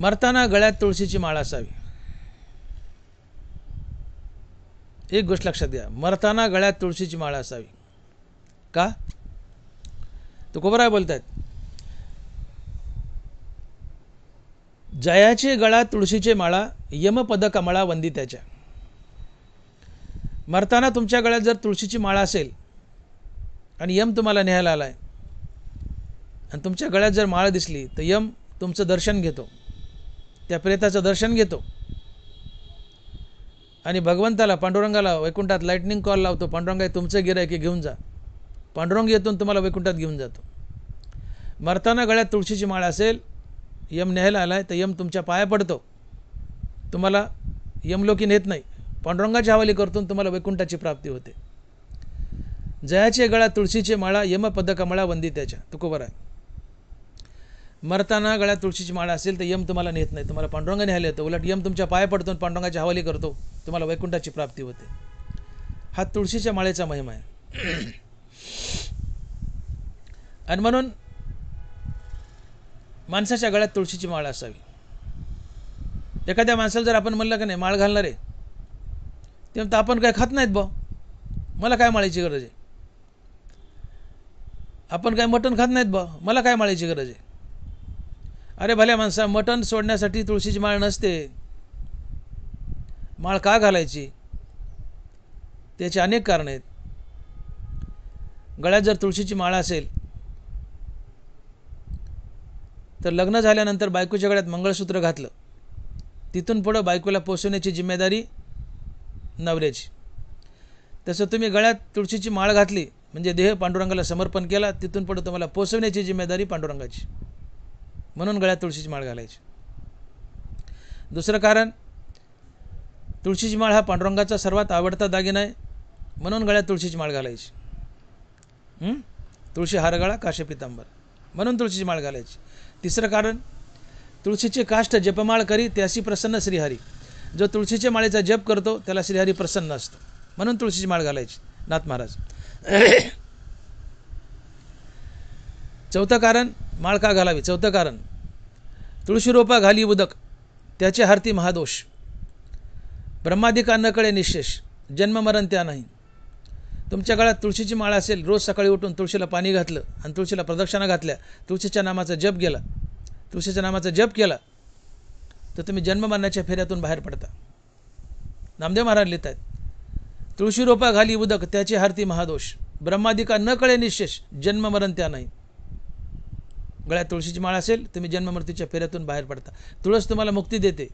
मरताना गळ्यात तुळशीची माळ असावी. एक गोष्ट लक्षात घ्या, मरताना गळ्यात तुळशीची माळ असावी. का तुकोबाराय बोलतायत जयाचे गळा तुळशीचे माळा यमपद कमळा वंदित्याच्या. मरताना तुमच्या गळ्यात जर तुळशीची माळा असेल आणि यम तुम्हाला न्यायला आलाय आणि तुमच्या गळ्यात जर माळ दिसली तर यम तुमचं दर्शन घेतो, त्या प्रेताचं दर्शन घेतो आणि भगवंताला पांडुरंगाला वैकुंठात लाइटनिंग कॉल लावतो. पांडुरंगा तुमचं गिरायक की घेऊन जा. पांडुरंग येतून तुम्हाला वैकुंठात घेऊन जातो. मरताना गळ्यात तुळशीची माळ असेल, यम न्यायला आलाय तर यम तुमच्या पाया पडतो, तुम्हाला यमलोकी नेत नाही, पांडुरंगाच्या हवाली करतून तुम्हाला वैकुंठाची प्राप्ती होते. जयाचे गळ्यात तुळशीचे माळा यमपद कमळा वंदित्याच्या. तुकोबाराय मरताना गळ्यात तुळशीची माळा असेल तर यम तुम्हाला नेत नाही, तुम्हाला पांडुरंगाने न्यायला येतं. उलट यम तुमच्या पाया पडतो, पांडुरंगाच्या हवाली करतो, तुम्हाला वैकुंठाची प्राप्ती होते. हा तुळशीच्या माळेचा महिमा आहे. आणि म्हणून माणसाच्या गळ्यात तुळशीची माळ असावी. एखाद्या माणसाला जर आपण म्हणलं का नाही माळ घालणार आहे, ते म्हणतं आपण काय खात नाहीत बा, मला काय माळेची गरज आहे. आपण काय मटण खात नाहीत बा, मला काय माळेची गरज आहे. अरे भल्या माणसा, मटण सोडण्यासाठी तुळशीची माळ नसते. माळ का घालायची त्याचे अनेक कारण आहेत. गळ्यात जर तुळशीची माळ असेल तर लग्न झाल्यानंतर बायकोच्या गळ्यात मंगळसूत्र घातलं, तिथून पुढं बायकोला पोसवण्याची जिम्मेदारी नवऱ्याची. तसं तुम्ही गळ्यात तुळशीची माळ घातली म्हणजे देह पांडुरंगाला समर्पण केला, तिथून पुढं तुम्हाला पोसवण्याची जिम्मेदारी पांडुरंगाची. म्हणून गळ्यात तुळशीची माळ घालायची. दुसरं कारण, तुळशीची माळ हा पांडुरंगाचा सर्वात आवडता दागिना आहे, म्हणून गळ्यात तुळशीची माळ घालायची. तुळशी हारगळा काशे पितांबर, म्हणून तुळशीची माळ घालायची. तिसरं कारण, तुळशीचे काष्ट जपमाळ करी त्याशी प्रसन्न श्रीहरी. जो तुळशीच्या माळेचा जप करतो त्याला श्रीहरी प्रसन्न असतो, म्हणून तुळशीची माळ घालायची. नाथ महाराज. चौथं कारण, माळ का घालावी. चौथं कारण, तुळशी रोपा घाली उदक त्याचे हारती महादोष. ब्रह्मादिका न कळे निशेष जन्म मरण त्या नाही. तुमच्या गळ्यात तुळशीची माळ असेल, रोज सकाळी उठून तुळशीला पाणी घातलं आणि तुळशीला प्रदक्षिणा घातल्या, तुळशीच्या नामाचा जप गेला, तुळशीच्या नामाचा जप केला, तर तुम्ही जन्म मरणाच्या फेऱ्यातून बाहेर पडता. नामदेव महाराज लिहित आहेत, तुळशी रोपा घाली उदक त्याची हारती महादोष. ब्रह्मादिका न कळे निशेष जन्म मरण त्या नाही. गळ्यात तुळशीची माळ असेल, तुम्ही जन्ममृत्यूच्या फेऱ्यातून बाहेर पडता. तुळस तुम्हाला मुक्ती देते,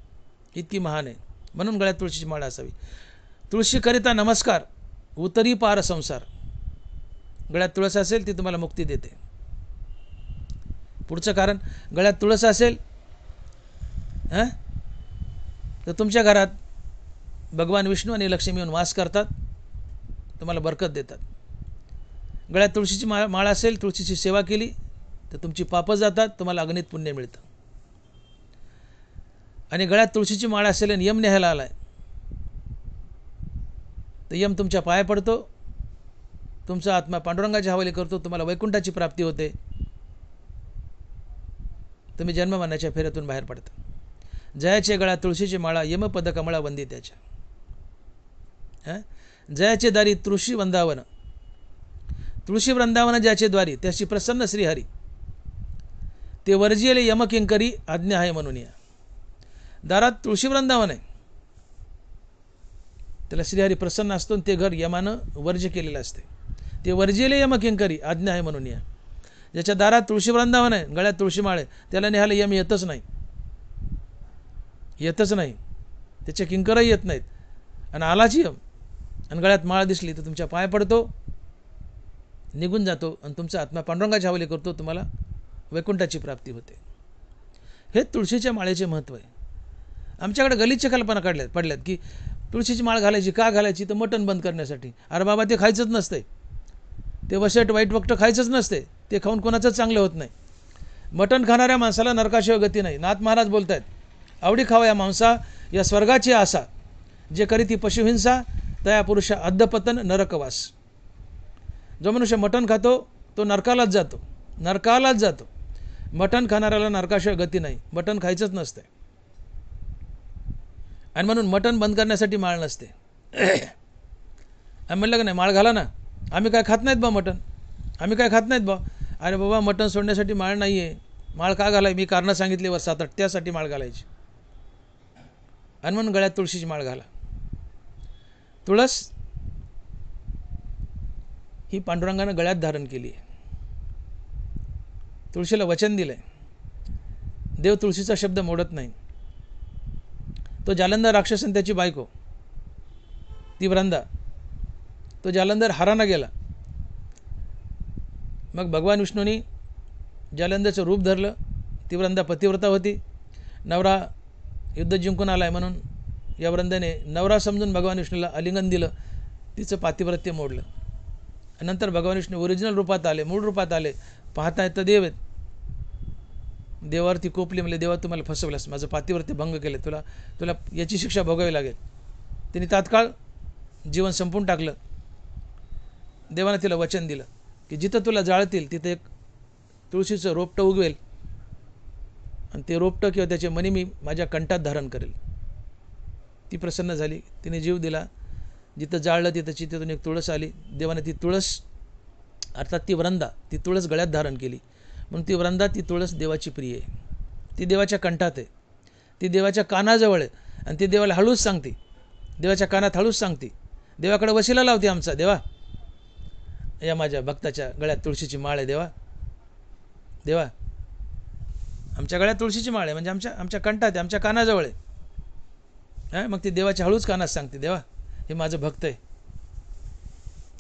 इतकी महान आहे. म्हणून गळ्यात तुळशीची माळ असावी. तुळशीकरिता नमस्कार उतरी पार संसार. गळ्यात तुळस असेल ती तुम्हाला मुक्ती देते. पुढचं कारण, गळ्यात तुळस असेल तर तुमच्या घरात भगवान विष्णू आणि लक्ष्मी येऊन वास करतात, तुम्हाला बरकत देतात. गळ्यात तुळशीची माळ असेल, तुळशीची सेवा केली तर तुमची पापं जातात, तुम्हाला अगणित पुण्य मिळतं. आणि गळ्यात तुळशीची माळ असेल आणि यम न्यायला आलाय तर यम तुमच्या पाया पडतो, तुमचा आत्मा पांडुरंगाच्या हवाली करतो, तुम्हाला वैकुंठाची प्राप्ती होते, तुम्ही जन्म मरणाच्या फेऱ्यातून बाहेर पडता. जयाचे गळ्यात तुळशीची माळा यमपद कमळा वंदी त्याच्या. जयाचे दारी तुळशी वृंदावन, तुळशी वृंदावन ज्याचे द्वारी त्याची प्रसन्न श्रीहरी. ते वर्जियले यमकिंकरी आज्ञा आहे म्हणून या. दारात तुळशी वृंदावन आहे, त्याला श्रीहरी प्रसन्न असतो आणि ते घर यमानं वर्ज्य केलेलं असते. ते वर्जियले यमकिंकरी आज्ञा आहे म्हणून या. ज्याच्या दारात तुळशी वृंदावन आहे, गळ्यात तुळशी माळ आहे, त्याला निहायला यम येतच नाही, येतच नाही. त्याच्या किंकरही येत नाहीत. आणि आलाची यम आणि गळ्यात माळ दिसली तर तुमच्या पाय पडतो, निघून जातो आणि तुमचा आत्मा पांडुरंगाच्या हवाली करतो, तुम्हाला वैकुंठाची प्राप्ती होते. हे तुळशीच्या माळेचे महत्त्व आहे. आमच्याकडे गलिच्छ कल्पना पडल्यात की तुळशीची माळ घालायची, का घालायची, तर मटण बंद करण्यासाठी. अरे बाबा, ते खायचंच नसते, ते वसट वाईट वक्त खायचंच नसते, ते खाऊन कोणाचंच चांगलं होत नाही. मटण खाणाऱ्या माणसाला नरकाशिवाय गती नाही. नाथ महाराज बोलत आहेत, आवडी खावा या मांसा या स्वर्गाची आशा, जे करीती पशुहिंसा तया पुरुषा अद्दपतन नरकवास. जो मनुष्य मटण खातो तो नरकालाच जातो, नरकालाच जातो. मटण खाणाऱ्याला नरकाशिवाय गती नाही, मटण खायचंच नसते. आणि म्हणून मटण बंद करण्यासाठी माळ नसते. आम्ही म्हणलं का नाही, माळ घाला ना, आम्ही काय खात नाहीत बा मटण, आम्ही काय खात नाहीत बा. अरे बाबा, मटण सोडण्यासाठी माळ नाही आहे. माळ का घालाय, मी कारणं सांगितली वर 7-8, त्यासाठी माळ घालायची. आणि म्हणून गळ्यात तुळशीची माळ घाला. तुळस ही पांडुरंगानं गळ्यात धारण केली आहे. तुळशीला वचन दिलं आहे, देव तुळशीचा शब्द मोडत नाही. तो जालंधर राक्षस आणि त्याची बायको ती वृंदा, तो जालंधर हाराना गेला. मग भगवान विष्णूंनी जालंधरचं रूप धरलं. ती वृंदा पतिव्रता होती, नवरा युद्ध जिंकून आलाय म्हणून या वृंदाने नवरा समजून भगवान विष्णूला आलिंगन दिलं, तिचं पातिव्रत्य मोडलं. नंतर भगवान विष्णू ओरिजिनल रूपात आले, मूळ रूपात आले. पाहता येतं देव आहेत. देवावरती कोपली, म्हणजे देवा तुम्हाला फसवलंस, माझं पातिव्रत्य भंग केले, तुला तुला याची शिक्षा भोगावी लागेल. तिने तात्काळ जीवन संपून टाकलं. देवानं तिला वचन दिलं की जिथं तुला जाळतील तिथं एक तुळशीचं रोपटं उगवेल आणि ते रोपटं किंवा त्याचे मणी मी माझ्या कंठात धारण करेल. ती प्रसन्न झाली, तिने जीव दिला. जिथं जाळलं तिथं तिथून एक तुळस आली. देवाने ती तुळस अर्थात ती वृंदा, ती तुळस गळ्यात धारण केली. म्हणून ती वृंदा, ती तुळस देवाची प्रिय आहे. ती देवाच्या कंठात आहे, ती देवाच्या कानाजवळ आहे आणि ती देवाला हळूच सांगते, देवाच्या कानात हळूच सांगते. देवाकडे वशिला लावते, आमचा देवा, या माझ्या भक्ताच्या गळ्यात तुळशीची माळ आहे. देवा देवा आमच्या गळ्यात तुळशीची माळ आहे, म्हणजे आमच्या कंठात आहे, आमच्या कानाजवळ आहे. मग ती देवाच्या हळूच कानात सांगते, देवा हे माझं भक्त आहे,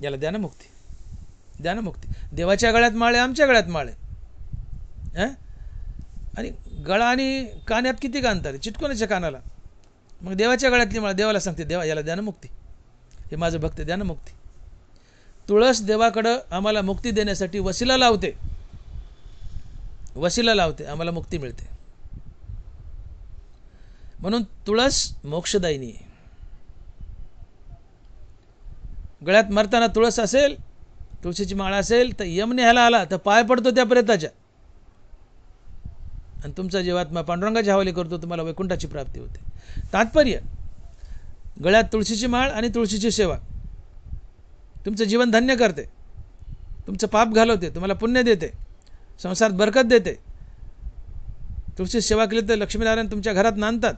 याला द्या ना मुक्ती, द्या ना मुक्ती. देवाच्या गळ्यात माळ आहे, आमच्या गळ्यात माळ आहे. आणि गळा आणि कान्यात किती का अंतर आहे, चिटकोनाच्या कानाला. मग देवाच्या गळ्यातली माळ देवाला सांगते, देवा याला द्या ना मुक्ती, हे माझं भक्त, द्या ना मुक्ती. तुळस देवाकडं आम्हाला मुक्ती देण्यासाठी वसिला लावते, वसिला लावते, आम्हाला मुक्ती मिळते. म्हणून तुळस मोक्षदायिनी आहे. गळ्यात मरताना तुळस असेल, तुळशीची माळ असेल तर यम न्यायला आला तर पाय पडतो त्या प्रेताच्या. आणि तुमचा जीवात्मा पांडुरंगाच्या हवाली करतो, तुम्हाला वैकुंठाची प्राप्ती होते. तात्पर्य, गळ्यात तुळशीची माळ आणि तुळशीची सेवा तुमचं जीवन धन्य करते, तुमचं पाप घालवते, तुम्हाला पुण्य देते, संसारात बरकत देते. तुळशीची सेवा केली तर लक्ष्मीनारायण तुमच्या घरात नांदतात,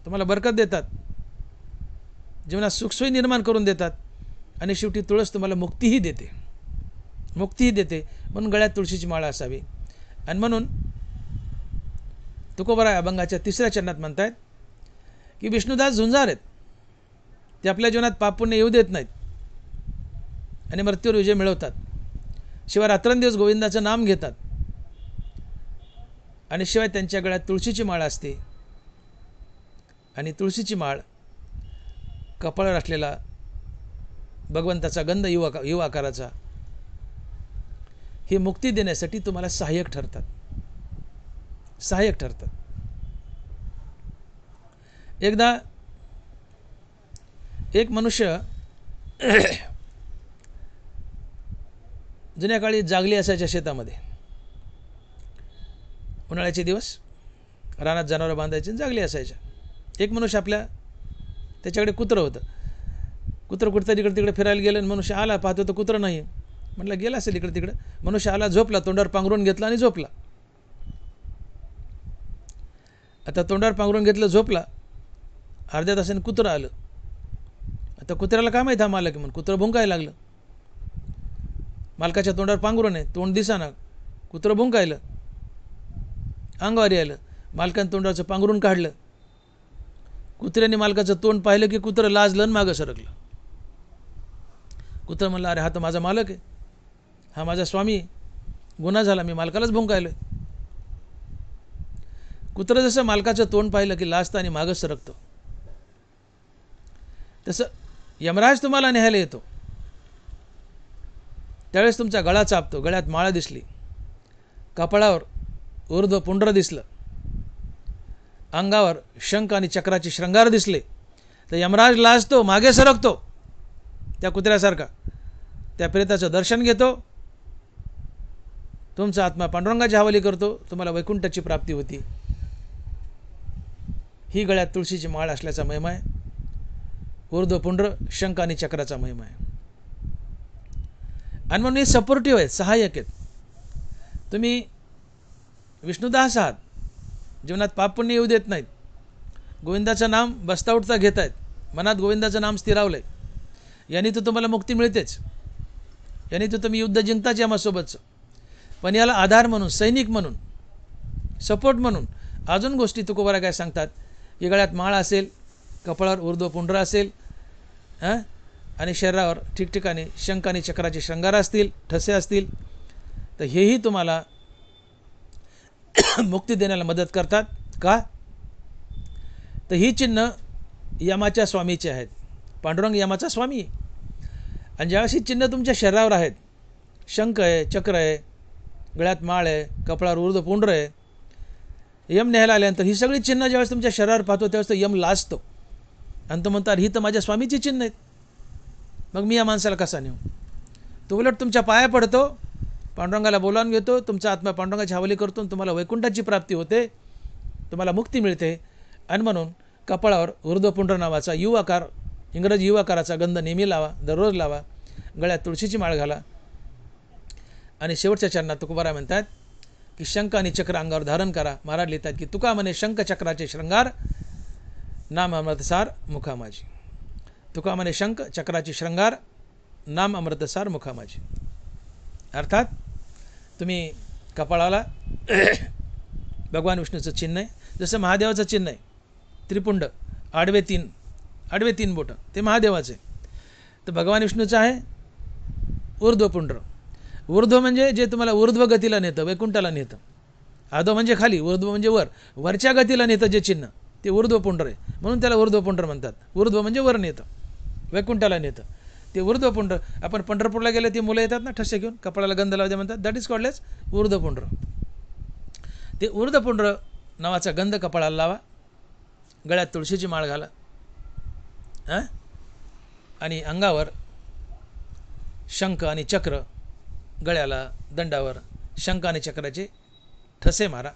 तुम्हाला बरकत देतात, जीवनात सुखसोयी निर्माण करून देतात. आणि शेवटी तुळस तुम्हाला मुक्तीही देते, म्हणून गळ्यात तुळशीची माळ असावी. आणि म्हणून तुकोबाराय अभंगाच्या 3ऱ्या चरणात म्हणतायत की विष्णुदास झुंजार आहेत, ते आपल्या जीवनात पाप पुण्य येऊ देत नाहीत आणि मृत्यूवर विजय मिळवतात. शिवाय रात्रंदिवस गोविंदाचं नाम घेतात आणि शिवाय त्यांच्या गळ्यात तुळशीची माळ असते. आणि तुळशीची माळ, कपाळावर असलेला भगवंताचा गंध यू आकाराचा, ही मुक्ती देण्यासाठी तुम्हाला सहाय्यक ठरतात. एकदा एक मनुष्य जुन्या काळी जागली असायच्या शेतामध्ये. उन्हाळ्याचे दिवस रानात जनावरं बांधायची, जागली असायच्या. एक मनुष्य त्याच्याकडे कुत्रं होतं. कुत्रं कुठं इकडे तिकडे फिरायला गेलं आणि मनुष्य आला, पाहतो तर कुत्रं नाही. म्हटलं गेला असेल इकडे तिकडे. मनुष्य आला, झोपला, तोंडावर पांघरून घेतला आणि झोपला. आता तोंडावर पांघरून घेतलं, झोपला. अर्ध्या तासाने कुत्रं आलं. आता कुत्र्याला काय माहीत हा मालक म्हणून कुत्रं भुंकायला लागलं. मालकाच्या तोंडावर पांघरून आहे, तोंड दिसाना, कुत्रं भुंकायलं, अंगावर आलं. मालकाने तोंडाचं पांघरून काढलं. कुत्र्याने मालकाचं तोंड पाहिलं की कुत्रं लाजलं आणि मागं सरकलं. कुत्रं म्हणलं, अरे हा तर माझा मालक आहे, हा माझा स्वामी आहे, गुन्हा झाला, मी मालकालाच भुंकायलोय. कुत्रं जसं मालकाचं तोंड पाहिलं की लाजतं आणि मागं सरकतो, तसं यमराज तुम्हाला न्यायला येतो. त्यावेळेस तुमचा गळा चापतो, गळ्यात माळा दिसली, कपाळावर ऊर्ध्व पुंड्र दिसलं, अंगावर शंख आणि चक्राचे श्रंगार दिसले, तर यमराज लाजतो, मागे सरकतो त्या कुत्र्यासारखा. त्या प्रेताचं दर्शन घेतो, तुमचा आत्मा पांडुरंगाच्या हवाली करतो, तुम्हाला वैकुंठाची प्राप्ती होती. ही गळ्यात तुळशीची माळ असल्याचा महिमा आहे. ऊर्ध्व पुंड्र, शंख आणि चक्राचा महिमा आहे. आणि म्हणून हे सपोर्टिव्ह आहेत, सहाय्यक आहेत. तुम्ही विष्णुदास आहात, जीवनात पाप पुण्य येऊ देत नाहीत, गोविंदाचं नाम बसता उठता घेत आहेत, मनात गोविंदाचं नाम स्थिरावलंय, यांनी तर तुम्हाला मुक्ती मिळतेच, यांनी तर तुम्ही युद्ध जिंकताच यमासोबतचं. पण याला आधार म्हणून, सैनिक म्हणून, सपोर्ट म्हणून अजून गोष्टी तुकोबारा काय सांगतात की गळ्यात माळ असेल, कपाळावर ऊर्ध्व पुंड्र असेल, आणि शरीरावर ठिकठिकाणी शंख आणि चक्राचे श्रंगार असतील, ठसे असतील, तर हेही तुम्हाला मुक्ती देण्याला मदत करतात. का? तर ही चिन्ह यमाच्या स्वामीचे आहेत. पांडुरंग यमाचा स्वामी आहे. आणि ज्यावेळेस ही चिन्ह तुमच्या शरीरावर आहेत, शंख आहे, चक्र आहे, गळ्यात माळ आहे, कपाळावर ऊर्ध्व पुंड्र आहे, यम न्यायला आल्यानंतर ही सगळी चिन्ह ज्यावेळेस तुमच्या शरीरावर पाहतो त्यावेळेस तो यम लाजतो आणि तो म्हणतात ही तर माझ्या स्वामीची चिन्ह आहेत, मग मी या माणसाला कसा नेऊ. तो उलट तुमच्या पाया पडतो, पांडुरंगाला बोलावून घेतो, तुमचा आत्मा पांडुरंगाची हवाली करतो, तुम्हाला वैकुंठाची प्राप्ती होते, तुम्हाला मुक्ती मिळते. आणि म्हणून कपाळावर ऊर्ध्वपुंड्र नावाचा यू आकार, इंग्रजी यू आकाराचा गंध नेहमी लावा, दररोज लावा, गळ्यात तुळशीची माळ घाला. आणि शेवटच्या चरणात तुकोबारा म्हणतात की शंख आणि चक्र अंगावर धारण करा. महाराज लिहितात की तुका म्हणे शंख चक्राचे श्रंगार, नाम अमृतसार मुखा माझी. तुका म्हणे शंख चक्राचे श्रंगार, नाम अमृतसार मुखा माझी. अर्थात तुम्ही कपाळाला भगवान विष्णूचं चिन्ह आहे, जसं महादेवाचं चिन्ह आहे त्रिपुंड, आडवे तीन बोटं, ते महादेवाचे. तर भगवान विष्णूचं आहे ऊर्ध्वपुंड्र. ऊर्ध्व म्हणजे जे तुम्हाला ऊर्ध्व गतीला नेतं, वैकुंठाला नेतं. आधो म्हणजे खाली, ऊर्ध्व म्हणजे वर, वरच्या गतीला नेतं जे चिन्ह, ते ऊर्ध्वपुंड्र आहे. म्हणून त्याला ऊर्ध्वपुंड्र म्हणतात. ऊर्ध्व म्हणजे वर नेतं, वैकुंठाला नेतं, ते ऊर्ध्वपुंड्र. आपण पंढरपूरला गेले ते मुलं येतात ना ठसे घेऊन, कपाळाला गंध लावते म्हणतात, दॅट इज कॉल्ड एज ऊर्ध्वपुंड्र. ते ऊर्ध्वपुंड्र नावाचा गंध कपाळाला लावा, गळ्यात तुळशीची माळ घाला, आणि अंगावर शंख आणि चक्र, गळ्याला दंडावर शंख आणि चक्राचे ठसे मारा.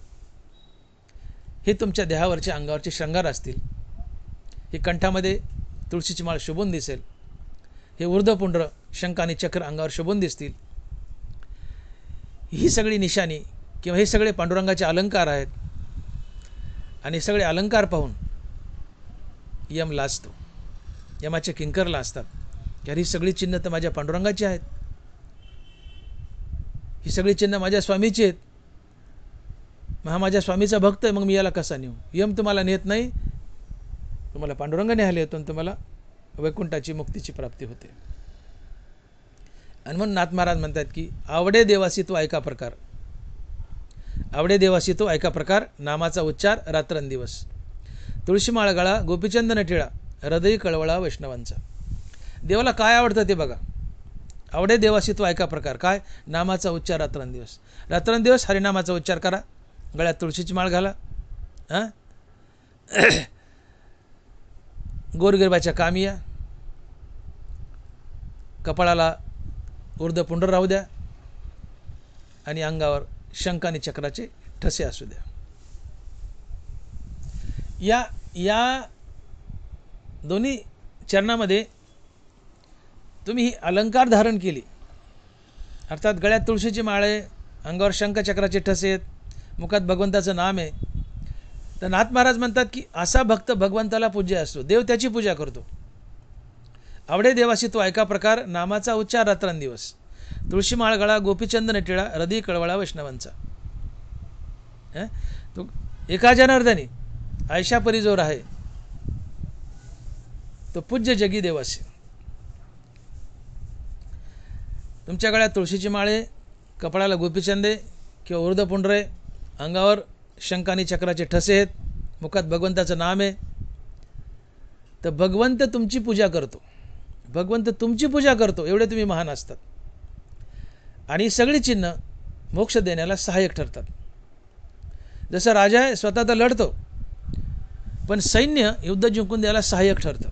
हे तुमच्या देहावरचे अंगावरचे श्रंगार असतील. हे कंठामध्ये तुळशीची माळ शोभून दिसेल. हे ऊर्ध्वपुंड्र शंख आणि चक्र अंगावर शोभून दिसतील. ही सगळी निशाणी किंवा हे सगळे पांडुरंगाचे अलंकार आहेत. आणि सगळे अलंकार पाहून यम लाजतो. यमाचे किंकर लाजतात की अरे ही सगळी चिन्ह तर माझ्या पांडुरंगाची आहेत. ही सगळी चिन्ह माझ्या स्वामीची आहेत. हा माझ्या स्वामीचा भक्त आहे, मग मी याला कसा नेऊ. यम तुम्हाला नेत नाही, तुम्हाला पांडुरंग न्यायला येतो आणि तुम्हाला वैकुंठाची मुक्तीची प्राप्ती होते. आणि म्हणून नाथ महाराज म्हणतात की आवडे देवासी तो ऐका प्रकार. आवडे देवासी तो ऐका प्रकार. नामाचा उच्चार रात्रंदिवस. तुळशी माळ गळा गोपीचंदन टिळा हृदय कळवळा वैष्णवांचा. देवाला काय आवडतं ते बघा. आवडे देवासी तो ऐका प्रकार. काय? नामाचा उच्चार रात्रंदिवस. रात्रंदिवस हरिनामाचा उच्चार करा. गळ्यात तुळशीची माळ घाला. गोरगरिबाच्या कामी या. कपाळाला ऊर्ध्वपुंड्र राहू द्या आणि अंगावर शंख आणि चक्राचे ठसे असू द्या. या दोन्ही चरणामध्ये तुम्ही ही अलंकार धारण केली, अर्थात गळ्यात तुळशीची माळ आहे, अंगावर शंख चक्राचे ठसे आहेत, मुखात भगवंताचं नाम आहे, तर नाथ महाराज म्हणतात की असा भक्त भगवंताला पूज्य असतो. देव त्याची पूजा करतो. आवडे देवासी तो ऐका प्रकार. नामाचा उच्चार रात्रंदिवस. तुळशी माळ गळा गोपीचंदन टिळा हृदय कळवळा वैष्णवांचा. तो एका जनार्दनी आयशा परी जो राहे तो पूज्य जगी देवासी. तुमच्या गळ्यात तुळशीची माळे, कपाळाला गोपीचंदे किंवा ऊर्ध्वपुंड्र आहे, अंगावर शंख आणि चक्राचे ठसे आहेत, मुखात भगवंताचं नाम आहे, तर भगवंत तुमची पूजा करतो. भगवंत तुमची पूजा करतो, एवढे तुम्ही महान असतात. आणि सगळी चिन्ह मोक्ष देण्याला सहाय्यक ठरतात. जसं राजा आहे स्वतः तर लढतो, पण सैन्य युद्ध जिंकून द्यायला सहाय्यक ठरतं.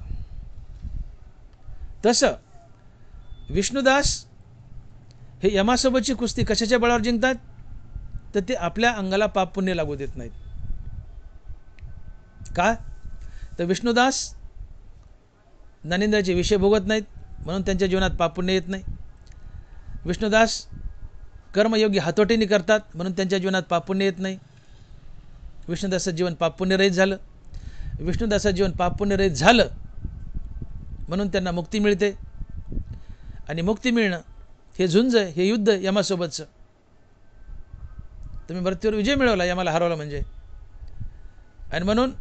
तसं विष्णुदास हे यमासोबतची कुस्ती कशाच्या बळावर जिंकतात? तर ते आपल्या अंगाला पाप पुण्य लागू देत नाहीत. का? तर विष्णुदास ज्ञानेंद्रियाचे विषय भोगत नाहीत, म्हणून त्यांच्या जीवनात पाप पुण्य येत नाही. विष्णुदास कर्मयोगी हातोटीने करतात, म्हणून त्यांच्या जीवनात पाप पुण्य येत नाही. विष्णुदासाचं जीवन पाप पुण्यरहित झालं. विष्णुदासाचं जीवन पाप पुण्यरहित झालं म्हणून त्यांना मुक्ती मिळते. आणि मुक्ती मिळणं हे झुंज आहे, हे युद्ध यमासोबतचं. तुम्ही मृत्यूवर विजय मिळवला, यमाला हरवला म्हणजे. आणि म्हणून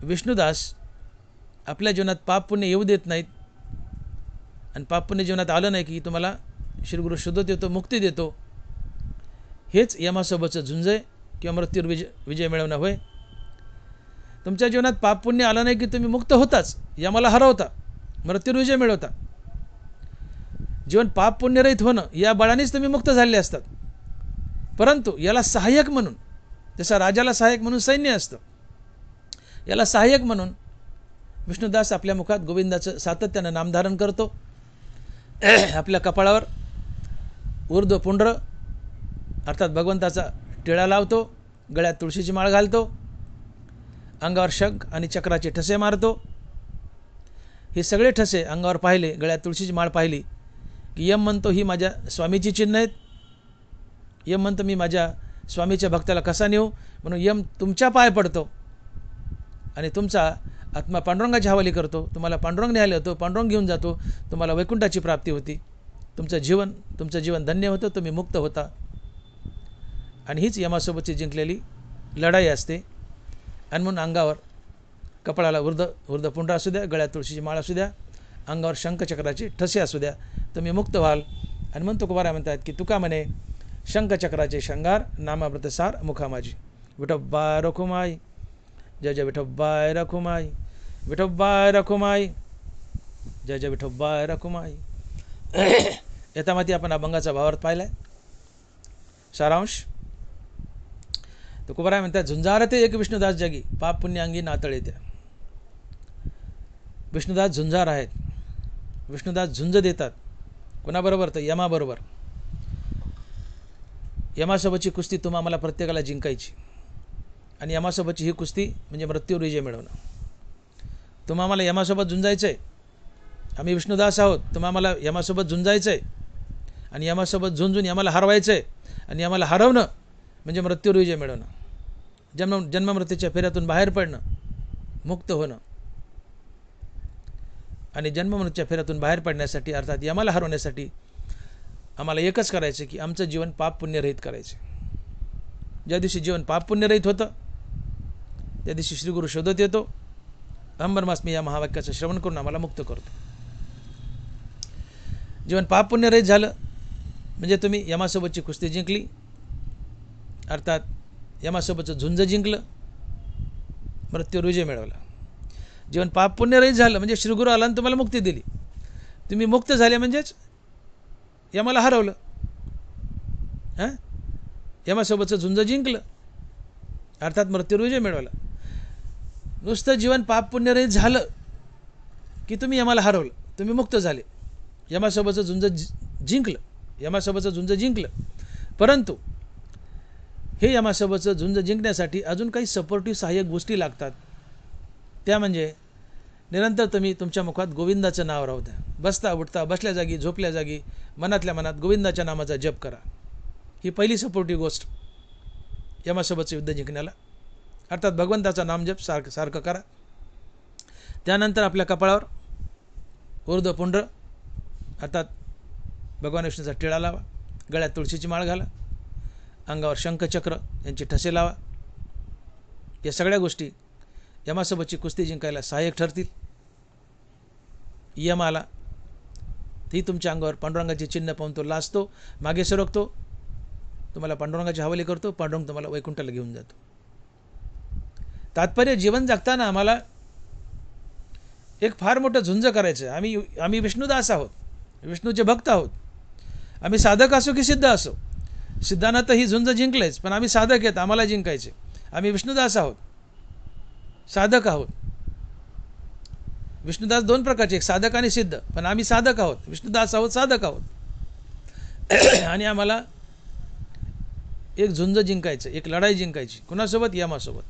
विष्णुदास आपल्या जीवनात पाप पुण्य येऊ देत नाहीत. आणि पाप पुण्य जीवनात आलं नाही की तुम्हाला श्रीगुरु शुद्ध देतो, मुक्ती देतो. हेच यमासोबतचं झुंज आहे किंवा मृत्यूवर विजय मिळवणं होय. तुमच्या जीवनात पाप पुण्य आलं नाही की तुम्ही मुक्त होताच, यमाला हरवता, मृत्यूवर विजय मिळवता. जीवन पाप पुण्यरहित होणं या बळानेच तुम्ही मुक्त झालेले असतात. परंतु याला सहाय्यक म्हणून, जसं राजाला सहाय्यक म्हणून सैन्य असतं, याला सहाय्यक म्हणून विष्णुदास आपल्या मुखात गोविंदाचं सातत्यानं नामधारण करतो. आपल्या कपाळावर ऊर्ध्वपुंड्र अर्थात भगवंताचा टिळा लावतो, गळ्यात तुळशीची माळ घालतो, अंगावर शंख आणि चक्राचे ठसे मारतो. हे सगळे ठसे अंगावर पाहिले, गळ्यात तुळशीची माळ पाहिली की यम म्हणतो ही माझ्या स्वामीची चिन्ह आहेत. यम म्हणतो मी माझ्या स्वामीच्या भक्ताला कसा नेऊ, म्हणून यम तुमच्या पाय पडतो आणि तुमचा आत्मा पांडुरंगाच्या हवाली करतो. तुम्हाला पांडुरंग न्यायला येतो, पांडुरंग घेऊन जातो, तुम्हाला वैकुंठाची प्राप्ती होती, तुमचं जीवन धन्य होतं, तुम्ही मुक्त होता. आणि हीच यमासोबतची जिंकलेली लढाई असते. आणि म्हणून अंगावर कपाळाला ऊर्ध्वपुंड्र असू द्या, गळ्यात तुळशीची माळ असू द्या, अंगावर शंखचक्राचे ठसे असू द्या, तुम्ही मुक्त व्हाल. आणि म्हणून तुकोबाराय म्हणतात की तुका म्हणे शंखचक्राचे शंगार नामामृत सार मुखा माझी. विठोबाय रखुमाई, जय जय विठोबाय रखुमाई, विठोबाय रखुमाई, जय जय विठोबाय रखुमाई. येतामाती आपण अभंगाचा भावार्थ पाहिलाय. सारांश तुकोबाराय म्हणतात झुंजारते एक विष्णुदास जगी, पाप पुण्य अंगी नातळे त्या. विष्णुदास झुंजार आहेत. विष्णुदास झुंज देतात. कोणाबरोबर? तर यमाबरोबर. यमासोबतची कुस्ती तुम्हा मला प्रत्येकाला जिंकायची. आणि यमासोबतची ही कुस्ती म्हणजे मृत्यूवर विजय मिळवणं. तुम्हा आम्हाला यमासोबत झुंजायचं आहे. आम्ही विष्णुदास आहोत. तुम्हा आम्हाला यमासोबत झुंजायचं आहे आणि यमासोबत झुंजून यमाला हरवायचं आहे आणि यमाला हरवणं म्हणजे मृत्यूवर विजय मिळवणं. जन्ममृत्यूच्या फेऱ्यातून बाहेर पडणं, मुक्त होणं. आणि जन्ममृत्यूच्या फेऱ्यातून बाहेर पडण्यासाठी अर्थात यमाला हरवण्यासाठी आम्हाला एकच करायचं की आमचं जीवन पाप पुण्यरहित करायचं. ज्या दिवशी जीवन पाप पुण्यरहित होतं त्या दिवशी श्रीगुरु शोधत येतो. अहं ब्रह्मास्मी या महावाक्याचं श्रवण करून आम्हाला मुक्त करतो. जीवन पाप पुण्यरहित झालं म्हणजे तुम्ही यमासोबतची कुस्ती जिंकली, अर्थात यमासोबतचं झुंज जिंकलं, मृत्यूवर विजय मिळवला. जीवन पाप पुण्यरहित झालं म्हणजे श्रीगुरु आला आणि तुम्हाला मुक्ती दिली. तुम्ही मुक्त झाले म्हणजेच यमाला हरवलं. हां, यमासोबतचं झुंज जिंकलं, अर्थात मृत्यूवर विजय मिळवला. नुसतं जीवन पाप पुण्यरहित झालं की तुम्ही यमाला हरवलं, तुम्ही मुक्त झाले, यमासोबतचं झुंज जिंकलं, यमासोबतचं झुंज जिंकलं. परंतु हे यमासोबतचं झुंज जिंकण्यासाठी अजून काही सपोर्टिव्ह सहाय्यक गोष्टी लागतात. त्या म्हणजे निरंतर तुम्ही तुमच्या मुखात गोविंदाचं नाव राहू द्या. बसता उठता, बसल्या जागी, झोपल्या जागी, मनातल्या मनात गोविंदाच्या नामाचा जप करा. ही पहिली सपोर्टिव्ह गोष्ट यमासोबतचं युद्ध जिंकण्याला, अर्थात भगवंताचा नामजप सारखं करा. त्यानंतर आपल्या कपाळावर ऊर्ध्वपुंड अर्थात भगवान विष्णूचा टिळा लावा, गळ्यात तुळशीची माळ घाला, अंगावर शंखचक्र यांची ठसे लावा. या सगळ्या गोष्टी यमासोबतची कुस्ती जिंकायला सहाय्यक ठरतील. यम आला ती तुमच्या अंगावर पांडुरंगाचे चिन्ह पाहून तो लाजतो, मागे सरकतो, तुम्हाला पांडुरंगाच्या हवाली करतो, पांडुरंग तुम्हाला वैकुंठाला घेऊन जातो. तात्पर्य जीवन जगताना आम्हाला एक फार मोठं झुंज करायचं आहे. आम्ही विष्णुदास आहोत, विष्णूचे भक्त आहोत. आम्ही साधक असो की सिद्ध असो, सिद्धांना तर ही झुंज जिंकलेच, पण आम्ही साधक आहेत, आम्हाला जिंकायचे. आम्ही विष्णुदास आहोत, साधक आहोत. विष्णुदास दोन प्रकारचे, एक साधक आणि सिद्ध, पण आम्ही साधक आहोत, विष्णुदास आहोत, साधक आहोत. आणि आम्हाला एक झुंज जिंकायचं, एक लढाई जिंकायची. कुणासोबत? यमासोबत.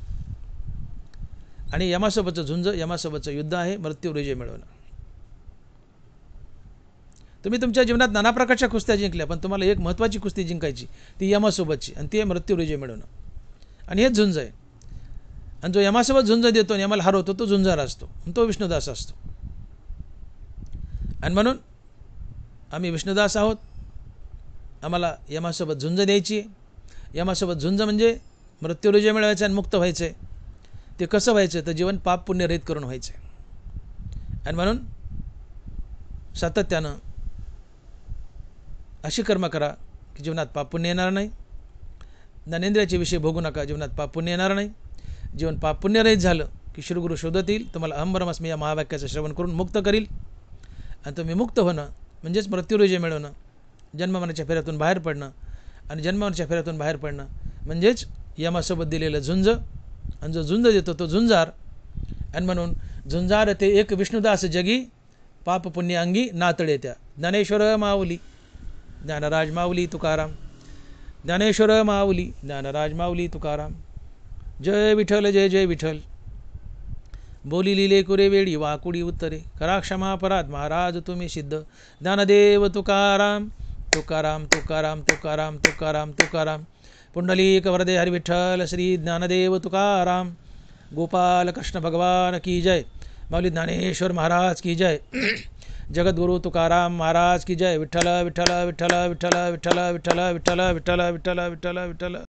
आणि यमासोबतचं झुंज, यमासोबतचं युद्ध आहे मृत्यूवर विजय मिळवणं. तुम्ही तुमच्या जीवनात नाना प्रकारच्या कुस्त्या जिंकल्या, पण तुम्हाला एक महत्त्वाची कुस्ती जिंकायची, ती यमासोबतची, आणि ती आहे मृत्यूवर विजय मिळवणं. आणि हेच झुंज आहे. आणि जो यमासोबत झुंज देतो आणि यमाला हरवतो तो झुंजार असतो, तो विष्णुदास असतो. आणि म्हणून आम्ही विष्णुदास आहोत, आम्हाला यमासोबत झुंज द्यायची आहे. यमासोबत झुंज म्हणजे मृत्यूवर विजय मिळवायचा आणि मुक्त व्हायचं आहे. ते कसं व्हायचं? तर जीवन पाप पुण्यरहित करून व्हायचं आहे. आणि म्हणून सातत्यानं अशी कर्म करा की जीवनात पाप पुण्य येणार नाही. ज्ञानेंद्रियाचे विषय भोगू नका, जीवनात पाप पुण्य येणार नाही. जीवन पाप पुण्यरहित झालं की श्रीगुरु शोधत येईल, तुम्हाला अहं ब्रह्मास्मी या महावाक्याचं श्रवण करून मुक्त करील. आणि तुम्ही मुक्त होणं म्हणजेच मृत्यूवर विजय मिळवणं, जन्ममरणाच्या फेऱ्यातून बाहेर पडणं. आणि जन्ममरणाच्या फेऱ्यातून बाहेर पडणं म्हणजेच यमासोबत दिलेलं झुंज, आणि जो झुंज देतो तो झुंजार. आणि म्हणून झुंजार ते एक विष्णुदास जगी, पाप पुण्य अंगी नातळे त्या. ज्ञानेश्वर माऊली ज्ञानराज माऊली तुकाराम, ज्ञानेश्वर माऊली ज्ञानराज माऊली तुकाराम. जय विठ्ठल जय जय विठ्ठल. बोली लिले कुरे वेळी वाकुडी उत्तरे, करा क्षमा परात महाराज तुम्ही सिद्ध. ज्ञानदेव तुकाराम तुकाराम तुकाराम तुकाराम तुकाराम तुकाराम. पुंडलिक वरदे हरि विठ्ठल श्री ज्ञानदेव तुकाराम. गोपाल कृष्ण भगवान की जय. माऊली ज्ञानेश्वर महाराज की जय. जगद्गुरु तुकाराम महाराज की जय. विठ्ठल विठ्ठल विठ्ठल विठ्ठल विठ्ठल विठ्ठल विठ्ठल विठ्ठल विठ्ठल विठ्ठल विठ्ठल.